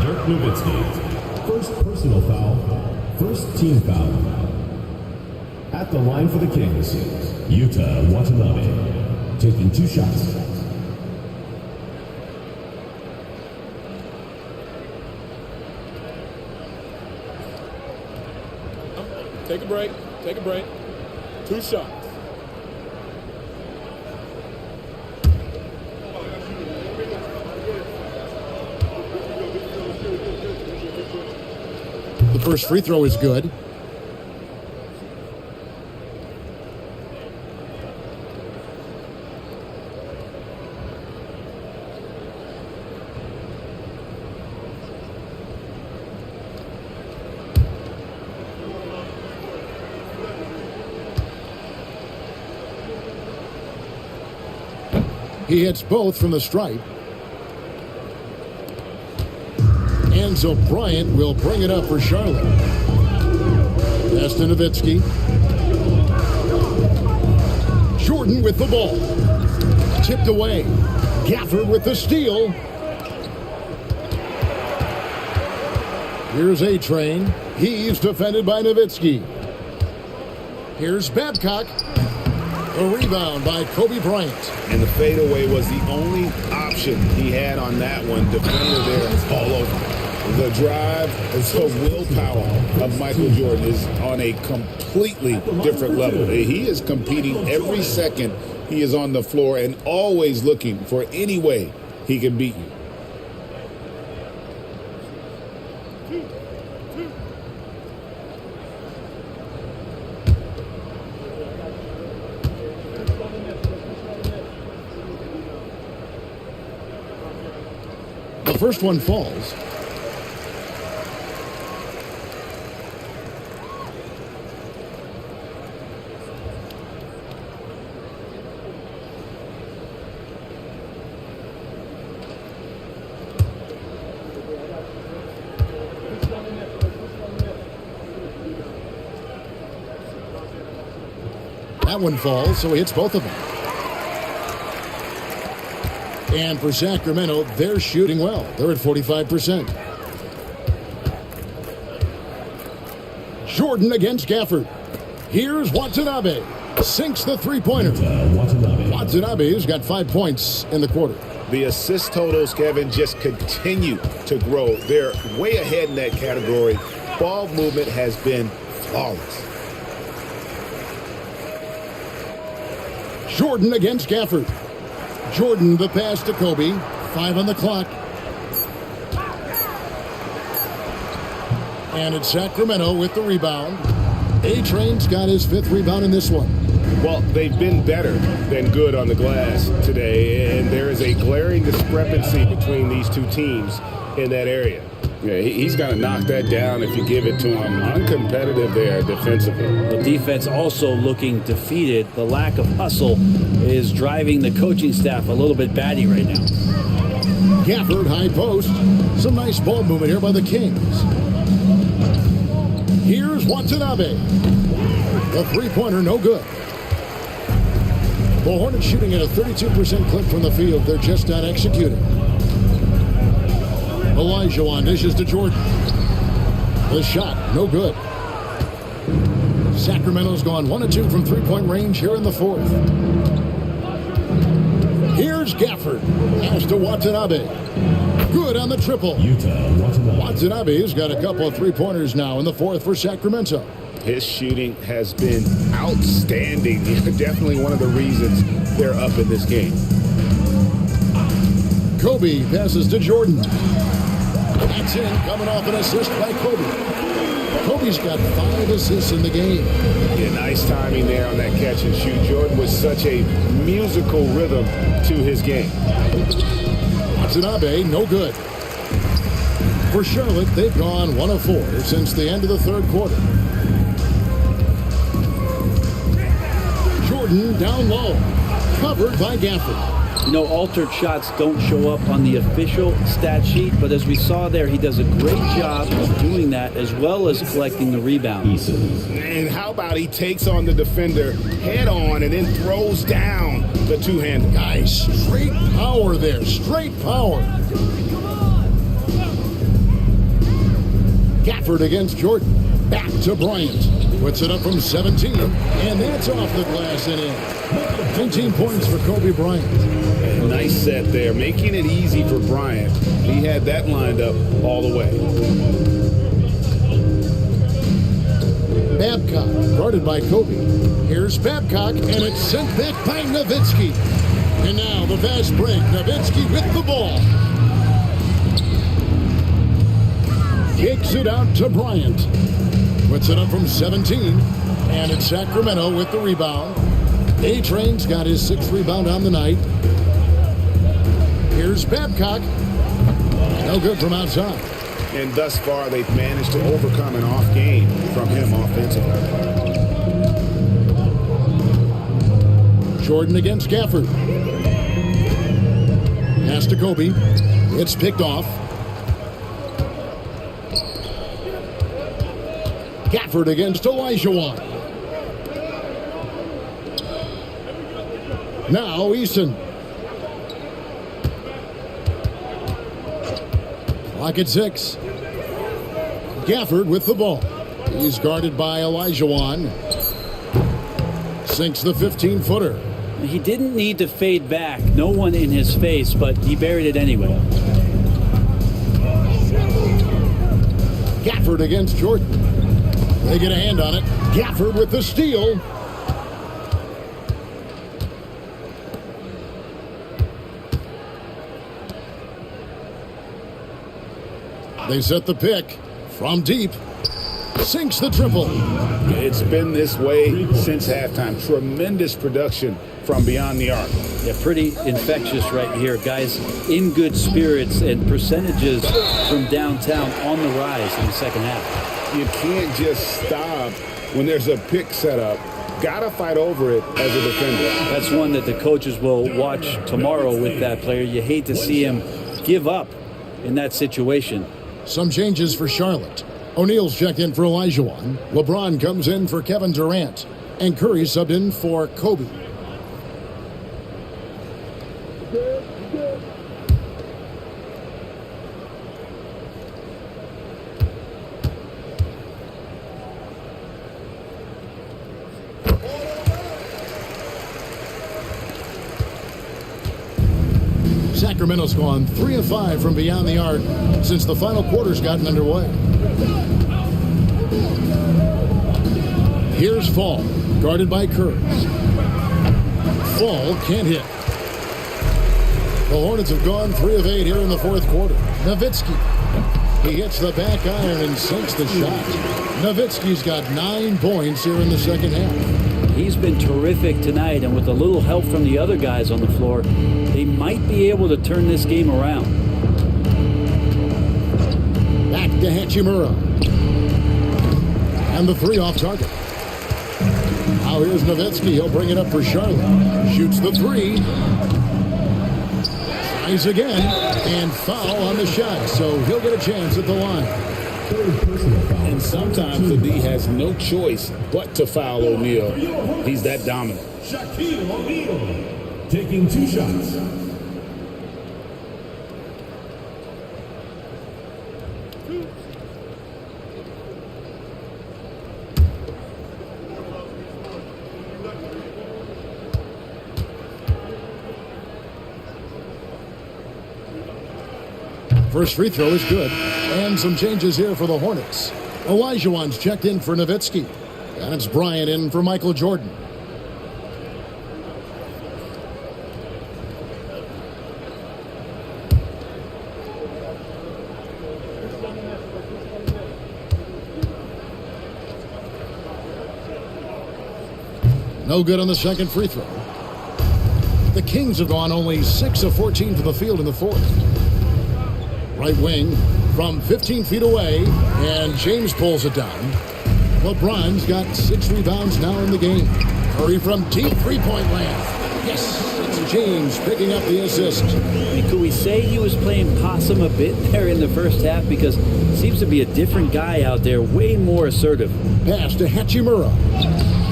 Speaker 17: Dirk Nowitzki. First personal foul. First team foul. At the line for the Kings, Yuta Watanabe. Taking 2 shots.
Speaker 19: Take a break. Take a break. 2 shots.
Speaker 15: The first free throw is good. He hits both from the stripe. And And so Bryant will bring it up for Charlotte. Pass to Nowitzki. Jordan with the ball. Tipped away. Gafford with the steal. Here's A-Train. He's defended by Nowitzki. Here's Babcock. A rebound by Kobe Bryant.
Speaker 10: And the fadeaway was the only option he had on that one. Defender there all over. The drive and so willpower of Michael Jordan is on a completely different level. He is competing every second he is on the floor and always looking for any way he can beat you.
Speaker 15: The first one falls. That one falls, so he hits both of them. And for Sacramento, they're shooting well. They're at 45%. Jordan against Gafford. Here's Watanabe. Sinks the three-pointer. Watanabe's got 5 points in the quarter.
Speaker 10: The assist totals, Kevin, just continue to grow. They're way ahead in that category. Ball movement has been flawless.
Speaker 15: Jordan against Gafford. Jordan the pass to Kobe. 5 on the clock. And it's Sacramento with the rebound. A-Train's got his 5th rebound in this one.
Speaker 10: Well, they've been better than good on the glass today, and there is a glaring discrepancy between these two teams in that area. Yeah, he's got to knock that down if you give it to him. Uncompetitive there defensively.
Speaker 16: The defense also looking defeated. The lack of hustle is driving the coaching staff a little bit batty right now.
Speaker 15: Gafford, high post. Some nice ball movement here by the Kings. Here's Watanabe. The three-pointer, no good. The Hornets shooting at a 32% clip from the field. They're just not executing. Olajuwon dishes to Jordan. The shot, no good. Sacramento's gone 1 of 2 from three-point range here in the 4th. Here's Gafford. Pass to Watanabe. Good on the triple. Watanabe's got a couple of three-pointers now in the 4th for Sacramento.
Speaker 10: His shooting has been outstanding. Definitely one of the reasons they're up in this game.
Speaker 15: Kobe passes to Jordan. That's in, coming off an assist by Kobe. Kobe's got 5 assists in the game.
Speaker 10: Yeah, nice timing there on that catch and shoot. Jordan was such a musical rhythm to his game.
Speaker 15: Watanabe, no good. For Charlotte, they've gone 1 of 4 since the end of the 3rd quarter. Jordan down low, covered by Gafford.
Speaker 16: You know, altered shots don't show up on the official stat sheet, but as we saw there, he does a great job of doing that as well as collecting the rebound.
Speaker 10: And how about he takes on the defender head on and then throws down the two-handed.
Speaker 15: Nice, straight power there, straight power. Gafford against Jordan. Back to Bryant. Puts it up from 17, and that's off the glass and in. 15 points for Kobe Bryant.
Speaker 10: A nice set there, making it easy for Bryant. He had that lined up all the way.
Speaker 15: Babcock, guarded by Kobe. Here's Babcock, and it's sent back by Nowitzki. And now the fast break. Nowitzki with the ball. Kicks it out to Bryant. Puts it up from 17, and it's Sacramento with the rebound. A-Train's got his 6th rebound on the night. Here's Babcock. No good from outside.
Speaker 10: And thus far, they've managed to overcome an off game from him offensively.
Speaker 15: Jordan against Gafford. Pass to Kobe. It's picked off. Gafford against Elijah. Now Eason. Clock at 6. Gafford with the ball. He's guarded by Elijah. Sinks the 15-footer.
Speaker 16: He didn't need to fade back. No one in his face, but he buried it anyway.
Speaker 15: Gafford against Jordan. They get a hand on it. Gafford with the steal. They set the pick from deep. Sinks the triple.
Speaker 10: It's been this way since halftime. Tremendous production from beyond the arc.
Speaker 16: Yeah, pretty infectious right here. Guys in good spirits and percentages from downtown on the rise in the second half.
Speaker 10: You can't just stop when there's a pick set up. Gotta fight over it as a defender.
Speaker 16: That's one that the coaches will watch tomorrow with that player. You hate to see him give up in that situation.
Speaker 15: Some changes for Charlotte. O'Neal's checked in for Elijah. LeBron comes in for Kevin Durant. And Curry subbed in for Kobe. Sacramento's gone 3 of 5 from beyond the arc since the final quarter's gotten underway. Here's Fall, guarded by Kurtz. Fall can't hit. The Hornets have gone 3 of 8 here in the fourth quarter. Nowitzki. He hits the back iron and sinks the shot. Nowitzki's got 9 points here in the second half.
Speaker 16: He's been terrific tonight, and with a little help from the other guys on the floor, they might be able to turn this game around.
Speaker 15: Back to Hachimura. And the 3 off target. Now here's Nowitzki. He'll bring it up for Charlotte. Shoots the 3. Tries again. And foul on the shot, so he'll get a chance at the line.
Speaker 10: And sometimes the D has no choice but to foul O'Neal. He's that dominant.
Speaker 17: Shaquille O'Neal taking 2 shots.
Speaker 15: First free throw is good. And some changes here for the Hornets. Elijah's checked in for Nowitzki. And it's Bryant in for Michael Jordan. No good on the second free throw. The Kings have gone only 6 of 14 from the field in the fourth. Right wing from 15 feet away, and James pulls it down. LeBron's got 6 rebounds now in the game. Curry from deep three-point land. Yes, it's James picking up the assist.
Speaker 16: And could we say he was playing possum a bit there in the first half? Because it seems to be a different guy out there, way more assertive.
Speaker 15: Pass to Hachimura.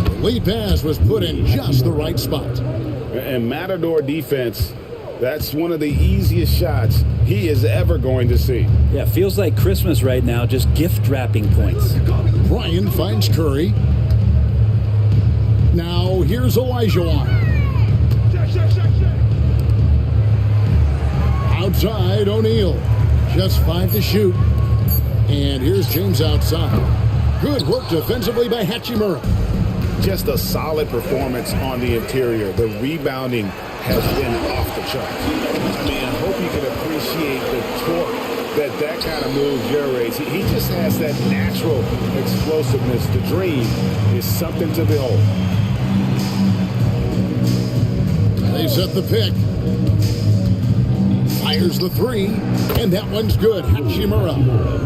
Speaker 15: The lead pass was put in just the right spot.
Speaker 10: And Matador defense, that's one of the easiest shots he is ever going to see.
Speaker 16: Yeah, feels like Christmas right now, just gift wrapping points.
Speaker 15: Ryan finds Curry. Now here's Elijah. Outside O'Neal. Just 5 to shoot. And here's James outside. Good work defensively by Hachimura.
Speaker 10: Just a solid performance on the interior. The rebounding has been off the charts. I mean, I hope you can appreciate the torque that kind of move generates. He just has that natural explosiveness. The dream is something to behold.
Speaker 15: They set the pick. Fires the 3, and that one's good. Hachimura.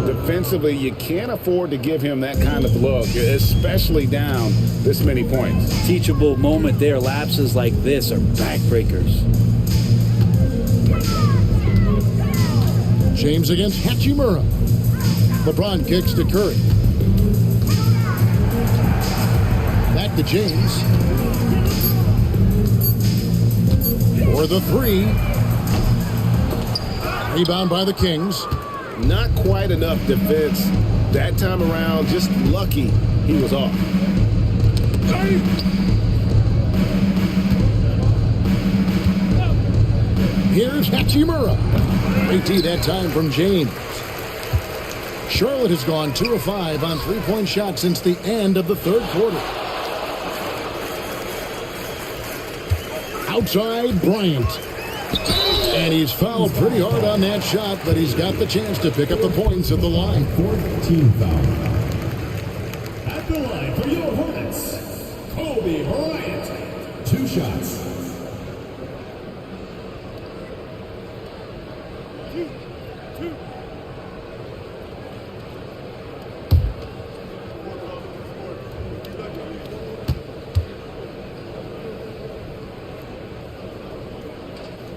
Speaker 10: Defensively, you can't afford to give him that kind of look, especially down this many points.
Speaker 16: Teachable moment there. Lapses like this are backbreakers.
Speaker 15: James against Hachimura. LeBron kicks to Curry. Back to James. For the three. Rebound by the Kings.
Speaker 5: Not quite enough defense. That time around, just lucky he was off.
Speaker 15: Here's Hachimura. Great tee that time from James. Charlotte has gone 2 of 5 on three-point shots since the end of the third quarter. Outside Bryant. And he's fouled pretty hard on that shot, but he's got the chance to pick up the points at the line.
Speaker 17: 14 foul. At the line for your Hornets, Kobe Bryant. 2 shots.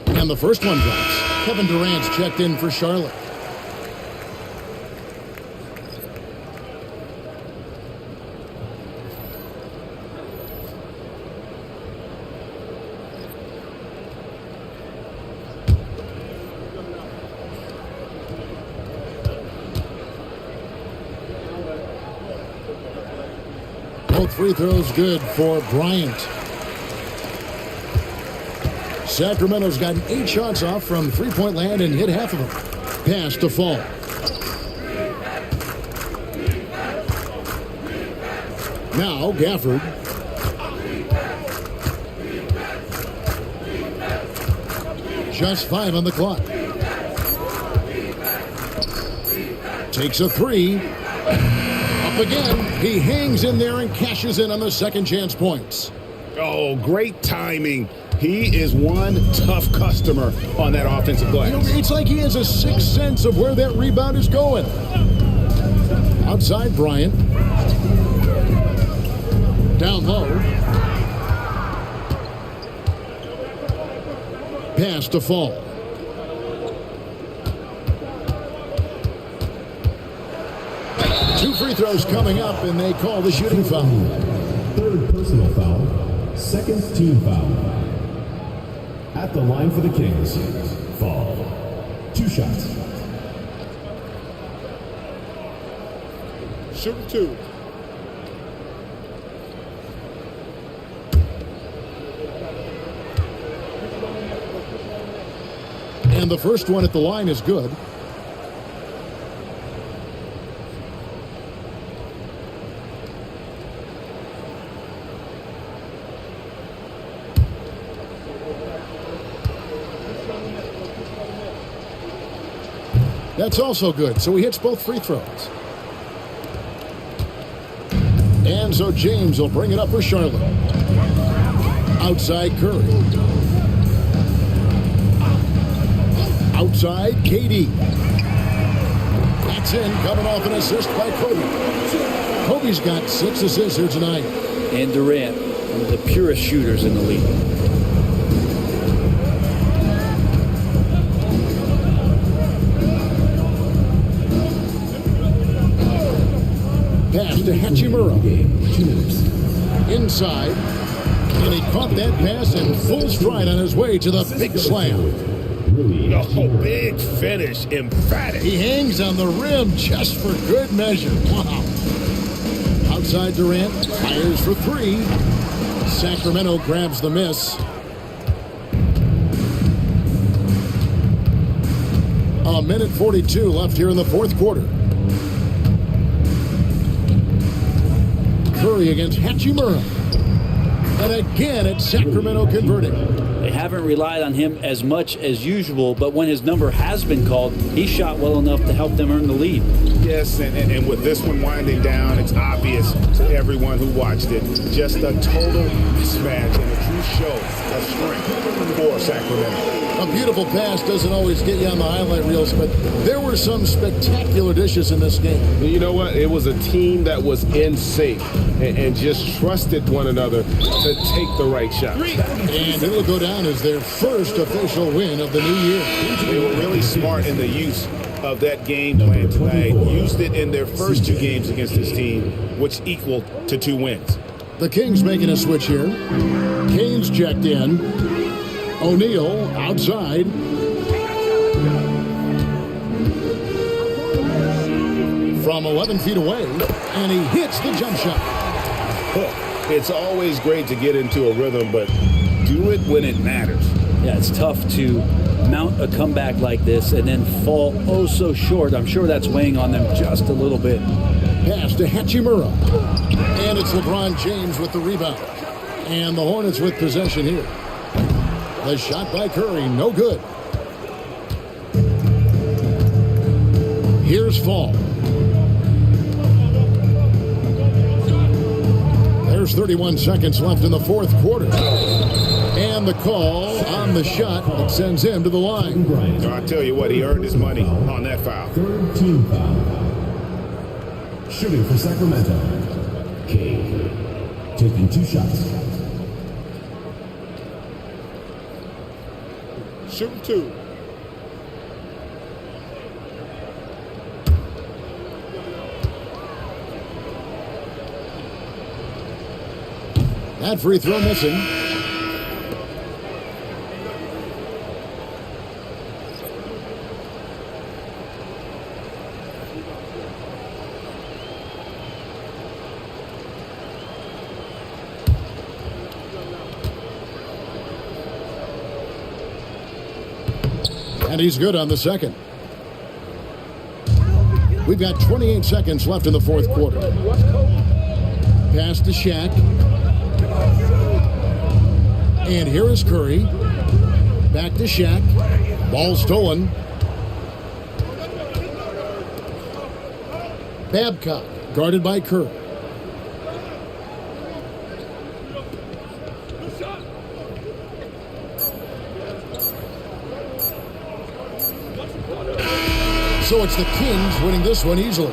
Speaker 15: And the first one drops. Kevin Durant's checked in for Charlotte. Both free throws good for Bryant. Sacramento's gotten 8 shots off from three-point land and hit half of them. Pass to Fall. Now Gafford. Just 5 on the clock. Takes a 3. Up again. He hangs in there and cashes in on the second chance points.
Speaker 5: Oh, great timing. He is one tough customer on that offensive glass.
Speaker 15: You know, it's like he has a sixth sense of where that rebound is going. Outside Bryant. Down low. Pass to Fall. Two free throws coming up, and they call the shooting foul.
Speaker 17: Third personal foul. Second team foul. At the line for the Kings, Fall. 2 shots.
Speaker 5: Shooting 2.
Speaker 15: And the first one at the line is good. That's also good, so he hits both free throws. And so James will bring it up for Charlotte. Outside Curry. Outside KD. That's in, coming off an assist by Kobe. Kobe's got 6 assists here tonight.
Speaker 16: And Durant, one of the purest shooters in the league.
Speaker 15: Pass to Hachimura. Inside. And he caught that pass in full stride on his way to the big slam.
Speaker 5: Oh, big finish. Emphatic.
Speaker 15: He hangs on the rim just for good measure. Wow. Outside Durant. Fires for 3. Sacramento grabs the miss. A minute 42 left here in the fourth quarter. Curry against Hachimura. And again, it's Sacramento converting.
Speaker 16: They haven't relied on him as much as usual, but when his number has been called, he shot well enough to help them earn the lead.
Speaker 5: Yes, and with this one winding down, it's obvious to everyone who watched it. Just a total mismatch and a true show of strength for Sacramento.
Speaker 15: A beautiful pass doesn't always get you on the highlight reels, but there were some spectacular dishes in this game.
Speaker 5: You know what? It was a team that was in sync and just trusted one another to take the right shot.
Speaker 15: And it'll go down as their first official win of the new year.
Speaker 5: They were really smart in the use of that game plan tonight. Used it in their first 2 games against this team, which equaled to 2 wins.
Speaker 15: The Kings making a switch here. Kane's checked in. O'Neal outside. From 11 feet away, and he hits the jump shot.
Speaker 5: It's always great to get into a rhythm, but do it when it matters.
Speaker 16: Yeah, it's tough to mount a comeback like this and then fall oh so short. I'm sure that's weighing on them just a little bit.
Speaker 15: Pass to Hachimura. And it's LeBron James with the rebound. And the Hornets with possession here. The shot by Curry, no good. Here's Fall. There's 31 seconds left in the fourth quarter. And the call on the shot that sends him to the line.
Speaker 5: I tell you what, he earned his money on that foul.
Speaker 17: Third team foul. Shooting for Sacramento. Kane taking 2 shots.
Speaker 5: Shoot 2.
Speaker 15: That free throw missing. And he's good on the second. We've got 28 seconds left in the fourth quarter. Pass to Shaq. And here is Curry. Back to Shaq. Ball stolen. Babcock guarded by Curry. So it's the Kings winning this one easily.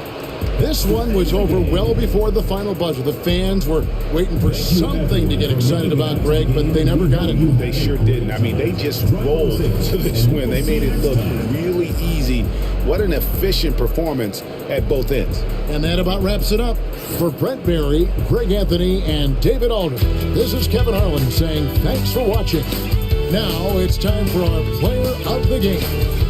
Speaker 15: This one was over well before the final buzzer. The fans were waiting for something to get excited about, Greg, but they never got it.
Speaker 5: They sure didn't. I mean, they just rolled to this win. They made it look really easy. What an efficient performance at both ends.
Speaker 15: And that about wraps it up. For Brent Barry, Greg Anthony, and David Aldridge, this is Kevin Harlan saying thanks for watching. Now it's time for our player of the game.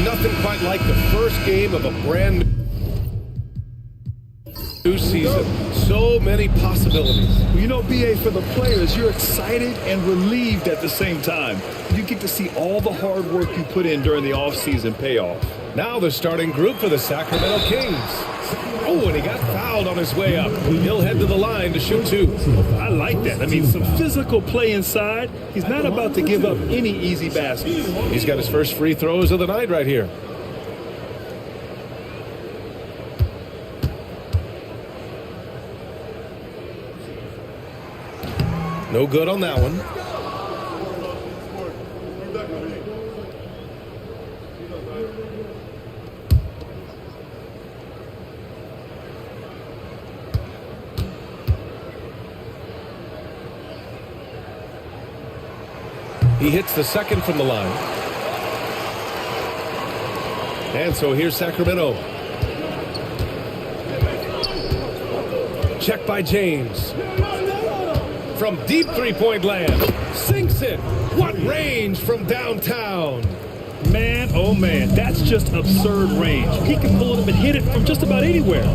Speaker 18: Nothing quite like the first game of a brand new season. So many possibilities.
Speaker 20: You know, BA, for the players, you're excited and relieved at the same time. You get to see all the hard work you put in during the offseason pay off.
Speaker 18: Now the starting group for the Sacramento Kings. Oh, and he got fouled on his way up. He'll head to the line to shoot two.
Speaker 20: I like that. I mean, some physical play inside. He's not about to give up any easy baskets.
Speaker 18: He's got his first free throws of the night right here. No good on that one. He hits the second from the line. And so here's Sacramento. Check by James. From deep three-point land. Sinks it. What range from downtown.
Speaker 20: Man, oh man, that's just absurd range. He can pull it up and hit it from just about anywhere.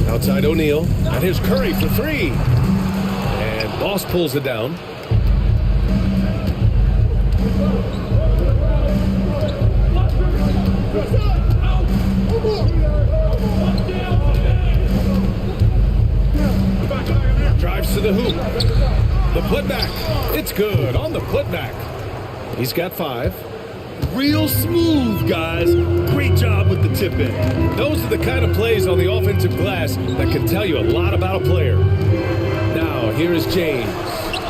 Speaker 18: Outside O'Neal. And here's Curry for three. Boss pulls it down. Drives to the hoop. The putback. It's good on the putback. He's got 5.
Speaker 20: Real smooth, guys. Great job with the tip in.
Speaker 18: Those are the kind of plays on the offensive glass that can tell you a lot about a player. Now, here is James.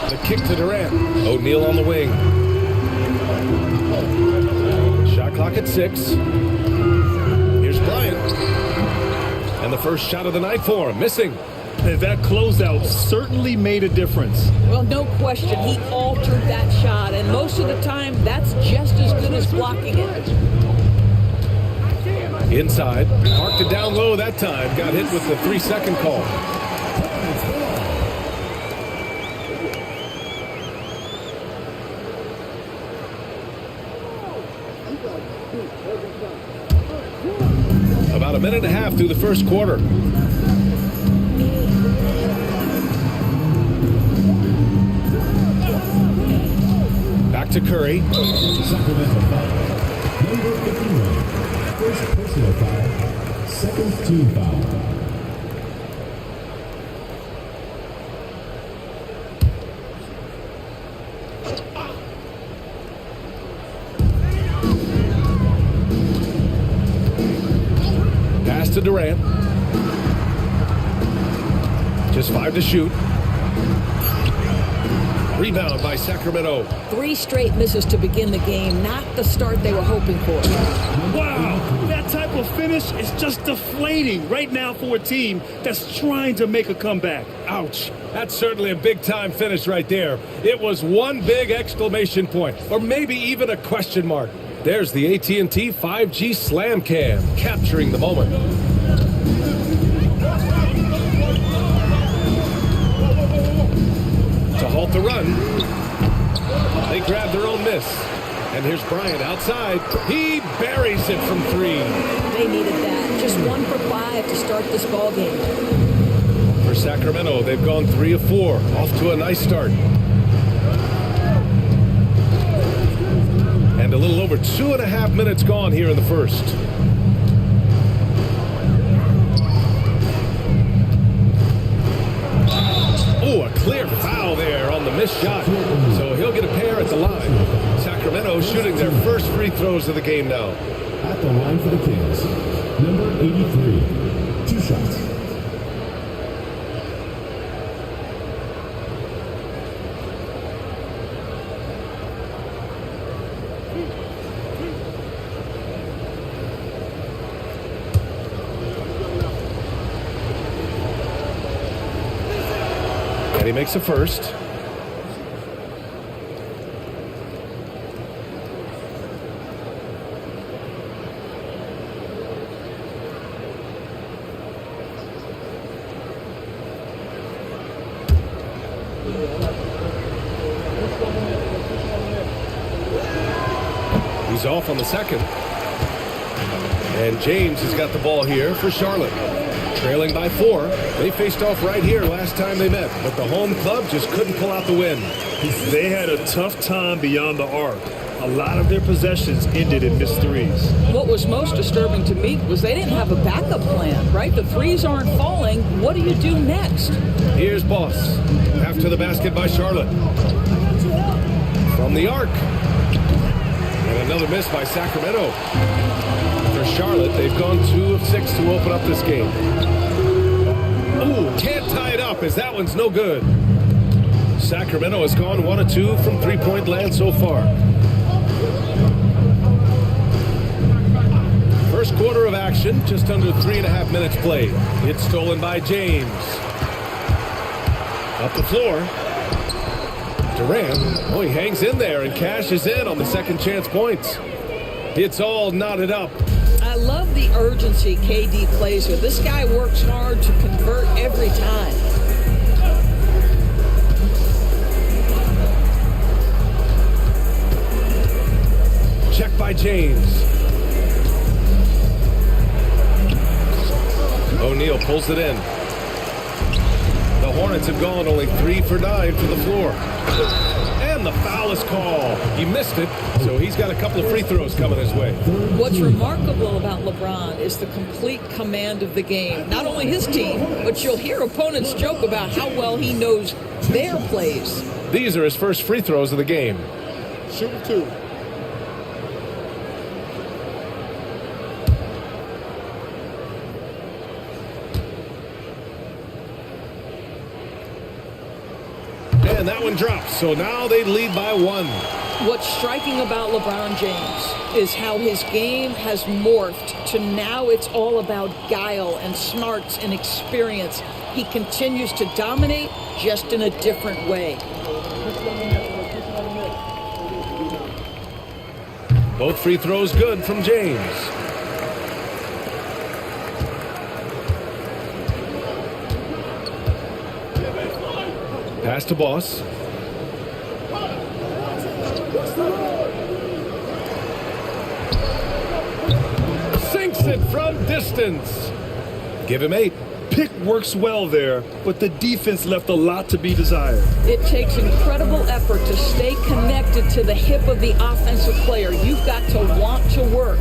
Speaker 18: The kick to Durant. O'Neal on the wing. Shot clock at 6. Here's Bryant. And the first shot of the night for him. Missing.
Speaker 20: And that closeout certainly made a difference.
Speaker 21: Well, no question. He altered that shot. And most of the time, that's just as good as blocking it.
Speaker 18: Inside, parked it down low that time. Got hit with the 3-second call. About a minute and a half through the first quarter. Back to Curry.
Speaker 17: Sacramento foul. Number 51. First personal foul. Second team foul.
Speaker 18: Pass to Durant. Just 5 to shoot. Rebound by Sacramento.
Speaker 21: 3 straight misses to begin the game, not the start they were hoping for.
Speaker 13: Wow, that type of finish is just deflating right now for a team that's trying to make a comeback.
Speaker 18: Ouch. That's certainly a big-time finish right there. It was one big exclamation point, or maybe even a question mark. There's the AT&T 5G Slam Cam, capturing the moment. To halt the run, they grab their own miss. And here's Bryant outside. He buries it from 3.
Speaker 21: They needed that. Just 1 for 5 to start this ball game.
Speaker 18: For Sacramento, they've gone 3 of 4. Off to a nice start. And a little over 2.5 minutes gone here in the first. Oh, a clear foul there on the missed shot. So he'll get a pair at the line. Sacramento shooting their first free throws of the game now.
Speaker 17: At the line for the Kings. Number 83. 2 shots.
Speaker 18: And he makes a first. He's off on the second. And James has got the ball here for Charlotte. Trailing by 4. They faced off right here last time they met, but the home club just couldn't pull out the win.
Speaker 13: They had a tough time beyond the arc. A lot of their possessions ended in missed threes.
Speaker 21: What was most disturbing to me was they didn't have a backup plan, right? The threes aren't falling. What do you do next?
Speaker 18: Here's Boss. After the basket by Charlotte. From the arc. And another miss by Sacramento. For Charlotte, they've gone 2 of 6 to open up this game. Ooh, can't tie it up as that one's no good. Sacramento has gone 1 of 2 from three-point land so far. First quarter of action, just under 3.5 minutes played. It's stolen by James. Up the floor. Durant, oh, he hangs in there and cashes in on the second chance points. It's all knotted up.
Speaker 21: I love the urgency KD plays with. This guy works hard to convert every time.
Speaker 18: Check by James. O'Neal pulls it in. The Hornets have gone only 3 for 9 from the floor. And the foul is called. He missed it, so he's got a couple of free throws coming his way.
Speaker 21: What's remarkable about LeBron is the complete command of the game. Not only his team, but you'll hear opponents joke about how well he knows their plays.
Speaker 18: These are his first free throws of the game.
Speaker 19: Shoot 2.
Speaker 18: And that one drops, so now they lead by 1.
Speaker 21: What's striking about LeBron James is how his game has morphed to now it's all about guile and smarts and experience. He continues to dominate, just in a different way.
Speaker 18: Both free throws good from James. Pass to Boss. Sinks it from distance. Give him 8.
Speaker 20: Pick works well there, but the defense left a lot to be desired.
Speaker 21: It takes incredible effort to stay connected to the hip of the offensive player. You've got to want to work.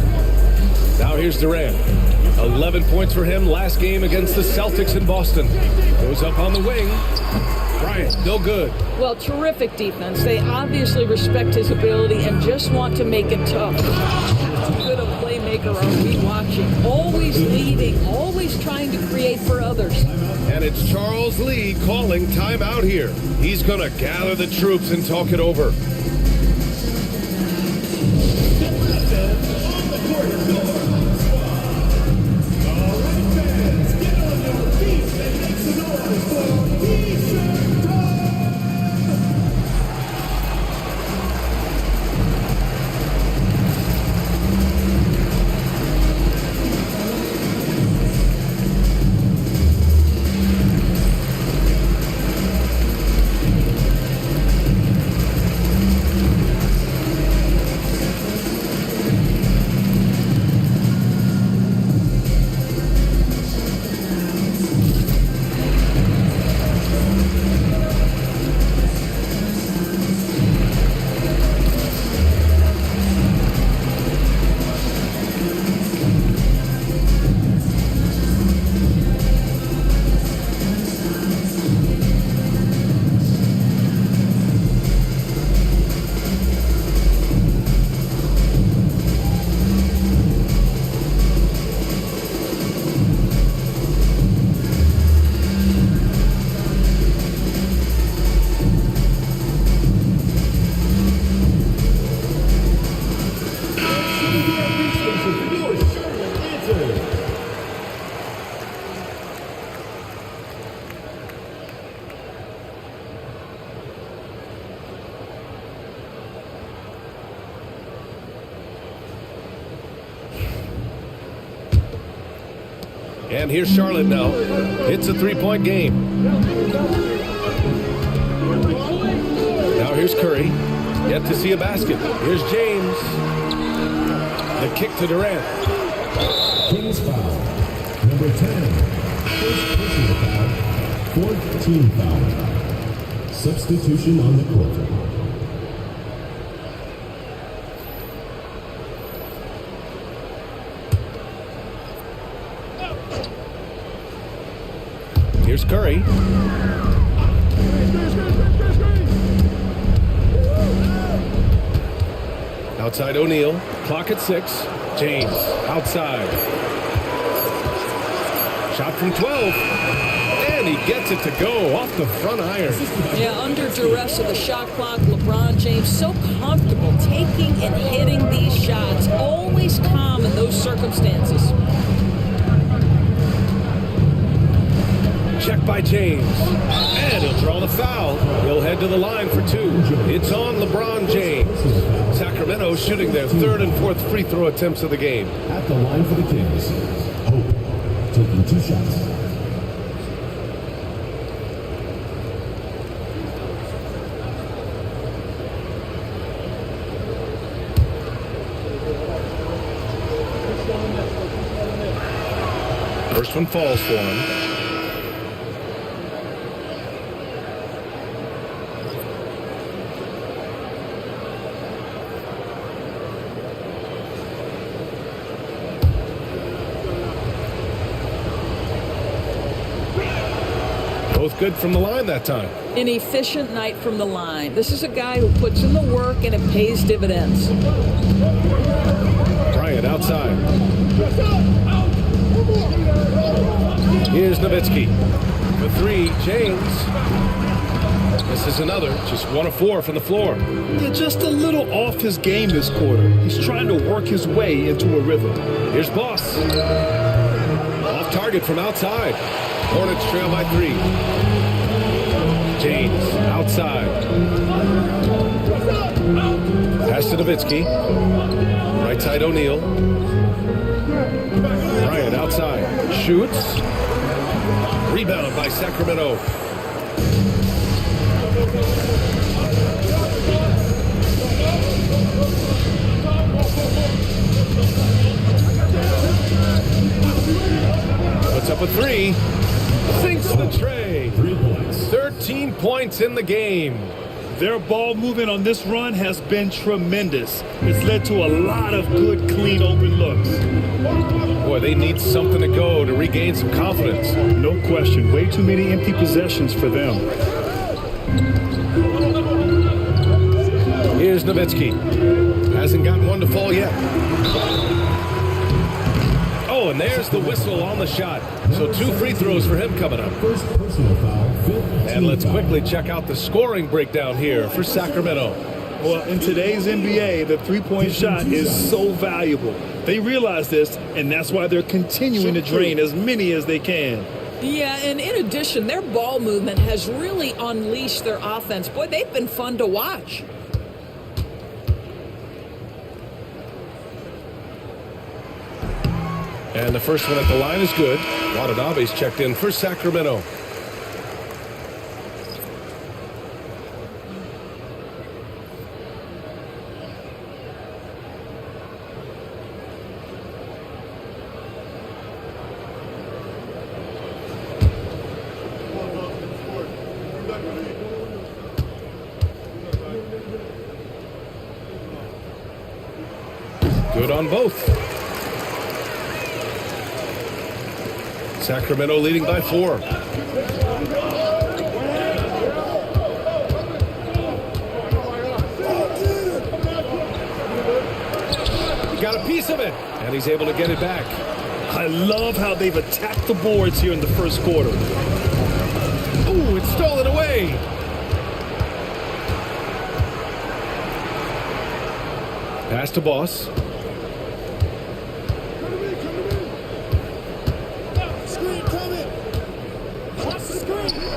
Speaker 18: Now here's Durant. 11 points for him last game against the Celtics in Boston. Goes up on the wing. Bryant, no good.
Speaker 21: Well, terrific defense. They obviously respect his ability and just want to make it tough. How good a playmaker are we watching? Always leading, always trying to create for others.
Speaker 18: And it's Charles Lee calling timeout here. He's going to gather the troops and talk it over. And here's Charlotte now. It's a three-point game. Now here's Curry. Yet to see a basket. Here's James. The kick to Durant.
Speaker 17: Kings foul. Number 10. First personal foul. Fourth team foul. Substitution on the court.
Speaker 18: Here's Curry. Outside O'Neal. Clock at 6. James outside. Shot from 12. And he gets it to go off the front iron.
Speaker 21: Yeah, under duress of the shot clock, LeBron James so comfortable taking and hitting these shots. Always calm in those circumstances.
Speaker 18: Check by James. And he'll draw the foul. He'll head to the line for 2. It's on LeBron James. Sacramento shooting their third and fourth free throw attempts of the game.
Speaker 17: At the line for the Kings. Hope taking 2 shots.
Speaker 18: First one falls for him. Both good from the line that time.
Speaker 21: An efficient night from the line. This is a guy who puts in the work and it pays dividends.
Speaker 18: Bryant outside. Here's Nowitzki. For 3, James. This is another. Just 1 of 4 from the floor.
Speaker 20: Yeah, just a little off his game this quarter. He's trying to work his way into a rhythm.
Speaker 18: Here's Boss. Off target from outside. Hornets trail by 3. James outside. Pass to Nowitzki. Right side O'Neal. Bryant outside. Shoots. Rebound by Sacramento.
Speaker 2: Puts up a three. Sinks the tray.
Speaker 17: 3 points.
Speaker 2: 13 points in the game.
Speaker 20: Their ball movement on this run has been tremendous. It's led to a lot of good, clean, open looks.
Speaker 2: Boy, they need something to go to regain some confidence.
Speaker 20: No question. Way too many empty possessions for them.
Speaker 2: Here's Nowitzki. Hasn't gotten one to fall yet. Oh, and there's the whistle on the shot. So 2 free throws for him coming up.
Speaker 17: First personal foul, fifth
Speaker 2: And let's quickly check out the scoring breakdown here for Sacramento.
Speaker 20: Well, in today's NBA, the three-point shot is so valuable. They realize this, and that's why they're continuing to drain as many as they can.
Speaker 21: Yeah, and in addition, their ball movement has really unleashed their offense. Boy, they've been fun to watch.
Speaker 2: And the first one at the line is good. Watanabe's checked in for Sacramento. Good on both. Sacramento leading by 4. Got a piece of it, and he's able to get it back.
Speaker 20: I love how they've attacked the boards here in the first quarter.
Speaker 2: Ooh, it's stolen away. Pass to Boss.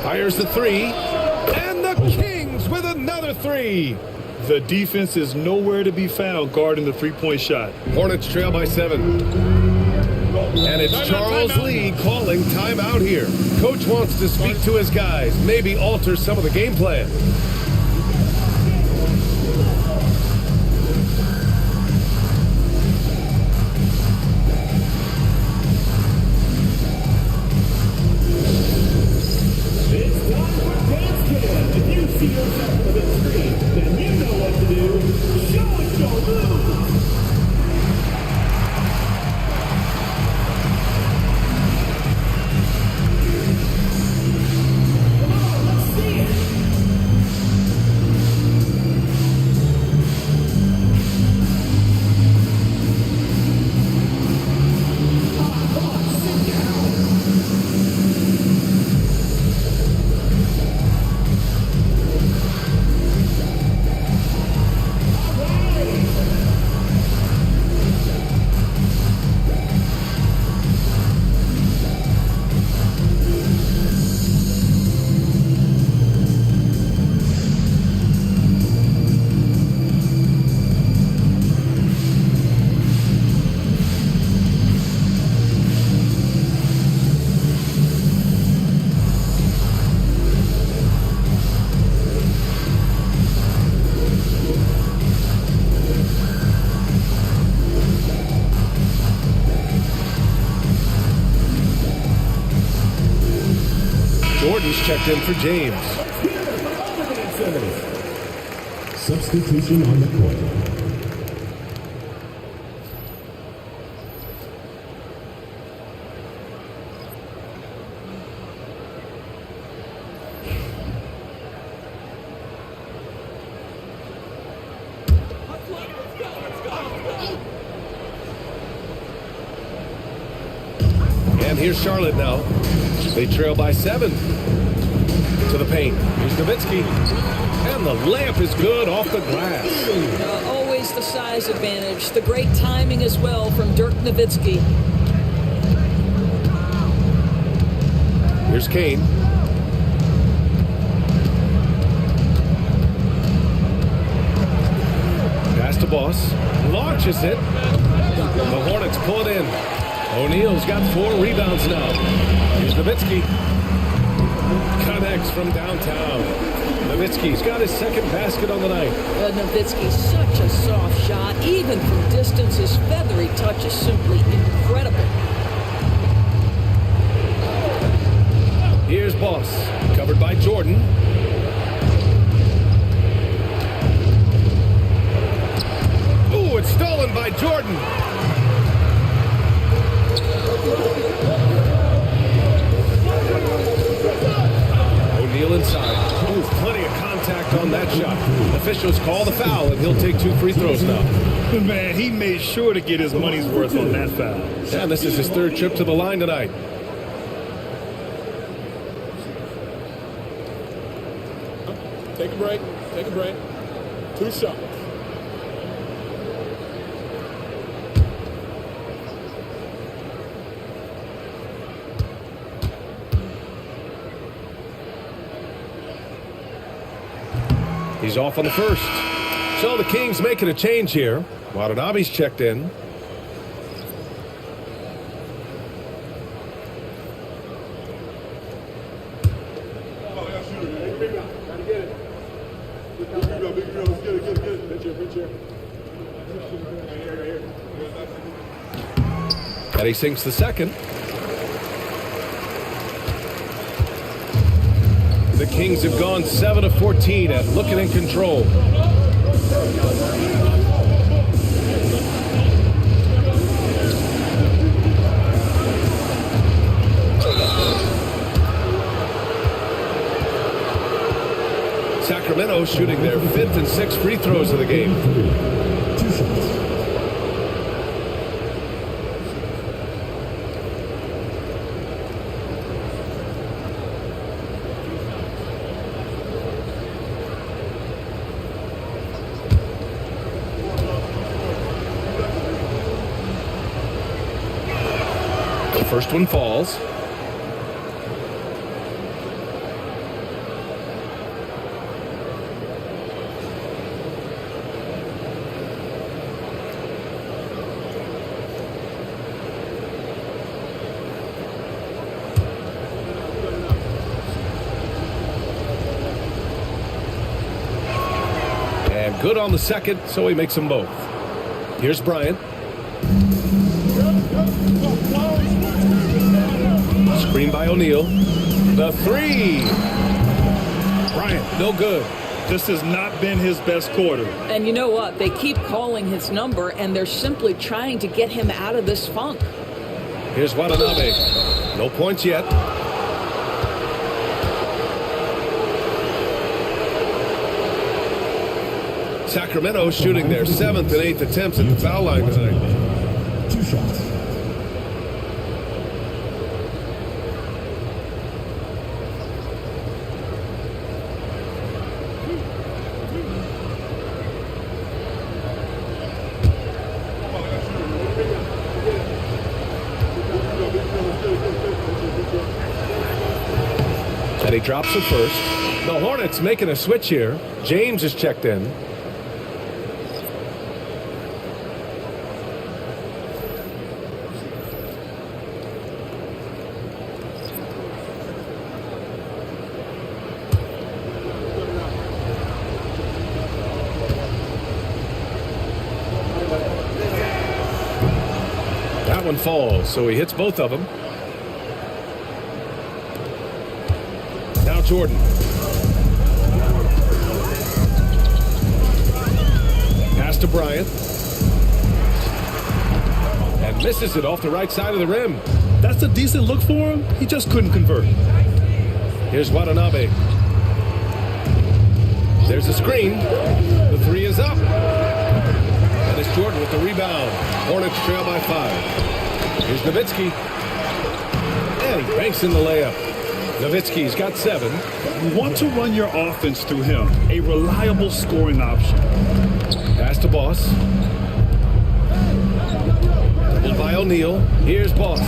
Speaker 2: Fires the 3, and the Kings with another 3.
Speaker 20: The defense is nowhere to be found guarding the three-point shot.
Speaker 2: Hornets trail by 7. And it's Charles Lee calling timeout here. Coach wants to speak to his guys, maybe alter some of the game plan. Jordan's checked in for James.
Speaker 17: Substitution on the court.
Speaker 2: And here's Charlotte now. They trail by 7. To the paint. Here's Nowitzki. And the layup is good off the glass.
Speaker 21: Always the size advantage. The great timing as well from Dirk Nowitzki.
Speaker 2: Here's Kane. Pass to Boss. Launches it. The Hornets pull it in. O'Neal's got 4 rebounds now. Here's Nowitzki. Connects from downtown. Nowitzki's got his second basket on the night.
Speaker 21: Nowitzki's such a soft shot. Even from distance, his feathery touch is simply incredible.
Speaker 2: Here's Boss, covered by Jordan. Ooh, it's stolen by Jordan. O'Neal inside. Ooh, plenty of contact on that shot. Officials call the foul, and he'll take 2 free throws now.
Speaker 20: Man, he made sure to get his money's worth on that foul.
Speaker 2: And this is his 3rd trip to the line tonight.
Speaker 19: Take a break. Take a break. 2 shots.
Speaker 2: He's off on the first. So the Kings making a change here. Watanabe's checked in. And he sinks the second. The Kings have gone 7 of 14 and looking in control. Sacramento shooting their 5th and 6th free throws of the game.
Speaker 17: 2 shots.
Speaker 2: First one falls. And good on the second, so he makes them both. Here's Bryant. Screen by O'Neal. The 3.
Speaker 20: Bryant,
Speaker 2: no good.
Speaker 20: This has not been his best quarter.
Speaker 21: And you know what? They keep calling his number, and they're simply trying to get him out of this funk.
Speaker 2: Here's Watanabe. No points yet. Sacramento shooting their 7th and 8th attempts at the foul line tonight.
Speaker 17: 2 shots.
Speaker 2: And he drops the first. The Hornets making a switch here. James is checked in. That one falls, so he hits both of them. Now Jordan. Pass to Bryant. And misses it off the right side of the rim.
Speaker 20: That's a decent look for him. He just couldn't convert.
Speaker 2: Here's Watanabe. There's a screen. The 3 is up. And it's Jordan with the rebound. Hornets trail by 5. Here's Nowitzki. And he banks in the layup. Nowitzki's got 7.
Speaker 20: You want to run your offense through him. A reliable scoring option.
Speaker 2: Pass to Boss. Doubled by O'Neal. Here's Boss.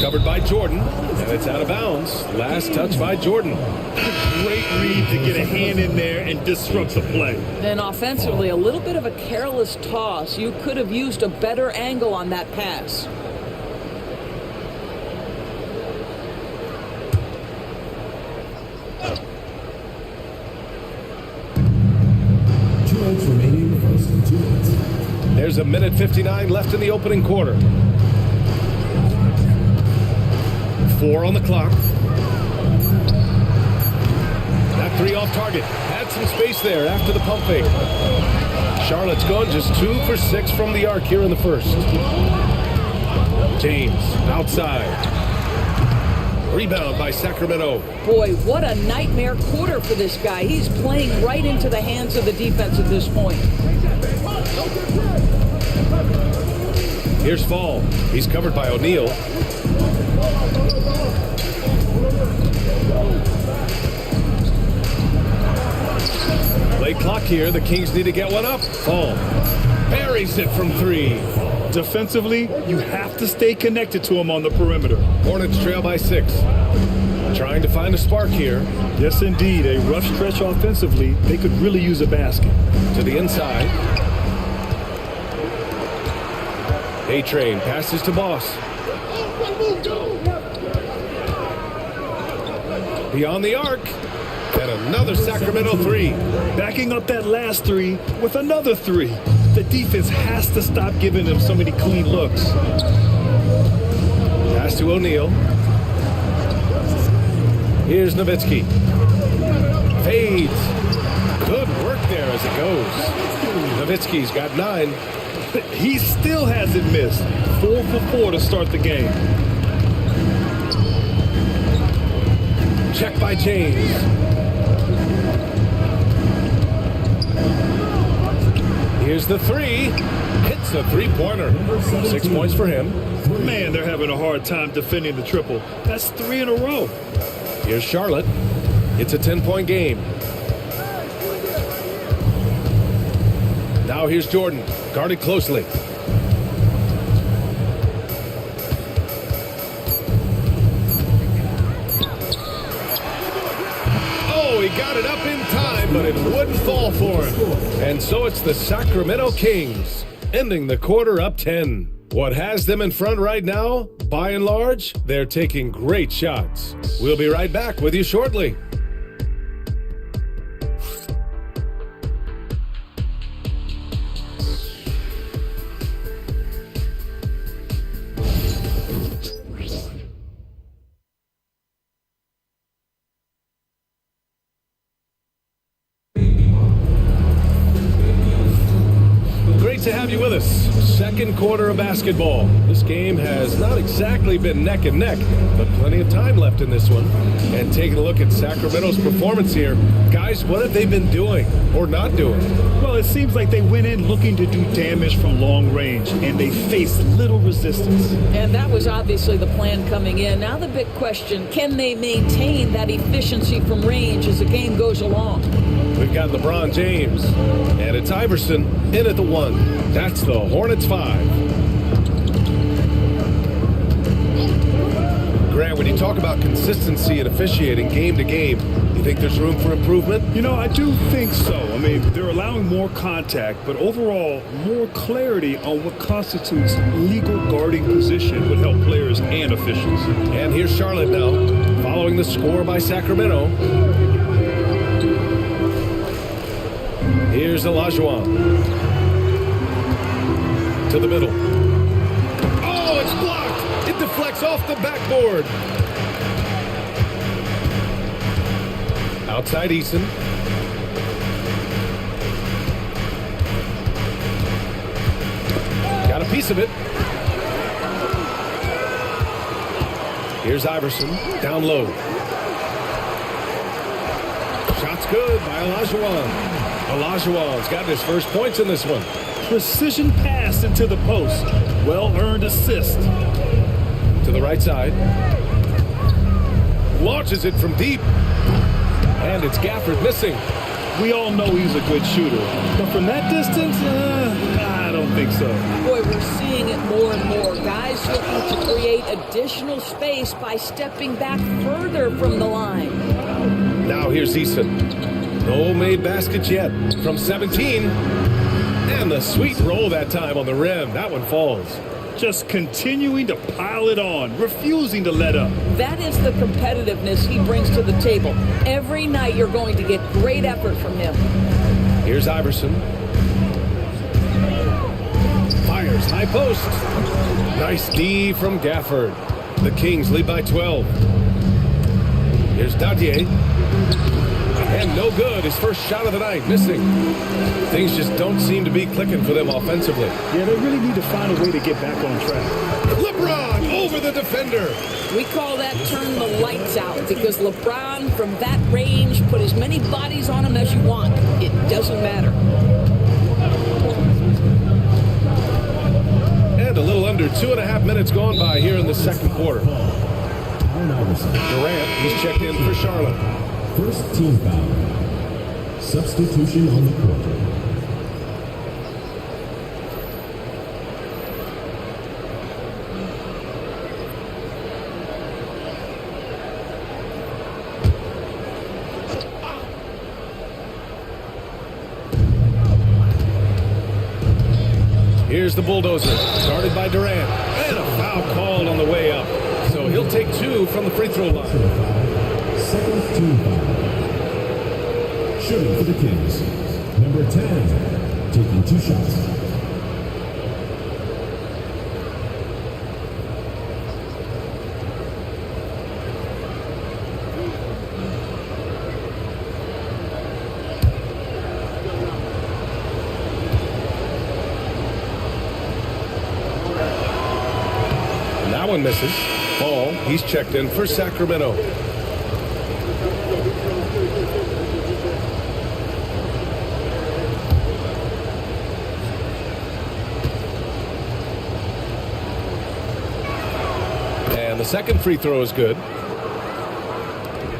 Speaker 2: Covered by Jordan. And it's out of bounds. Last touch by Jordan.
Speaker 20: Great read to get a hand in there and disrupt the play.
Speaker 21: Then offensively, a little bit of a careless toss. You could have used a better angle on that pass.
Speaker 2: There's a minute 59 left in the opening quarter. 4 on the clock. That 3 off target. Had some space there after the pump fake. Charlotte's gone just 2 for 6 from the arc here in the first. James outside. Rebound by Sacramento.
Speaker 21: Boy, what a nightmare quarter for this guy. He's playing right into the hands of the defense at this point.
Speaker 2: Here's Fall. He's covered by O'Neal. Late clock here. The Kings need to get one up. Fall buries it from 3.
Speaker 20: Defensively, you have to stay connected to him on the perimeter.
Speaker 2: Hornets trail by 6. Trying to find a spark here.
Speaker 20: Yes, indeed. A rough stretch offensively. They could really use a basket.
Speaker 2: To the inside. A-Train passes to Boss. Beyond the arc. And another Sacramento 3.
Speaker 20: Backing up that last 3 with another 3. The defense has to stop giving them so many clean looks.
Speaker 2: Pass to O'Neal. Here's Nowitzki. Fades. Good work there as it goes. Nowitzki's got 9.
Speaker 20: He still hasn't missed. 4 for 4 to start the game.
Speaker 2: Check by James. Here's the 3. Hits the 3-pointer. 6 points for him.
Speaker 20: Man, they're having a hard time defending the triple. That's 3 in a row.
Speaker 2: Here's Charlotte. It's a 10-point game. Now here's Jordan. Guarded closely. Oh, he got it up in time, but it wouldn't fall for him. And so it's the Sacramento Kings, ending the quarter up 10. What has them in front right now? By and large, they're taking great shots. We'll be right back with you shortly. To have you with us. Second quarter of basketball. This game has not exactly been neck and neck, but plenty of time left in this one. And taking a look at Sacramento's performance here, guys, what have they been doing or not doing?
Speaker 20: Well, it seems like they went in looking to do damage from long range, and they faced little resistance.
Speaker 21: And that was obviously the plan coming in. Now the big question, can they maintain that efficiency from range as the game goes along?
Speaker 2: We've got LeBron James, and it's Iverson in at the 1. That's the Hornets 5. Grant, when you talk about consistency and officiating game to game, you think there's room for improvement?
Speaker 20: You know, I do think so. I mean, they're allowing more contact, but overall, more clarity on what constitutes legal guarding position would help players and officials.
Speaker 2: And here's Charlotte now, following the score by Sacramento. Here's Olajuwon. To the middle. Oh, it's blocked! It deflects off the backboard. Outside Eason. Got a piece of it. Here's Iverson, down low. Shot's good by Olajuwon. Olajuwon's got his first points in this one.
Speaker 20: Precision pass into the post. Well-earned assist.
Speaker 2: To the right side. Launches it from deep. And it's Gafford missing.
Speaker 20: We all know he's a good shooter. But from that distance, I don't think so.
Speaker 21: Boy, we're seeing it more and more. Guys looking to create additional space by stepping back further from the line.
Speaker 2: Now here's Eason. No made baskets yet. From 17. And the sweet roll that time on the rim. That one falls.
Speaker 20: Just continuing to pile it on, refusing to let up.
Speaker 21: That is the competitiveness he brings to the table. Every night you're going to get great effort from him.
Speaker 2: Here's Iverson. Here's high post. Nice D from Gafford. The Kings lead by 12. Here's Dadier. And no good. His first shot of the night, missing. Things just don't seem to be clicking for them offensively.
Speaker 20: Yeah, they really need to find a way to get back on track.
Speaker 2: LeBron over the defender.
Speaker 21: We call that turn the lights out because LeBron, from that range, put as many bodies on him as you want. It doesn't matter.
Speaker 2: And a little under 2.5 minutes gone by here in the second quarter. Durant, he's checked in for Charlotte.
Speaker 17: First team foul. Substitution on the court.
Speaker 2: Here's the bulldozer, started by Durant, and a foul called on the way up. So he'll take 2 from the free throw line.
Speaker 17: Second team foul. Shooting for the Kings. Number 10, taking 2 shots.
Speaker 2: That one misses. Ball, he's checked in for Sacramento. And the second free throw is good.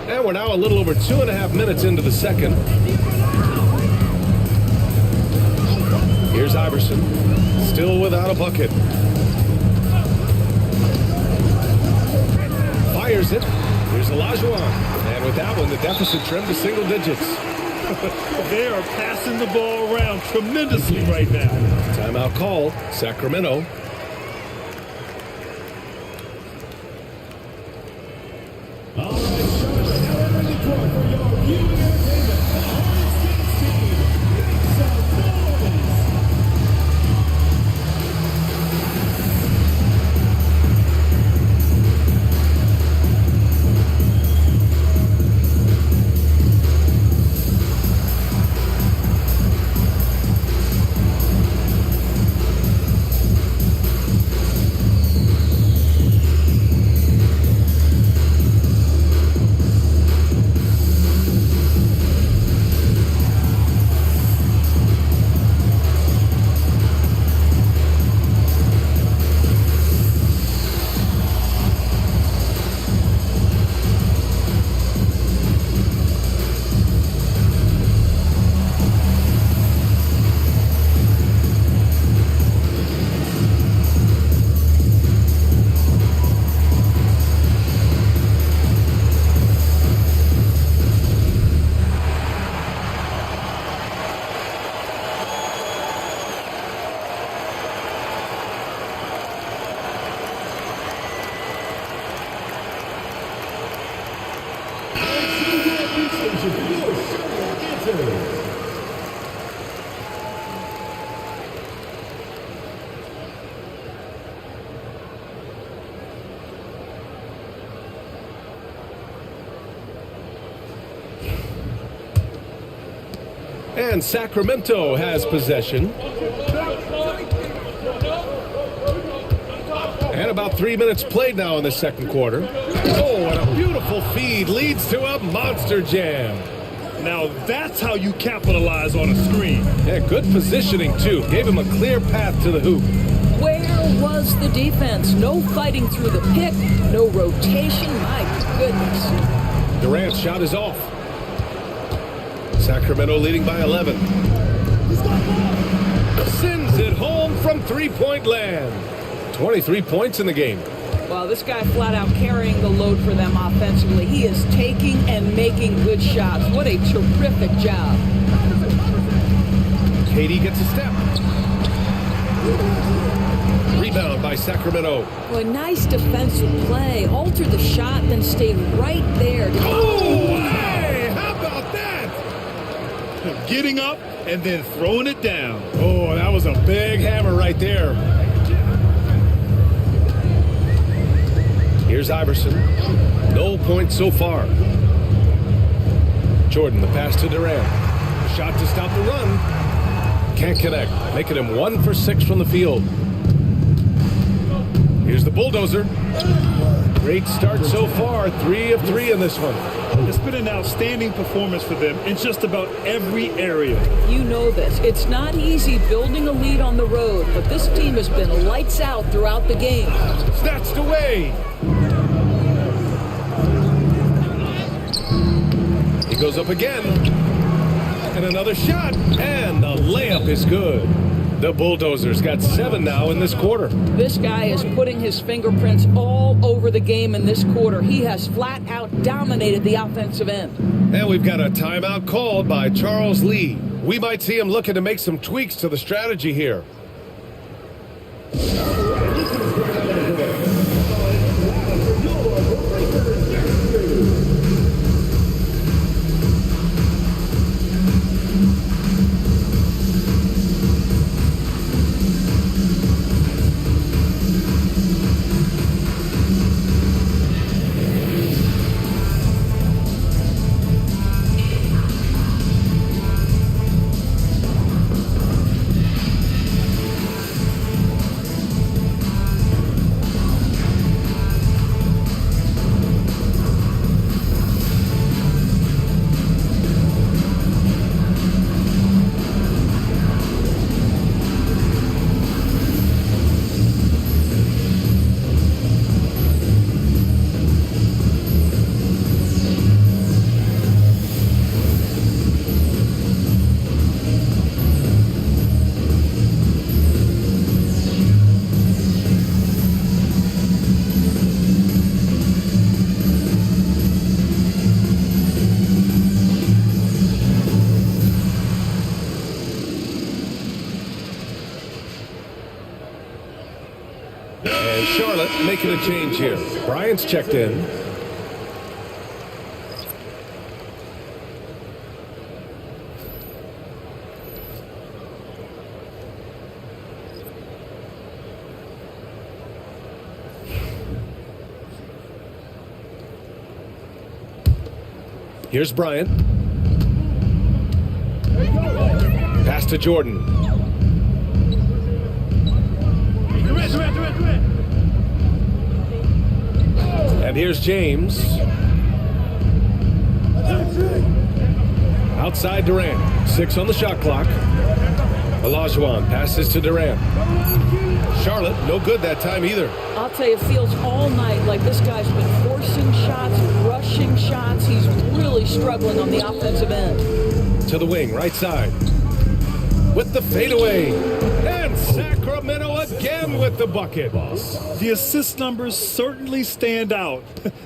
Speaker 2: And we're now a little over 2.5 minutes into the second. Here's Iverson, still without a bucket. Fires it. Here's Olajuwon. And with that one, the deficit trimmed to single digits.
Speaker 20: They are passing the ball around tremendously right now.
Speaker 2: Timeout called. Sacramento. And Sacramento has possession. And about 3 minutes played now in the second quarter. Oh, and a beautiful feed leads to a monster jam.
Speaker 20: Now that's how you capitalize on a screen.
Speaker 2: Yeah, good positioning, too. Gave him a clear path to the hoop.
Speaker 21: Where was the defense? No fighting through the pick, no rotation. My goodness.
Speaker 2: Durant's shot is off. Sacramento leading by 11. Sends it home from three-point land. 23 points in the game.
Speaker 21: Well, this guy flat out carrying the load for them offensively. He is taking and making good shots. What a terrific job.
Speaker 2: Katie gets a step. Rebound by Sacramento.
Speaker 21: Well, a nice defensive play. Altered the shot, then stayed right there.
Speaker 2: Oh, hey, how about that?
Speaker 20: Getting up and then throwing it down.
Speaker 2: Oh, that was a big hammer right there. Here's Iverson. No points so far. Jordan, the pass to Durant. Shot to stop the run. Can't connect, making him 1 for 6 from the field. Here's the bulldozer. Great start so far, 3 of 3 in this one.
Speaker 20: It's been an outstanding performance for them in just about every area.
Speaker 21: You know this. It's not easy building a lead on the road, but this team has been lights out throughout the game.
Speaker 2: Snatched away. He goes up again. And another shot. And the layup is good. The Bulldozers got 7 now in this quarter.
Speaker 21: This guy is putting his fingerprints all over the game in this quarter. He has flat out dominated the offensive end.
Speaker 2: And we've got a timeout called by Charles Lee. We might see him looking to make some tweaks to the strategy here. And Charlotte making a change here. Bryant's checked in. Here's Bryant. Pass to Jordan. And here's James. Outside Durant. 6 on the shot clock. Olajuwon passes to Durant. Charlotte, no good that time either.
Speaker 21: I'll tell you, it feels all night like this guy's been forcing shots, rushing shots. He's really struggling on the offensive end.
Speaker 2: To the wing, right side. With the fadeaway. And Sacramento again with the bucket.
Speaker 20: The assist numbers certainly stand out.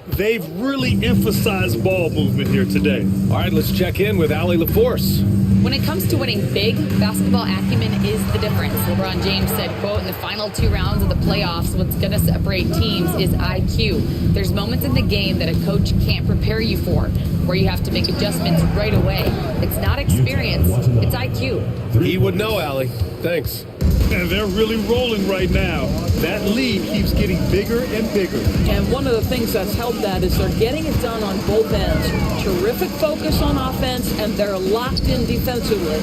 Speaker 20: They've really emphasized ball movement here today.
Speaker 2: All right, let's check in with Allie LaForce.
Speaker 1: When it comes to winning big, basketball acumen is the difference. LeBron James said, quote, in the final 2 rounds of the playoffs, what's going to separate teams is IQ. There's moments in the game that a coach can't prepare you for, where you have to make adjustments right away. It's not experience, it's IQ.
Speaker 2: He would know, Allie. Thanks.
Speaker 20: And they're really rolling right now. That lead keeps getting bigger and bigger.
Speaker 21: And one of the things that's helped that is they're getting it done on both ends. Terrific focus on offense, and they're locked in defensively.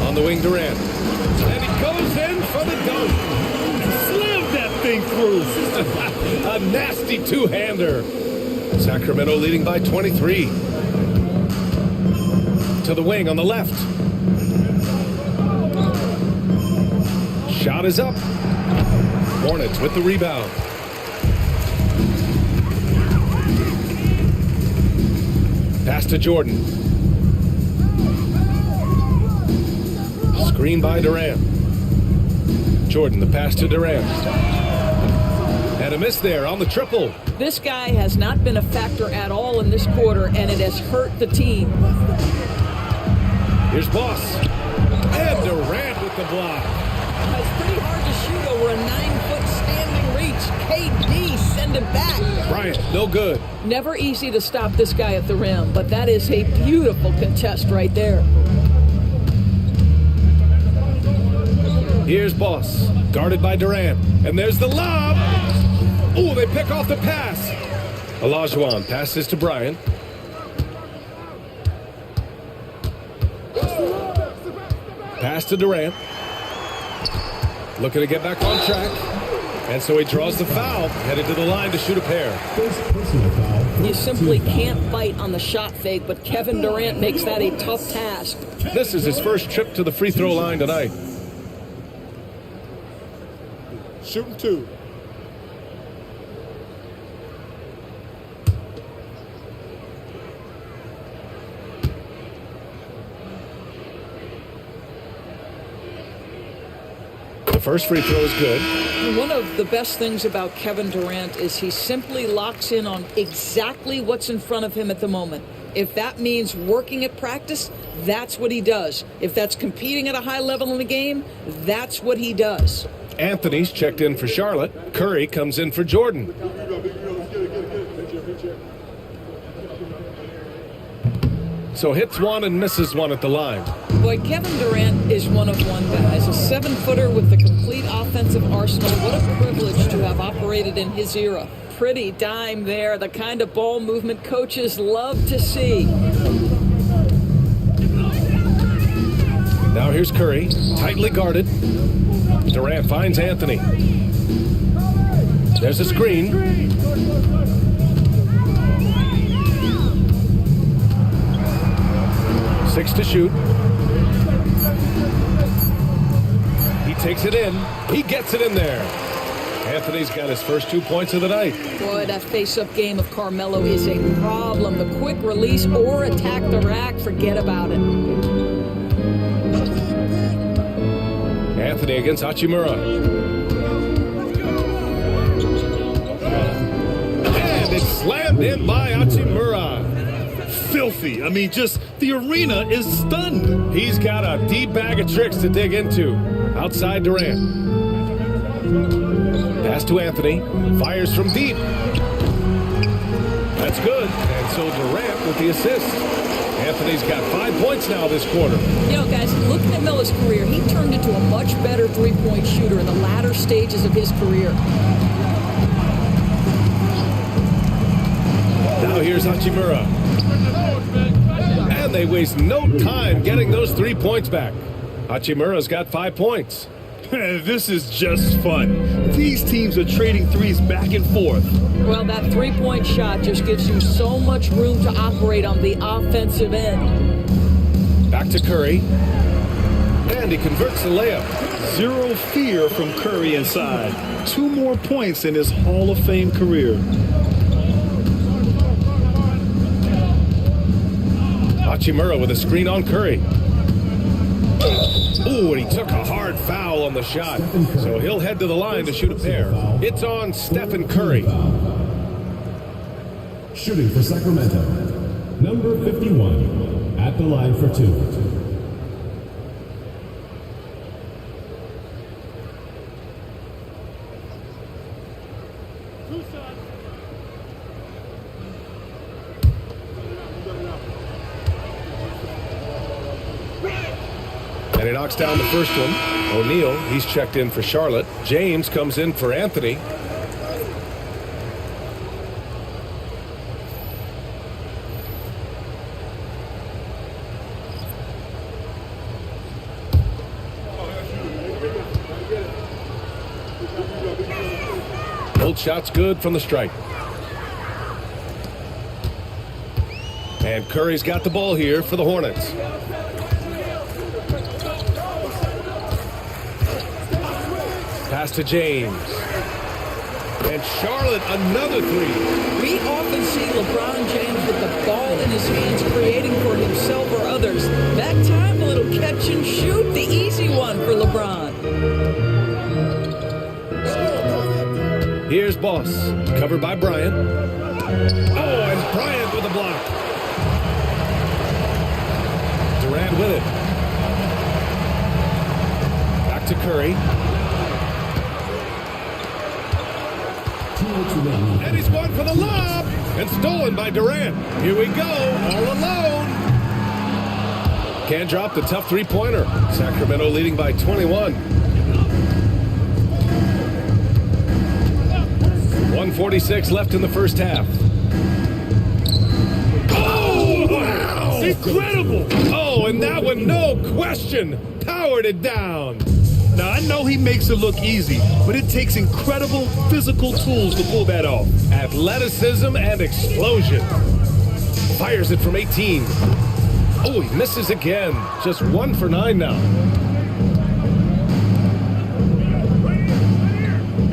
Speaker 2: On the wing, Durant. And he goes in for the dunk.
Speaker 20: Slammed that thing through.
Speaker 2: A nasty two-hander. Sacramento leading by 23. To the wing on the left. Shot is up. Hornets with the rebound. Pass to Jordan. Screen by Durant. Jordan, the pass to Durant. And a miss there on the triple.
Speaker 21: This guy has not been a factor at all in this quarter, and it has hurt the team.
Speaker 2: Here's Boss. And Durant with the block.
Speaker 21: It's pretty hard to shoot over a 9-foot standing reach. KD, send it back.
Speaker 2: Bryant, no good.
Speaker 21: Never easy to stop this guy at the rim, but that is a beautiful contest right there.
Speaker 2: Here's Boss, guarded by Durant. And there's the lob. Oh, they pick off the pass. Olajuwon passes to Bryant. Pass to Durant. Looking to get back on track. And so he draws the foul, headed to the line to shoot a pair.
Speaker 21: You simply can't fight on the shot fake, but Kevin Durant makes that a tough task.
Speaker 2: This is his first trip to the free throw line tonight.
Speaker 19: Shooting two.
Speaker 2: The first free throw is good.
Speaker 21: One of the best things about Kevin Durant is he simply locks in on exactly what's in front of him at the moment. If that means working at practice, that's what he does. If that's competing at a high level in the game, that's what he does.
Speaker 2: Anthony's checked in for Charlotte. Curry comes in for Jordan. So hits one and misses one at the line.
Speaker 21: Boy, Kevin Durant is one of one guys. A 7-footer with the complete offensive arsenal. What a privilege to have operated in his era. Pretty dime there, the kind of ball movement coaches love to see.
Speaker 2: Now here's Curry, tightly guarded. Durant finds Anthony. There's a screen. Six to shoot. He takes it in. He gets it in there. Anthony's got his first 2 points of the night.
Speaker 21: Boy, that face-up game of Carmelo is a problem. The quick release or attack the rack, forget about it.
Speaker 2: Anthony against Hachimura. And it's slammed in by Hachimura.
Speaker 20: Filthy. I mean, just the arena is stunned.
Speaker 2: He's got a deep bag of tricks to dig into. Outside Durant. Pass to Anthony. Fires from deep. That's good. And so Durant with the assist. Anthony's got 5 points now this quarter.
Speaker 21: You know, guys, looking at Melo's career, he turned into a much better three-point shooter in the latter stages of his career.
Speaker 2: Now here's Hachimura. And they waste no time getting those 3 points back. Hachimura's got 5 points.
Speaker 20: This is just fun. These teams are trading threes back and forth.
Speaker 21: Well, that three-point shot just gives you so much room to operate on the offensive end.
Speaker 2: Back to Curry. And he converts the layup.
Speaker 20: Zero fear from Curry inside. 2 more points in his Hall of Fame career.
Speaker 2: Hachimura with a screen on Curry. Ooh, and he took a hard foul on the shot. So he'll head to the line to shoot a pair. It's on Stephen Curry.
Speaker 17: Shooting for Sacramento, number 51, at the line for 2.
Speaker 2: And he knocks down the first one. O'Neal, he's checked in for Charlotte. James comes in for Anthony. Both shots good from the stripe. And Curry's got the ball here for the Hornets. Pass to James. And Charlotte, another three.
Speaker 21: We often see LeBron James with the ball in his hands, creating for himself or others. That time, a little catch and shoot, the easy one for LeBron.
Speaker 2: Here's Boss, covered by Bryant. Oh, and Bryant with a block. Durant with it. Back to Curry. And he's going for the lob. And stolen by Durant. Here we go, all alone. Can't drop the tough three-pointer. Sacramento leading by 21. 2:46 left in the first half. Oh, wow!
Speaker 20: Incredible!
Speaker 2: Oh, and that one, no question, powered it down.
Speaker 20: Now, I know he makes it look easy, but it takes incredible physical tools to pull that off.
Speaker 2: Athleticism and explosion. Fires it from 18. Oh, he misses again. Just 1 for 9 now.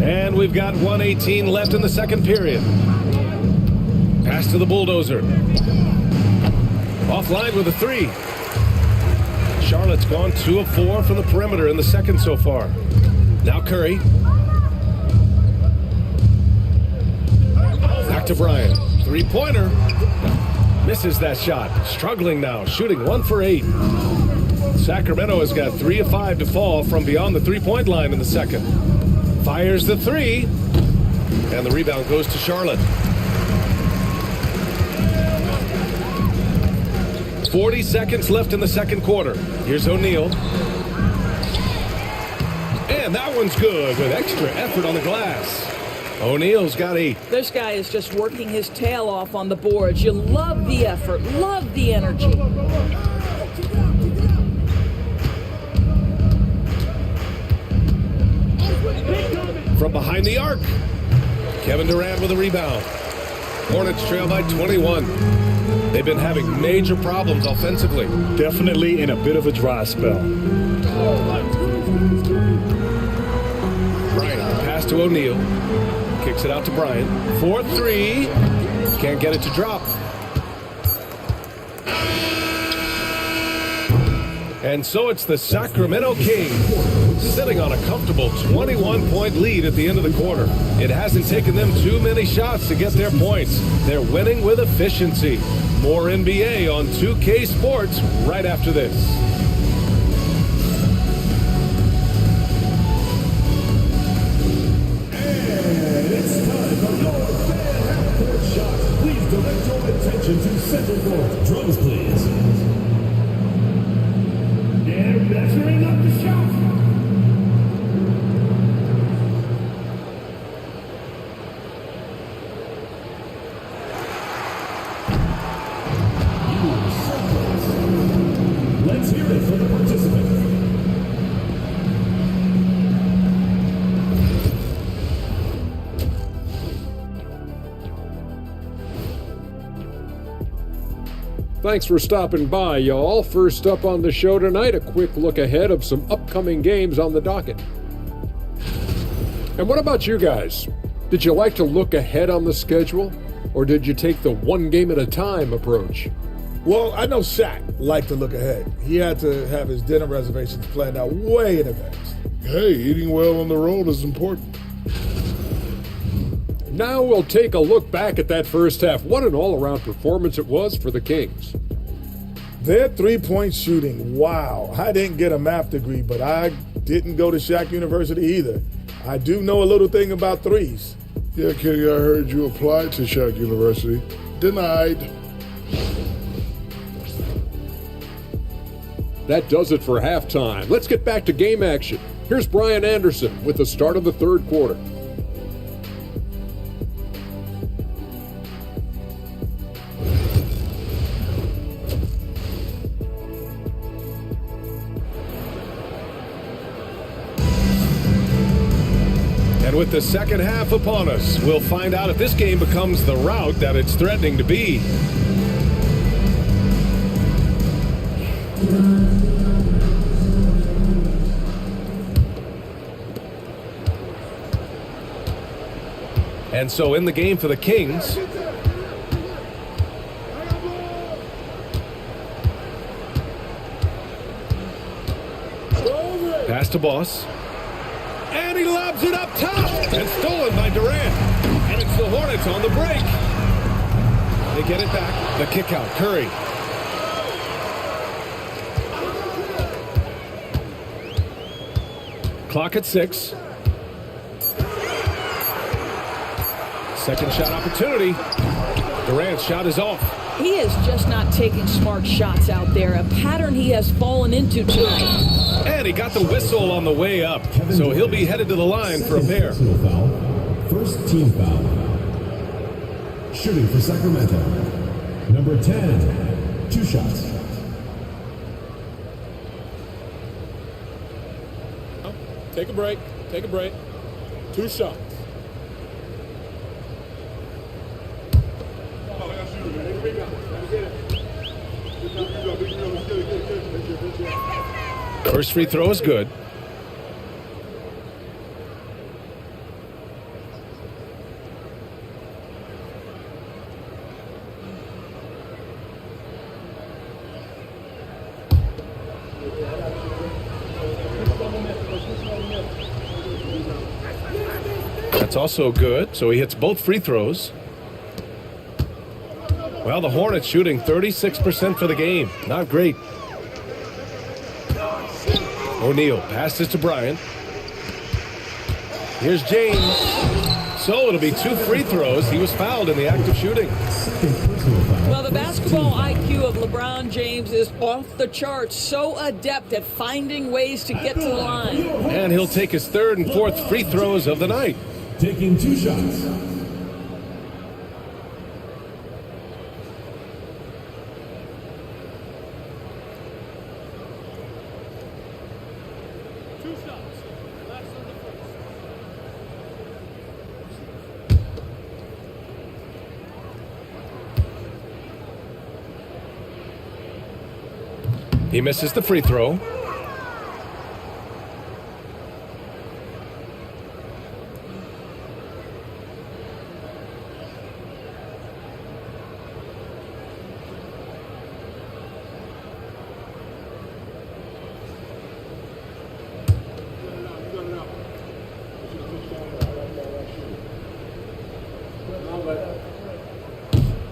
Speaker 2: And we've got 1:18 left in the second period. Pass to the bulldozer. Offline with a 3. Charlotte's gone 2 of 4 from the perimeter in the second so far. Now Curry. Back to Bryant. 3-pointer. Misses that shot. Struggling now. Shooting 1 for 8. Sacramento has got 3 of 5 to fall from beyond the 3-point line in the second. Fires the 3. And the rebound goes to Charlotte. 40 seconds left in the second quarter. Here's O'Neal. And that one's good with extra effort on the glass. O'Neal's got 8.
Speaker 21: This guy is just working his tail off on the boards. You love the effort, love the energy.
Speaker 2: From behind the arc, Kevin Durant with a rebound. Hornets trail by 21. They've been having major problems offensively.
Speaker 20: Definitely in a bit of a dry spell.
Speaker 2: Bryant, pass to O'Neal. Kicks it out to Bryant. 4-3. Can't get it to drop. And so it's the Sacramento Kings sitting on a comfortable 21-point lead at the end of the quarter. It hasn't taken them too many shots to get their points. They're winning with efficiency. More NBA on 2K Sports right after this.
Speaker 17: And it's time for your fan half-court shot. Please direct your attention to center court. Drums, please. And measuring up the shot. Let's hear it for the participant.
Speaker 18: Thanks for stopping by, y'all. First up on the show tonight, a quick look ahead of some upcoming games on the docket. And what about you guys? Did you like to look ahead on the schedule, or did you take the one game at a time approach?
Speaker 19: Well, I know Shaq liked to look ahead. He had to have his dinner reservations planned out way in advance.
Speaker 6: Hey, eating well on the road is important.
Speaker 18: Now we'll take a look back at that first half. What an all-around performance it was for the Kings.
Speaker 19: Their three-point shooting, wow. I didn't get a math degree, but I didn't go to Shaq University either. I do know a little thing about threes.
Speaker 6: Yeah, Kenny, I heard you applied to Shaq University. Denied.
Speaker 18: That does it for halftime. Let's get back to game action. Here's Brian Anderson with the start of the third quarter.
Speaker 2: And with the second half upon us, we'll find out if this game becomes the rout that it's threatening to be. And so in the game for the Kings, pass to Boss. And he lobs it up top and stolen by Durant. And it's the Hornets on the break. They get it back. The kick out. Curry. Clock at 6. Second shot opportunity. Durant's shot is off.
Speaker 21: He is just not taking smart shots out there, a pattern he has fallen into tonight.
Speaker 2: And he got the whistle on the way up, so he'll be headed to the line for a pair.
Speaker 17: First team foul. Shooting for Sacramento. Number 10, 2 shots.
Speaker 2: Take a break. Take a break. 2 shots. First free throw is good. That's also good, so he hits both free throws. Well, the Hornets shooting 36% for the game. Not great. O'Neal passes to Bryant. Here's James. So it'll be 2 free throws. He was fouled in the act of shooting.
Speaker 21: Well, the basketball IQ of LeBron James is off the charts. So adept at finding ways to get to the line.
Speaker 2: And he'll take his 3rd and 4th free throws of the night.
Speaker 17: Taking 2 shots.
Speaker 2: He misses the free throw.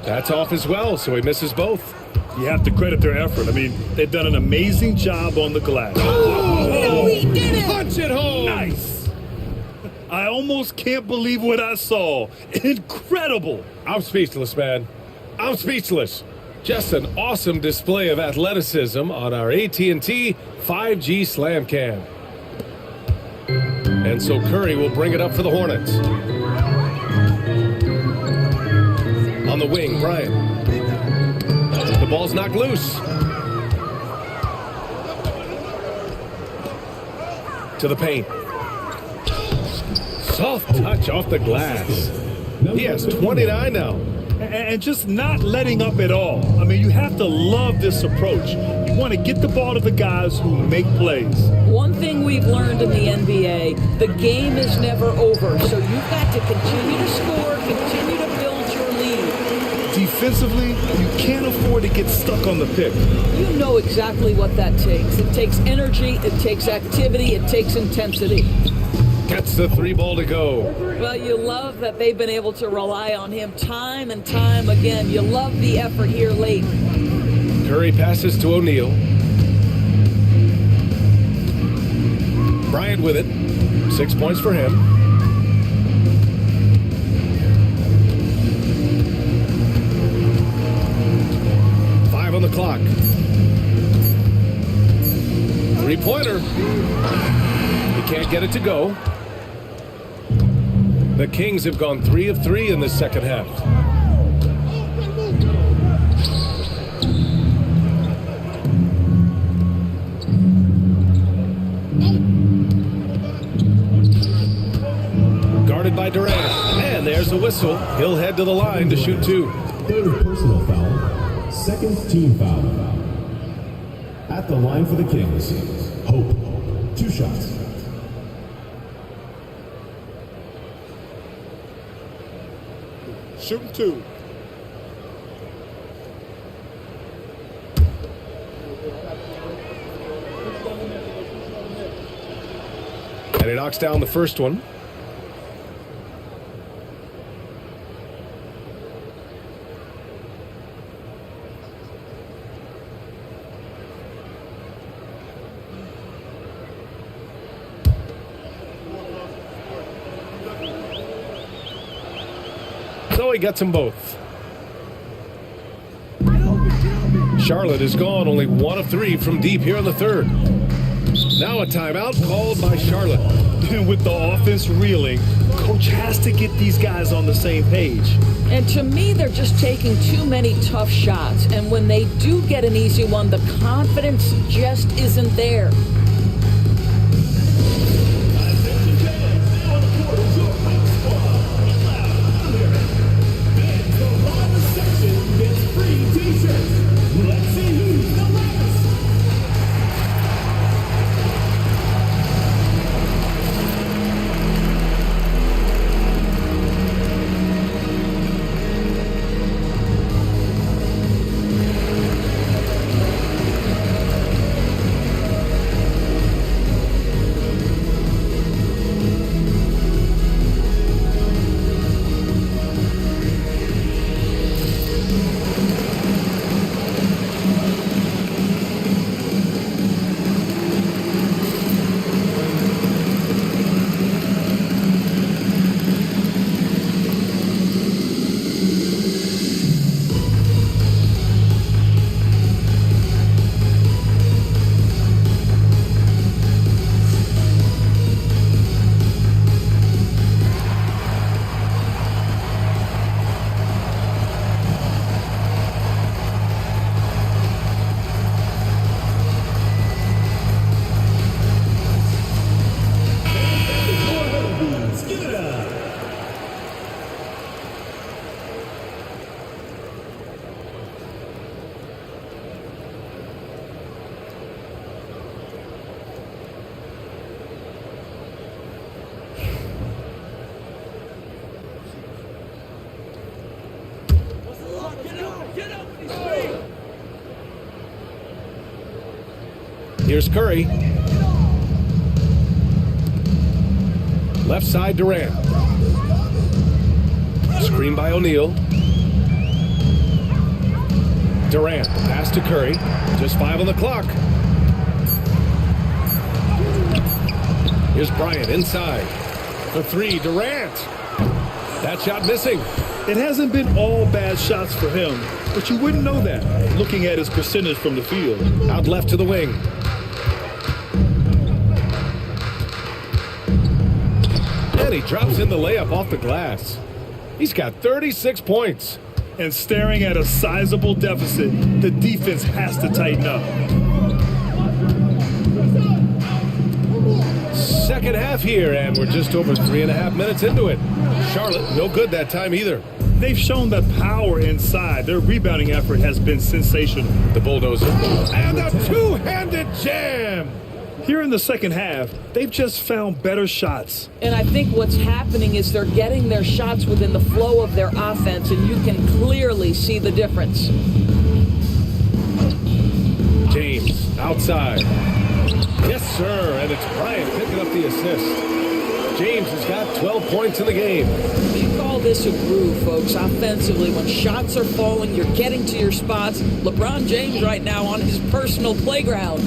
Speaker 2: That's off as well, so he misses both.
Speaker 20: You have to credit their effort. I mean, they've done an amazing job on the glass.
Speaker 21: No, he did it!
Speaker 2: Punch it home!
Speaker 20: Nice! I almost can't believe what I saw. Incredible!
Speaker 2: I'm speechless, man. I'm speechless. Just an awesome display of athleticism on our AT&T 5G Slam Cam. And so Curry will bring it up for the Hornets. On the wing, Bryant. The ball's knocked loose. To the paint. Soft touch off the glass. He has 29 now.
Speaker 20: And just not letting up at all. I mean, you have to love this approach. You want to get the ball to the guys who make plays.
Speaker 21: One thing we've learned in the NBA, the game is never over. So you've got to continue to score, continue to build your lead.
Speaker 20: Defensively, you can't afford to get stuck on the pick.
Speaker 21: You know exactly what that takes. It takes energy, it takes activity, it takes intensity.
Speaker 2: Gets the 3 ball to go.
Speaker 21: Well, you love that they've been able to rely on him time and time again. You love the effort here late.
Speaker 2: Curry passes to O'Neal. Bryant with it. 6 points for him. Five on the clock. 3-pointer. He can't get it to go. The Kings have gone 3 of 3 in the second half. Guarded by Durant. And there's the whistle. He'll head to the line to shoot 2.
Speaker 17: 3rd personal foul. 2nd team foul. At the line for the Kings, Hope. 2 shots.
Speaker 19: Shooting 2.
Speaker 2: And he knocks down the first one. So he gets them both. Charlotte is gone, only 1 of 3 from deep here in the 3rd. Now a timeout called by Charlotte.
Speaker 20: With the offense reeling, coach has to to get these guys on the same page.
Speaker 21: And to me, they're just taking too many tough shots. And when they do get an easy one, the confidence just isn't there.
Speaker 2: Here's Curry. Left side, Durant. Screen by O'Neal. Durant, pass to Curry. Just 5 on the clock. Here's Bryant inside. For 3, Durant. That shot missing.
Speaker 20: It hasn't been all bad shots for him, but you wouldn't know that looking at his percentage from the field.
Speaker 2: Out left to the wing. And he drops in the layup off the glass. He's got 36 points.
Speaker 20: And staring at a sizable deficit, the defense has to tighten up.
Speaker 2: Second half here, and we're just over 3.5 minutes into it. Charlotte, no good that time either.
Speaker 20: They've shown the power inside. Their rebounding effort has been sensational.
Speaker 2: The Bulldozer. And a two-handed jam!
Speaker 20: Here in the second half, they've just found better shots.
Speaker 21: And I think what's happening is they're getting their shots within the flow of their offense, and you can clearly see the difference.
Speaker 2: James, outside. Yes, sir, and it's Bryant picking up the assist. James has got 12 points in the game.
Speaker 21: You call this a groove, folks. Offensively, when shots are falling, you're getting to your spots. LeBron James right now on his personal playground.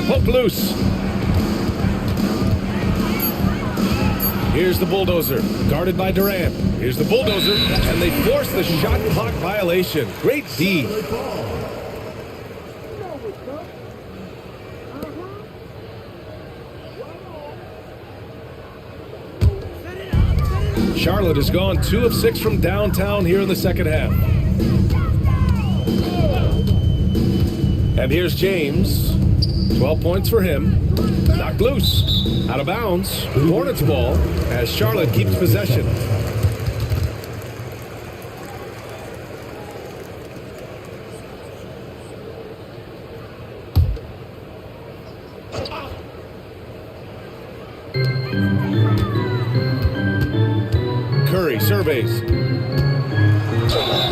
Speaker 2: Hook loose. Here's the Bulldozer, guarded by Durant. Here's the Bulldozer, and they force the shot clock violation. Great D. Charlotte has gone 2 of 6 from downtown here in the second half. And here's James. 12 points for him. Knocked loose. Out of bounds. Hornets ball as Charlotte keeps possession. Curry surveys.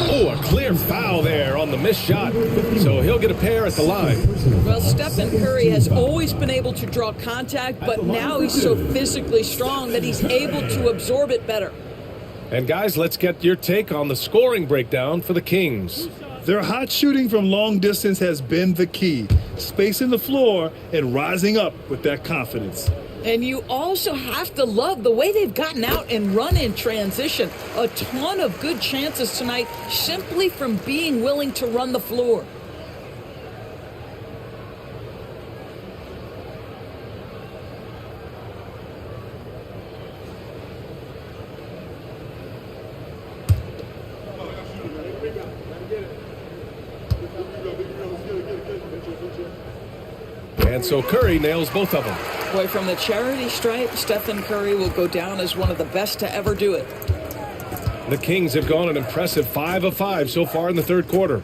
Speaker 2: Oh, a clear foul there on the missed shot. So he'll get a pair at the line.
Speaker 21: Well, Stephen Curry has always been able to draw contact, but now he's so physically strong that he's able to absorb it better.
Speaker 2: And guys, let's get your take on the scoring breakdown for the Kings.
Speaker 20: Their hot shooting from long distance has been the key. Spacing the floor and rising up with that confidence.
Speaker 21: And you also have to love the way they've gotten out and run in transition. A ton of good chances tonight simply from being willing to run the floor.
Speaker 2: And so Curry nails both of them.
Speaker 21: Boy, from the charity stripe, Stephen Curry will go down as one of the best to ever do it.
Speaker 2: The Kings have gone an impressive 5 of 5 so far in the third quarter.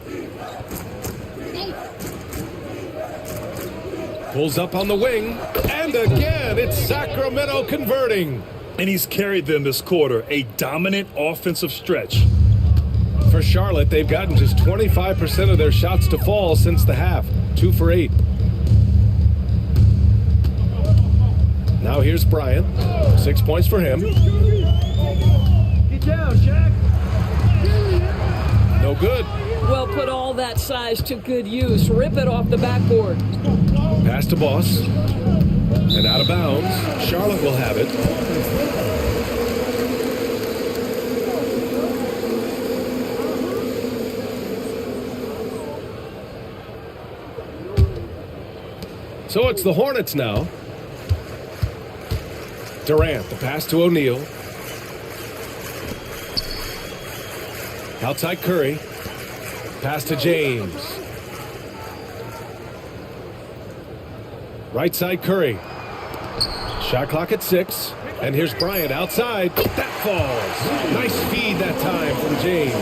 Speaker 2: Pulls up on the wing, and again, it's Sacramento converting.
Speaker 20: And he's carried them this quarter, a dominant offensive stretch.
Speaker 2: For Charlotte, they've gotten just 25% of their shots to fall since the half, 2 for 8. Now here's Bryant, 6 points for him.
Speaker 13: Get down, Jack.
Speaker 2: No good.
Speaker 21: Well, put all that size to good use. Rip it off the backboard.
Speaker 2: Pass to Boss. And out of bounds. Charlotte will have it. So it's the Hornets now. Durant, the pass to O'Neal. Outside Curry. Pass to James. Right side Curry. Shot clock at 6. And here's Bryant outside. That falls. Nice feed that time from James.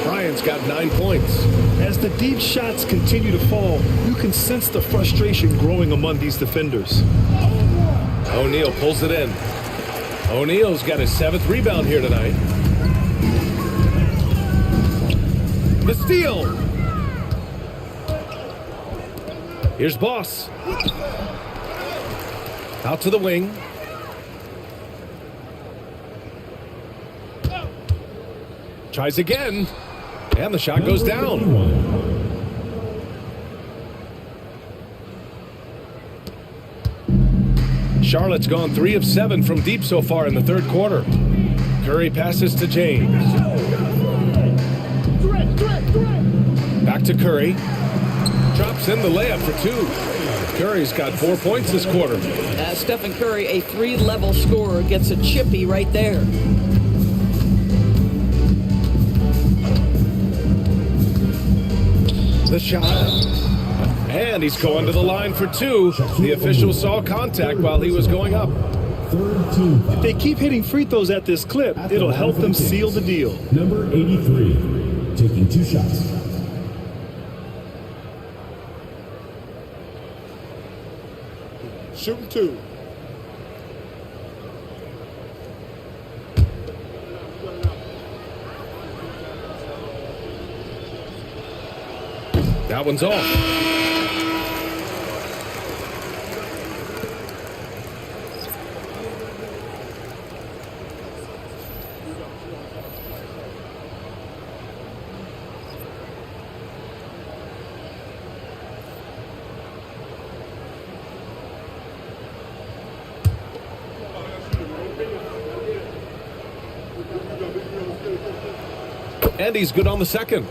Speaker 2: Bryant's got 9 points.
Speaker 20: As the deep shots continue to fall, you can sense the frustration growing among these defenders.
Speaker 2: O'Neal pulls it in. O'Neal's got his 7th rebound here tonight. The steal. Here's Boss. Out to the wing. Tries again. And the shot goes down. Charlotte's gone 3 of 7 from deep so far in the third quarter. Curry passes to James. Back to Curry. Drops in the layup for 2. Curry's got 4 points this quarter.
Speaker 21: Stephen Curry, a 3-level scorer, gets a chippy right there.
Speaker 2: The shot. And he's going to the line for 2. The official saw contact while he was going up.
Speaker 20: If they keep hitting free throws at this clip, it'll help them seal the deal.
Speaker 17: Number 83, taking 2 shots.
Speaker 19: Shooting 2.
Speaker 2: That one's off. And he's good on the second.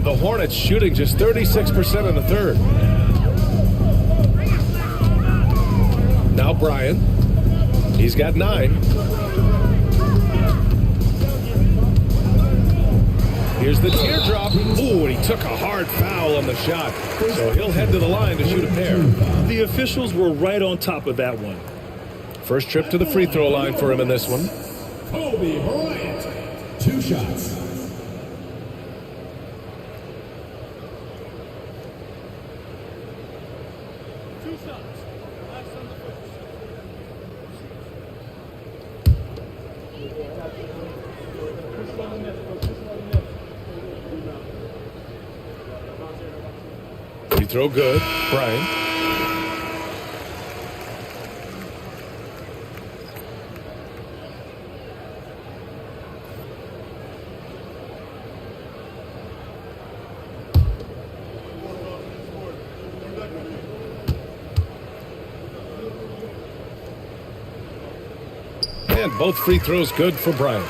Speaker 2: The Hornets shooting just 36% in the third. Now Bryant. He's got 9. Here's the teardrop. Ooh, and he took a hard foul on the shot. So he'll head to the line to shoot a pair.
Speaker 20: The officials were right on top of that one.
Speaker 2: First trip to the free throw line for him in this one.
Speaker 17: Kobe Bryant, 2 shots.
Speaker 2: Free throw good. Bryant. And both free throws good for Bryant.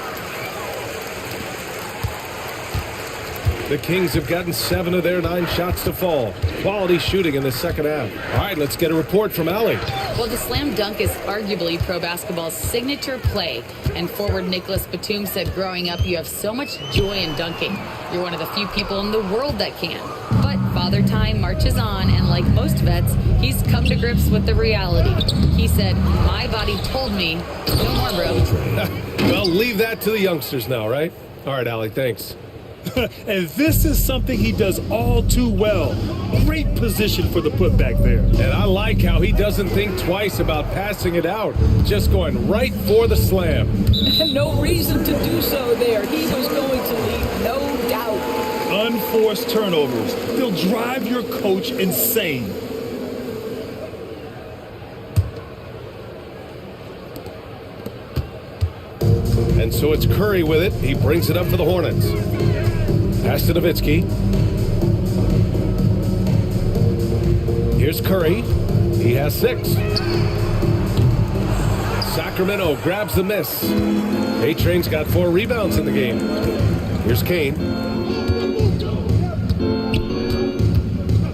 Speaker 2: The Kings have gotten 7 of their 9 shots to fall. Quality shooting in the second half. All right, let's get a report from Allie.
Speaker 1: Well, the slam dunk is arguably pro basketball's signature play. And forward Nicholas Batum said growing up, you have so much joy in dunking. You're one of the few people in the world that can. But Father Time marches on, and like most vets, he's come to grips with the reality. He said, "My body told me, no more, bro."
Speaker 2: Well, leave that to the youngsters now, right? All right, Allie, thanks.
Speaker 20: And this is something he does all too well. Great position for the putback there.
Speaker 2: And I like how he doesn't think twice about passing it out, just going right for the slam.
Speaker 21: No reason to do so there. He was going to leave, no doubt.
Speaker 20: Unforced turnovers. They'll drive your coach insane.
Speaker 2: And so it's Curry with it. He brings it up for the Hornets. Pass to Nowitzki. Here's Curry. He has 6. Sacramento grabs the miss. A-Train's got 4 rebounds in the game. Here's Kane.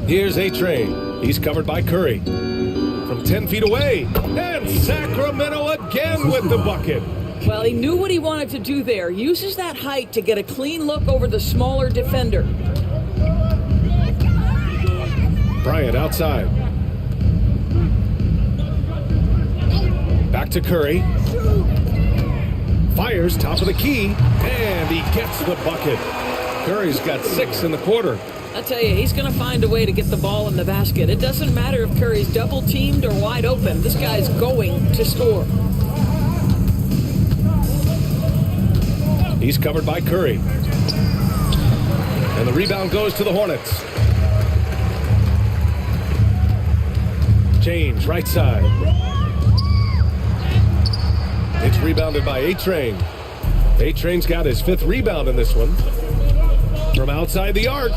Speaker 2: Here's A-Train. He's covered by Curry. From 10 feet away. And Sacramento again with the bucket.
Speaker 21: Well, he knew what he wanted to do there. Uses that height to get a clean look over the smaller defender.
Speaker 2: Bryant outside. Back to Curry. Fires top of the key, and he gets the bucket. Curry's got 6 in the quarter.
Speaker 21: I tell you, he's going to find a way to get the ball in the basket. It doesn't matter if Curry's double-teamed or wide open. This guy's going to score.
Speaker 2: He's covered by Curry. And the rebound goes to the Hornets. James, right side. It's rebounded by A-Train. A-Train's got his 5th rebound in this one. From outside the arc.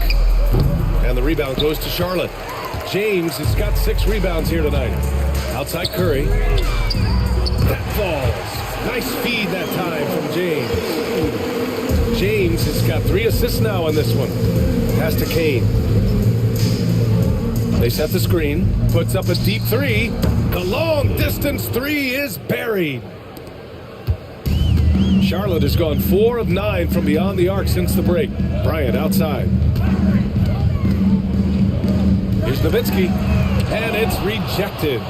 Speaker 2: And the rebound goes to Charlotte. James has got 6 rebounds here tonight. Outside Curry. That falls. Nice feed that time from James. James has got 3 assists now in this one. Pass to Kane. They set the screen. Puts up a deep 3. The long distance 3 is buried. Charlotte has gone 4 of 9 from beyond the arc since the break. Bryant outside. Here's Nowitzki. And it's rejected.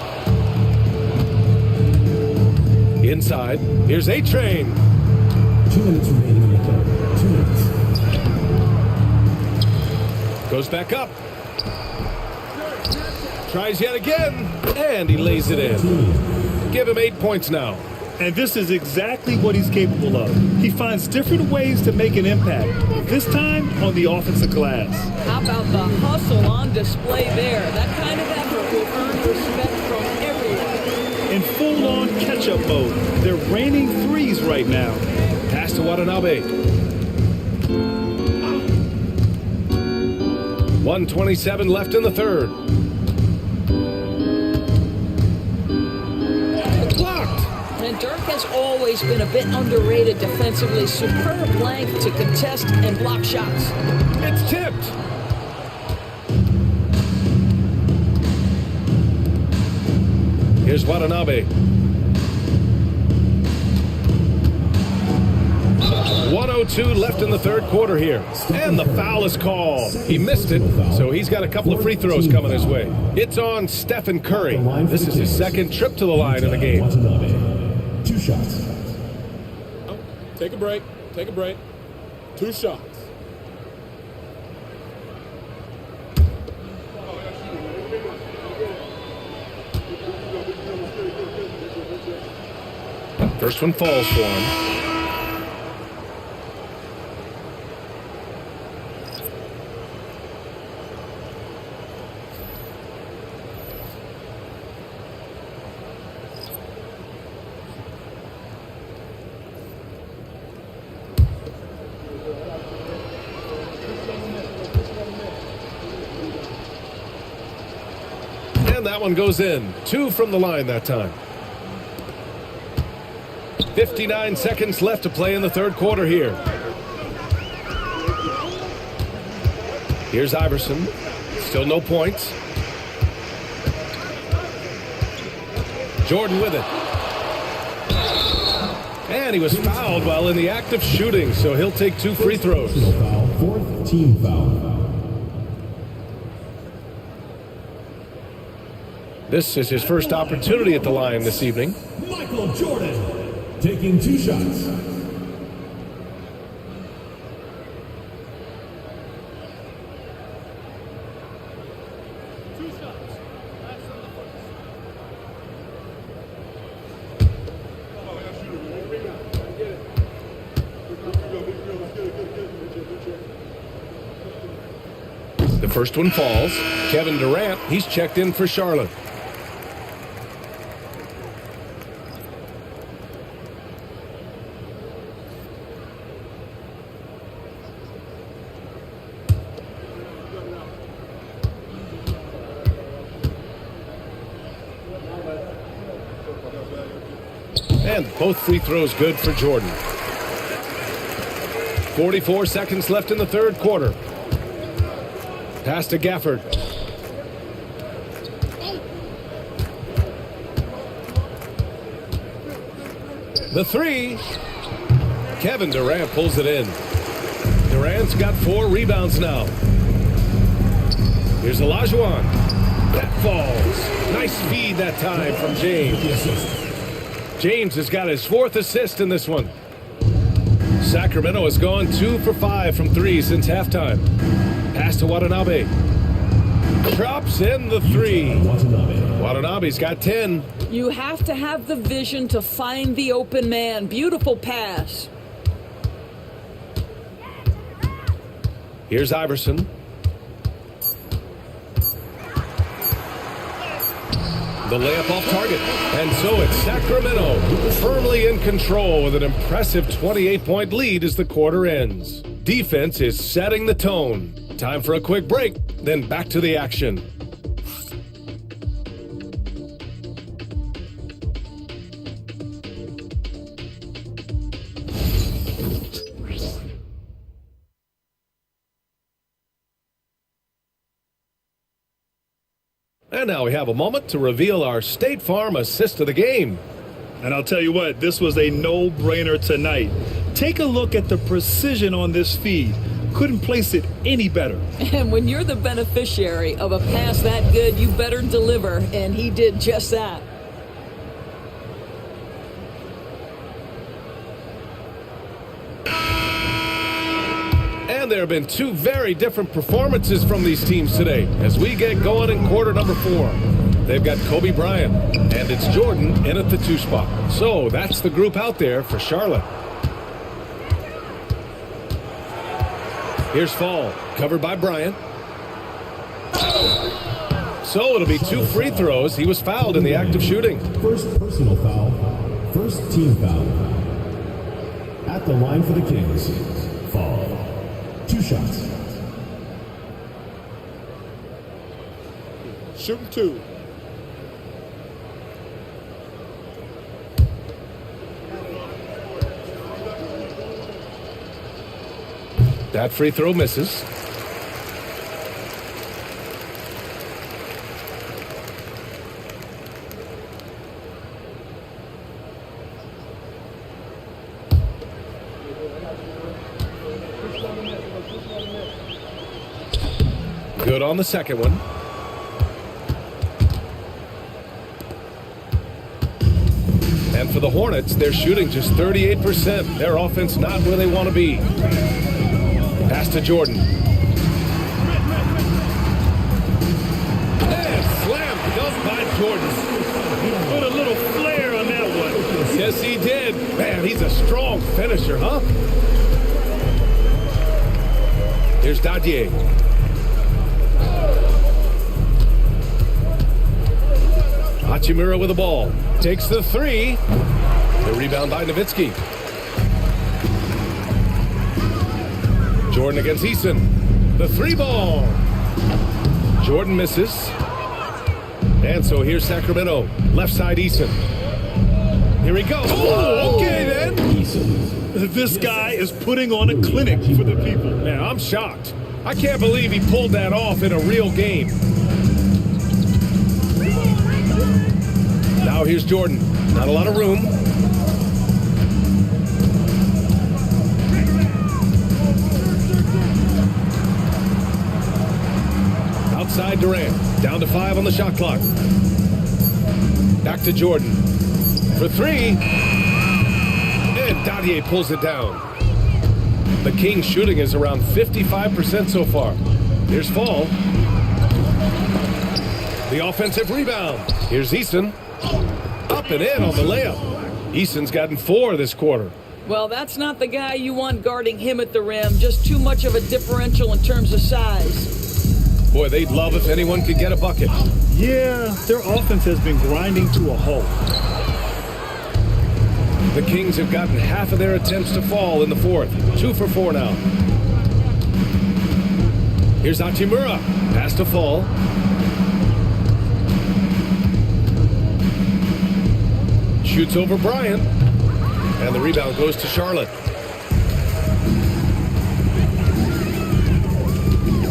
Speaker 2: Inside, here's A-Train.
Speaker 17: 2 minutes remaining in the third. 2 minutes.
Speaker 2: Goes back up. Tries yet again, and he lays it in. Give him 8 points now.
Speaker 20: And this is exactly what he's capable of. He finds different ways to make an impact, this time on the offensive glass.
Speaker 21: How about the hustle on display there? That kind of effort will earn respect from everyone.
Speaker 20: In full-on catch-up mode, they're raining 3s right now.
Speaker 2: Pass to Watanabe. 1:27 left in the third.
Speaker 21: And Dirk has always been a bit underrated defensively. Superb length to contest and block shots.
Speaker 2: It's tipped. Here's Watanabe. 1:02 left in the third quarter here. And the foul is called. He missed it, so he's got a couple of free throws coming his way. It's on Stephen Curry. This is his 2nd trip to the line in the game.
Speaker 17: 2 shots.
Speaker 19: Take a break. Take a break. 2 shots.
Speaker 2: First one falls for him. And that one goes in. 2 from the line that time. 59 seconds left to play in the third quarter here. Here's Iverson. Still no points. Jordan with it. And he was fouled while in the act of shooting, so he'll take 2 free throws.
Speaker 17: 4th team foul.
Speaker 2: This is his first opportunity at the line this evening.
Speaker 17: Michael Jordan taking 2 shots.
Speaker 2: The first one falls. Kevin Durant, he's checked in for Charlotte. And both free throws good for Jordan. 44 seconds left in the third quarter. Pass to Gafford. The three. Kevin Durant pulls it in. Durant's got 4 rebounds now. Here's Olajuwon. That falls. Nice feed that time from James. James has got his 4th assist in this one. Sacramento has gone 2 for 5 from 3 since halftime. Pass to Watanabe. Drops in the 3. Watanabe's got 10.
Speaker 21: You have to have the vision to find the open man. Beautiful pass.
Speaker 2: Here's Iverson. The layup off target. And so it's Sacramento firmly in control with an impressive 28-point lead as the quarter ends. Defense is setting the tone. Time for a quick break, then back to the action. And now we have a moment to reveal our State Farm assist of the game.
Speaker 20: And I'll tell you what, this was a no-brainer tonight. Take a look at the precision on this feed. Couldn't place it any better.
Speaker 21: And when you're the beneficiary of a pass that good, you better deliver, and he did just that.
Speaker 2: And there have been 2 very different performances from these teams today as we get going in quarter number 4. They've got Kobe Bryant, and it's Jordan in at the 2 spot. So that's the group out there for Charlotte. Here's Fall, covered by Bryant. So it'll be 2 free throws. He was fouled in the act of shooting.
Speaker 17: First personal foul, first team foul. At the line for the Kings, Fall. 2 shots.
Speaker 19: Shooting 2.
Speaker 2: That free throw misses. Good on the second one. And for the Hornets, they're shooting just 38%. Their offense not where they want to be. Pass to Jordan. And slam dunk by Jordan.
Speaker 20: Put a little flair on that one.
Speaker 2: Yes, he did. Man, he's a strong finisher, huh? Here's Dadier. Hachimura with the ball. Takes the 3. The rebound by Nowitzki. Jordan against Eason. The 3 ball. Jordan misses. And so here's Sacramento. Left side Eason. Here he goes. Oh, okay then.
Speaker 20: This guy is putting on a clinic for the people.
Speaker 2: Man, I'm shocked. I can't believe he pulled that off in a real game. Now here's Jordan. Not a lot of room. Outside Durant. Down to 5 on the shot clock. Back to Jordan. For three. And Dadier pulls it down. The Kings shooting is around 55% so far. Here's Fall. The offensive rebound. Here's Eason. Up and in on the layup. Eason's gotten 4 this quarter.
Speaker 21: Well, that's not the guy you want guarding him at the rim. Just too much of a differential in terms of size.
Speaker 2: Boy, they'd love if anyone could get a bucket.
Speaker 20: Yeah, their offense has been grinding to a halt.
Speaker 2: The Kings have gotten half of their attempts to fall in the fourth. 2 for 4 now. Here's Hachimura. Pass to Fall. Shoots over Bryant. And the rebound goes to Charlotte.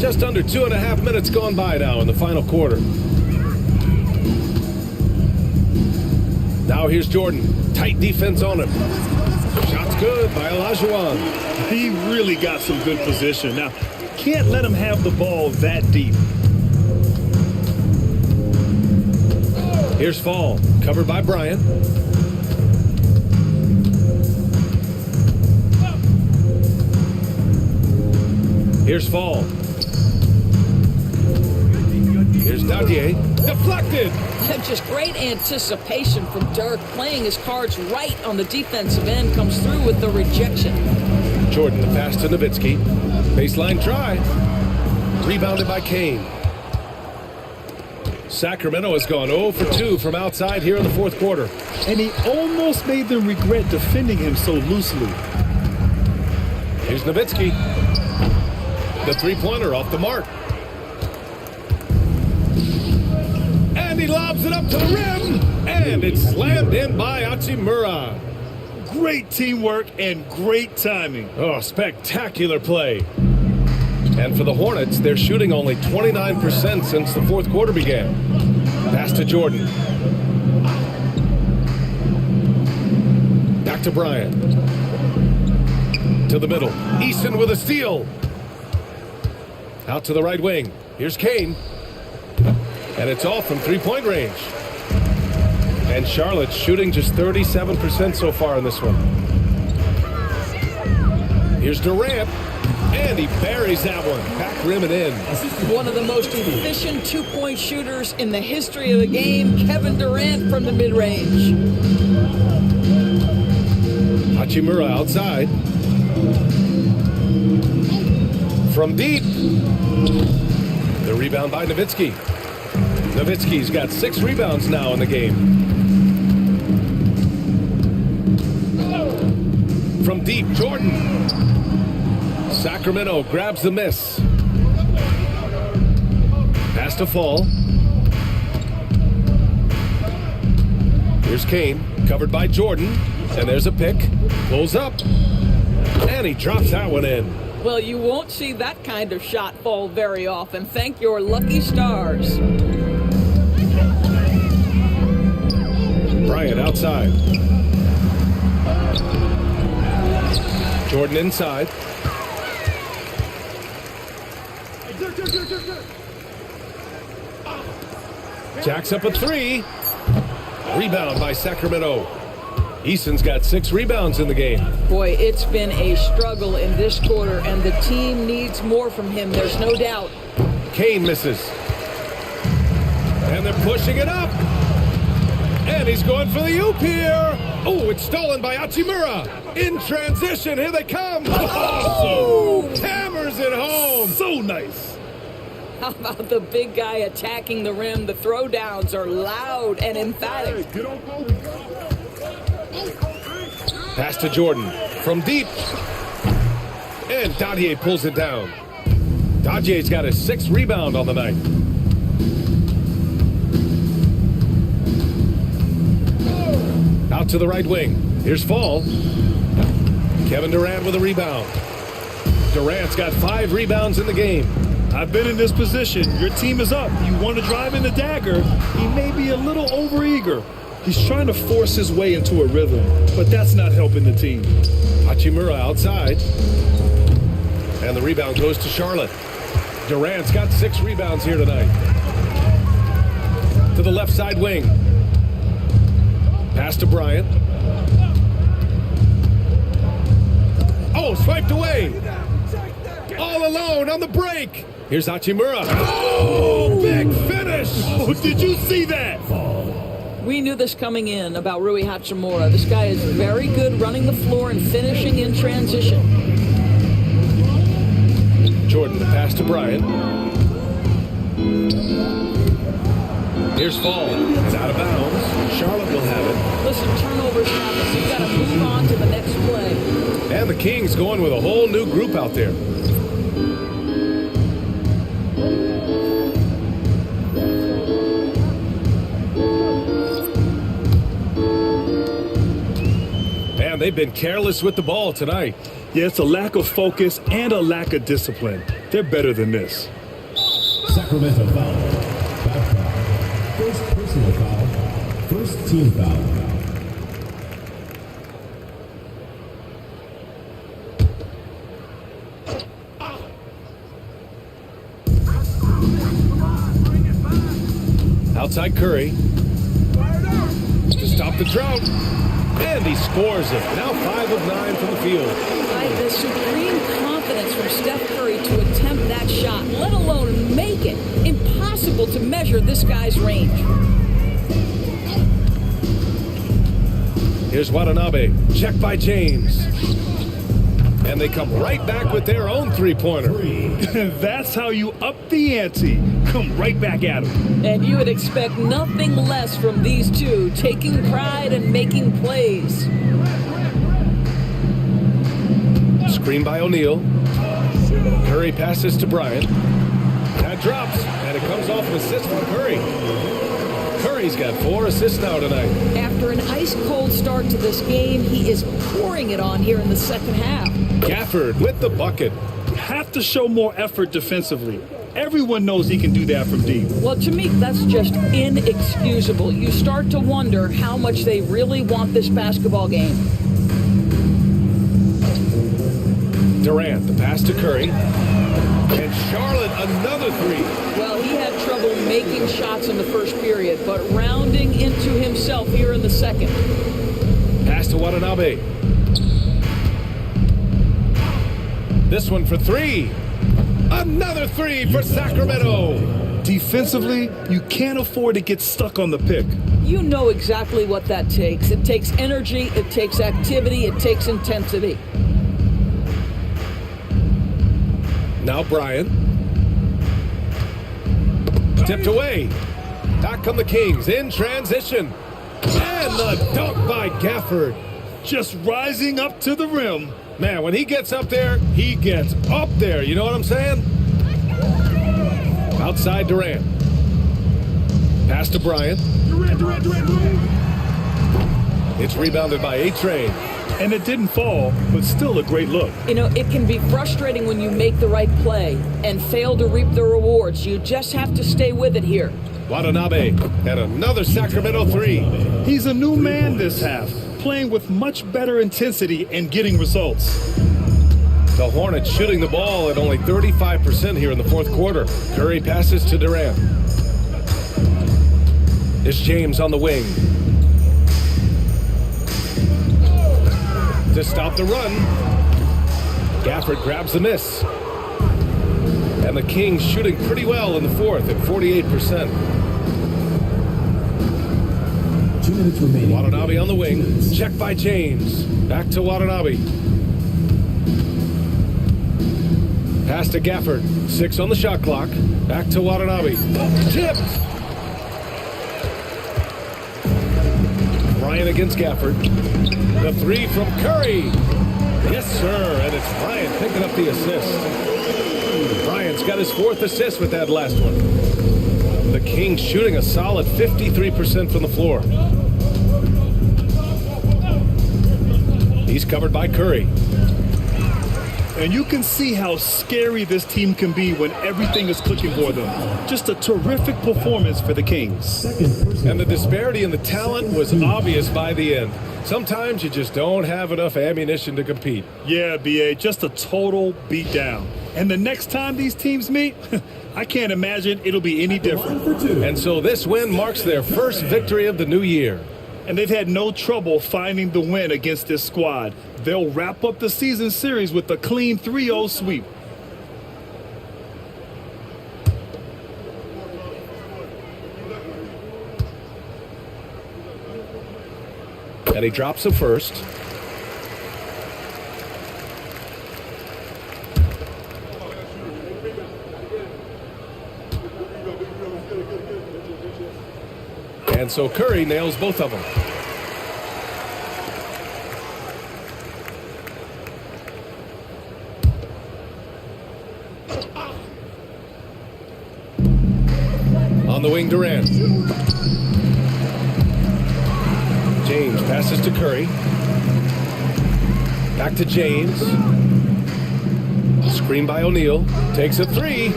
Speaker 2: Just under 2.5 minutes gone by now in the final quarter. Now here's Jordan. Tight defense on him. Shot's good by Olajuwon.
Speaker 20: He really got some good position. Now, can't let him have the ball that deep.
Speaker 2: Here's Fall. Covered by Bryant. Here's Fall. Here's Dadier. Deflected!
Speaker 21: Just great anticipation from Dirk, playing his cards right on the defensive end, comes through with the rejection.
Speaker 2: Jordan, the pass to Nowitzki. Baseline try. Rebounded by Kane. Sacramento has gone 0 for 2 from outside here in the fourth quarter.
Speaker 20: And he almost made them regret defending him so loosely.
Speaker 2: Here's Nowitzki. The three-pointer off the mark. And he lobs it up to the rim. And it's slammed in by Hachimura.
Speaker 20: Great teamwork and great timing.
Speaker 2: Oh, spectacular play. And for the Hornets, they're shooting only 29% since the fourth quarter began. Pass to Jordan. Back to Bryant. To the middle. Easton with a steal. Out to the right wing. Here's Kane. And it's off from three-point range. And Charlotte's shooting just 37% so far in this one. Here's Durant. And he buries that one. Back rim and in.
Speaker 21: One of the most efficient two-point shooters in the history of the game, Kevin Durant from the mid-range.
Speaker 2: Hachimura outside. From deep. The rebound by Nowitzki. Nowitzki's got 6 rebounds now in the game. From deep, Jordan. Sacramento grabs the miss. Pass to Fall. Here's Kane, covered by Jordan. And there's a pick. Pulls up. And he drops that one in.
Speaker 21: Well, you won't see that kind of shot fall very often. Thank your lucky stars.
Speaker 2: Bryant outside. Jordan inside. Jacks up a 3. Rebound by Sacramento. Easton's got 6 rebounds in the game.
Speaker 21: Boy, it's been a struggle in this quarter, and the team needs more from him, there's no doubt.
Speaker 2: Kane misses. And they're pushing it up. And he's going for the oop here. Oh, it's stolen by Hachimura. In transition, here they come. Oh! Hammers it home.
Speaker 20: So nice.
Speaker 21: How about the big guy attacking the rim? The throwdowns are loud and emphatic.
Speaker 2: Pass to Jordan from deep. And Dadier pulls it down. Dadier's got his 6th rebound on the night. Out to the right wing. Here's Fall. Kevin Durant with a rebound. Durant's got 5 rebounds in the game.
Speaker 20: I've been in this position. Your team is up. You want to drive in the dagger. He may be a little overeager. He's trying to force his way into a rhythm, but that's not helping the team.
Speaker 2: Hachimura outside. And the rebound goes to Charlotte. Durant's got 6 rebounds here tonight. To the left side wing. Pass to Bryant. Oh, swiped away. All alone on the break. Here's Hachimura. Oh, big finish.
Speaker 20: Oh, did you see that?
Speaker 21: We knew this coming in about Rui Hachimura. This guy is very good running the floor and finishing in transition.
Speaker 2: Jordan, the pass to Bryant. Here's Fall, and out of bounds. Charlotte will have it.
Speaker 21: Listen, turnovers happen, so you got to move on to the next play.
Speaker 2: And the Kings going with a whole new group out there. Man, they've been careless with the ball tonight.
Speaker 20: Yeah, it's a lack of focus and a lack of discipline. They're better than this.
Speaker 17: Sacramento foul. Bad foul. First personal foul. First team foul.
Speaker 2: Outside Curry. To stop the drought. And he scores it. Now 5 of 9 from the field.
Speaker 21: The supreme confidence from Steph Curry to attempt that shot, let alone make it. Impossible to measure this guy's range.
Speaker 2: Here's Watanabe. Check by James. And they come right back with their own three-pointer.
Speaker 20: That's how you up the ante. Come right back at him.
Speaker 21: And you would expect nothing less from these two, taking pride and making plays.
Speaker 2: Screen by O'Neal. Curry passes to Bryant. That drops, and it comes off an assist from Curry. Curry's got 4 assists now tonight.
Speaker 21: After an ice-cold start to this game, he is pouring it on here in the second half.
Speaker 2: Gafford with the bucket.
Speaker 20: You have to show more effort defensively. Everyone knows he can do that from deep.
Speaker 21: Well, to me, that's just inexcusable. You start to wonder how much they really want this basketball game.
Speaker 2: Durant, the pass to Curry. And Charlotte, another 3.
Speaker 21: Well, he had trouble making shots in the first period, but rounding into himself here in the second.
Speaker 2: Pass to Watanabe. This one for 3. Another 3 for Sacramento.
Speaker 20: Defensively, you can't afford to get stuck on the pick.
Speaker 21: You know exactly what that takes. It takes energy, it takes activity, it takes intensity.
Speaker 2: Now Bryant. Tipped away. Back come the Kings in transition. And the dunk by Gafford.
Speaker 20: Just rising up to the rim.
Speaker 2: Man, when he gets up there, he gets up there. You know what I'm saying? Outside Durant. Pass to Bryant.
Speaker 20: Durant.
Speaker 2: It's rebounded by A-Train.
Speaker 20: And it didn't fall, but still a great look.
Speaker 21: You know, it can be frustrating when you make the right play and fail to reap the rewards. You just have to stay with it here.
Speaker 2: Watanabe and another Sacramento 3.
Speaker 20: He's a new man this half, playing with much better intensity and getting results.
Speaker 2: The Hornets shooting the ball at only 35% here in the fourth quarter. Curry passes to Durant. It's James on the wing. To stop the run. Gafford grabs the miss. And the Kings shooting pretty well in the fourth at 48%.
Speaker 17: 2 minutes remaining.
Speaker 2: Watanabe on the wing. Check by James. Back to Watanabe. Pass to Gafford. 6 on the shot clock. Back to Watanabe. Tipped. Bryant against Gafford. The 3 from Curry. Yes, sir. And it's Bryant picking up the assist. Bryant's got his 4th assist with that last one. The Kings shooting a solid 53% from the floor. He's covered by Curry.
Speaker 20: And you can see how scary this team can be when everything is clicking for them. Just a terrific performance for the Kings.
Speaker 2: And the disparity in the talent was obvious by the end. Sometimes you just don't have enough ammunition to compete.
Speaker 20: Yeah, B.A., just a total beatdown. And the next time these teams meet, I can't imagine it'll be any different.
Speaker 2: And so this win marks their first victory of the new year.
Speaker 20: and they've had no trouble finding the win against this squad. They'll wrap up the season series with a clean 3-0 sweep.
Speaker 2: And he drops a first. And so Curry nails both of them. On the wing, Durant. James passes to Curry. Back to James. Screen by O'Neal. Takes a three.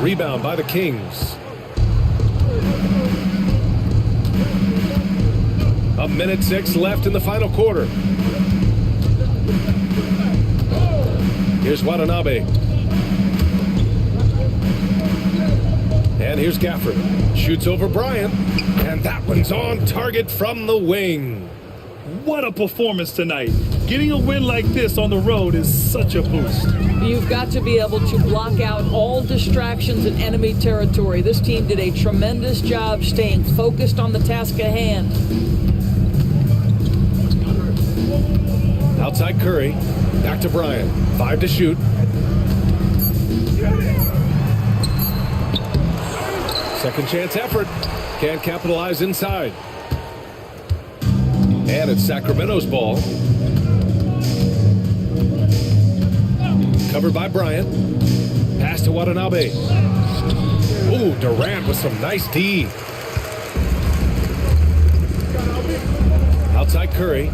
Speaker 2: Rebound by the Kings. A minute 6 left in the final quarter. Here's Watanabe. And here's Gafford. Shoots over Bryant. And that one's on target from the wing.
Speaker 20: What a performance tonight. Getting a win like this on the road is such a boost.
Speaker 21: You've got to be able to block out all distractions in enemy territory. This team did a tremendous job staying focused on the task at hand.
Speaker 2: Outside Curry. Back to Bryant. 5 to shoot. Second chance effort. Can't capitalize inside. And it's Sacramento's ball. Covered by Bryant. Pass to Watanabe. Ooh, Durant with some nice D. Outside Curry.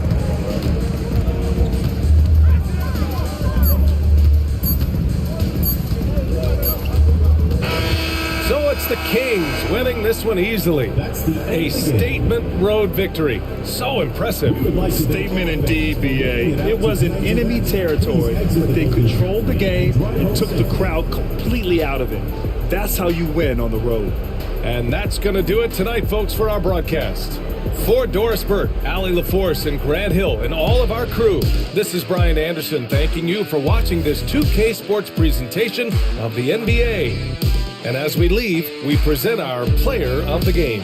Speaker 2: So it's the Kings winning this one easily. A statement road victory. So impressive.
Speaker 20: Statement indeed, BA. It was in enemy territory, but they controlled the game and took the crowd completely out of it. That's how you win on the road.
Speaker 2: And that's going to do it tonight, folks, for our broadcast. For Doris Burke, Allie LaForce, and Grant Hill, and all of our crew, this is Brian Anderson thanking you for watching this 2K Sports presentation of the NBA. And as we leave, we present our player of the game.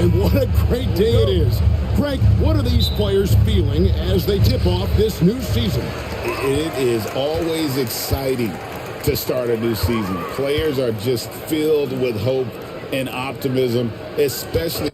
Speaker 15: and what a great day it is. Greg, what are these players feeling as they tip off this new season?
Speaker 5: It is always exciting to start a new season. Players are just filled with hope and optimism, especially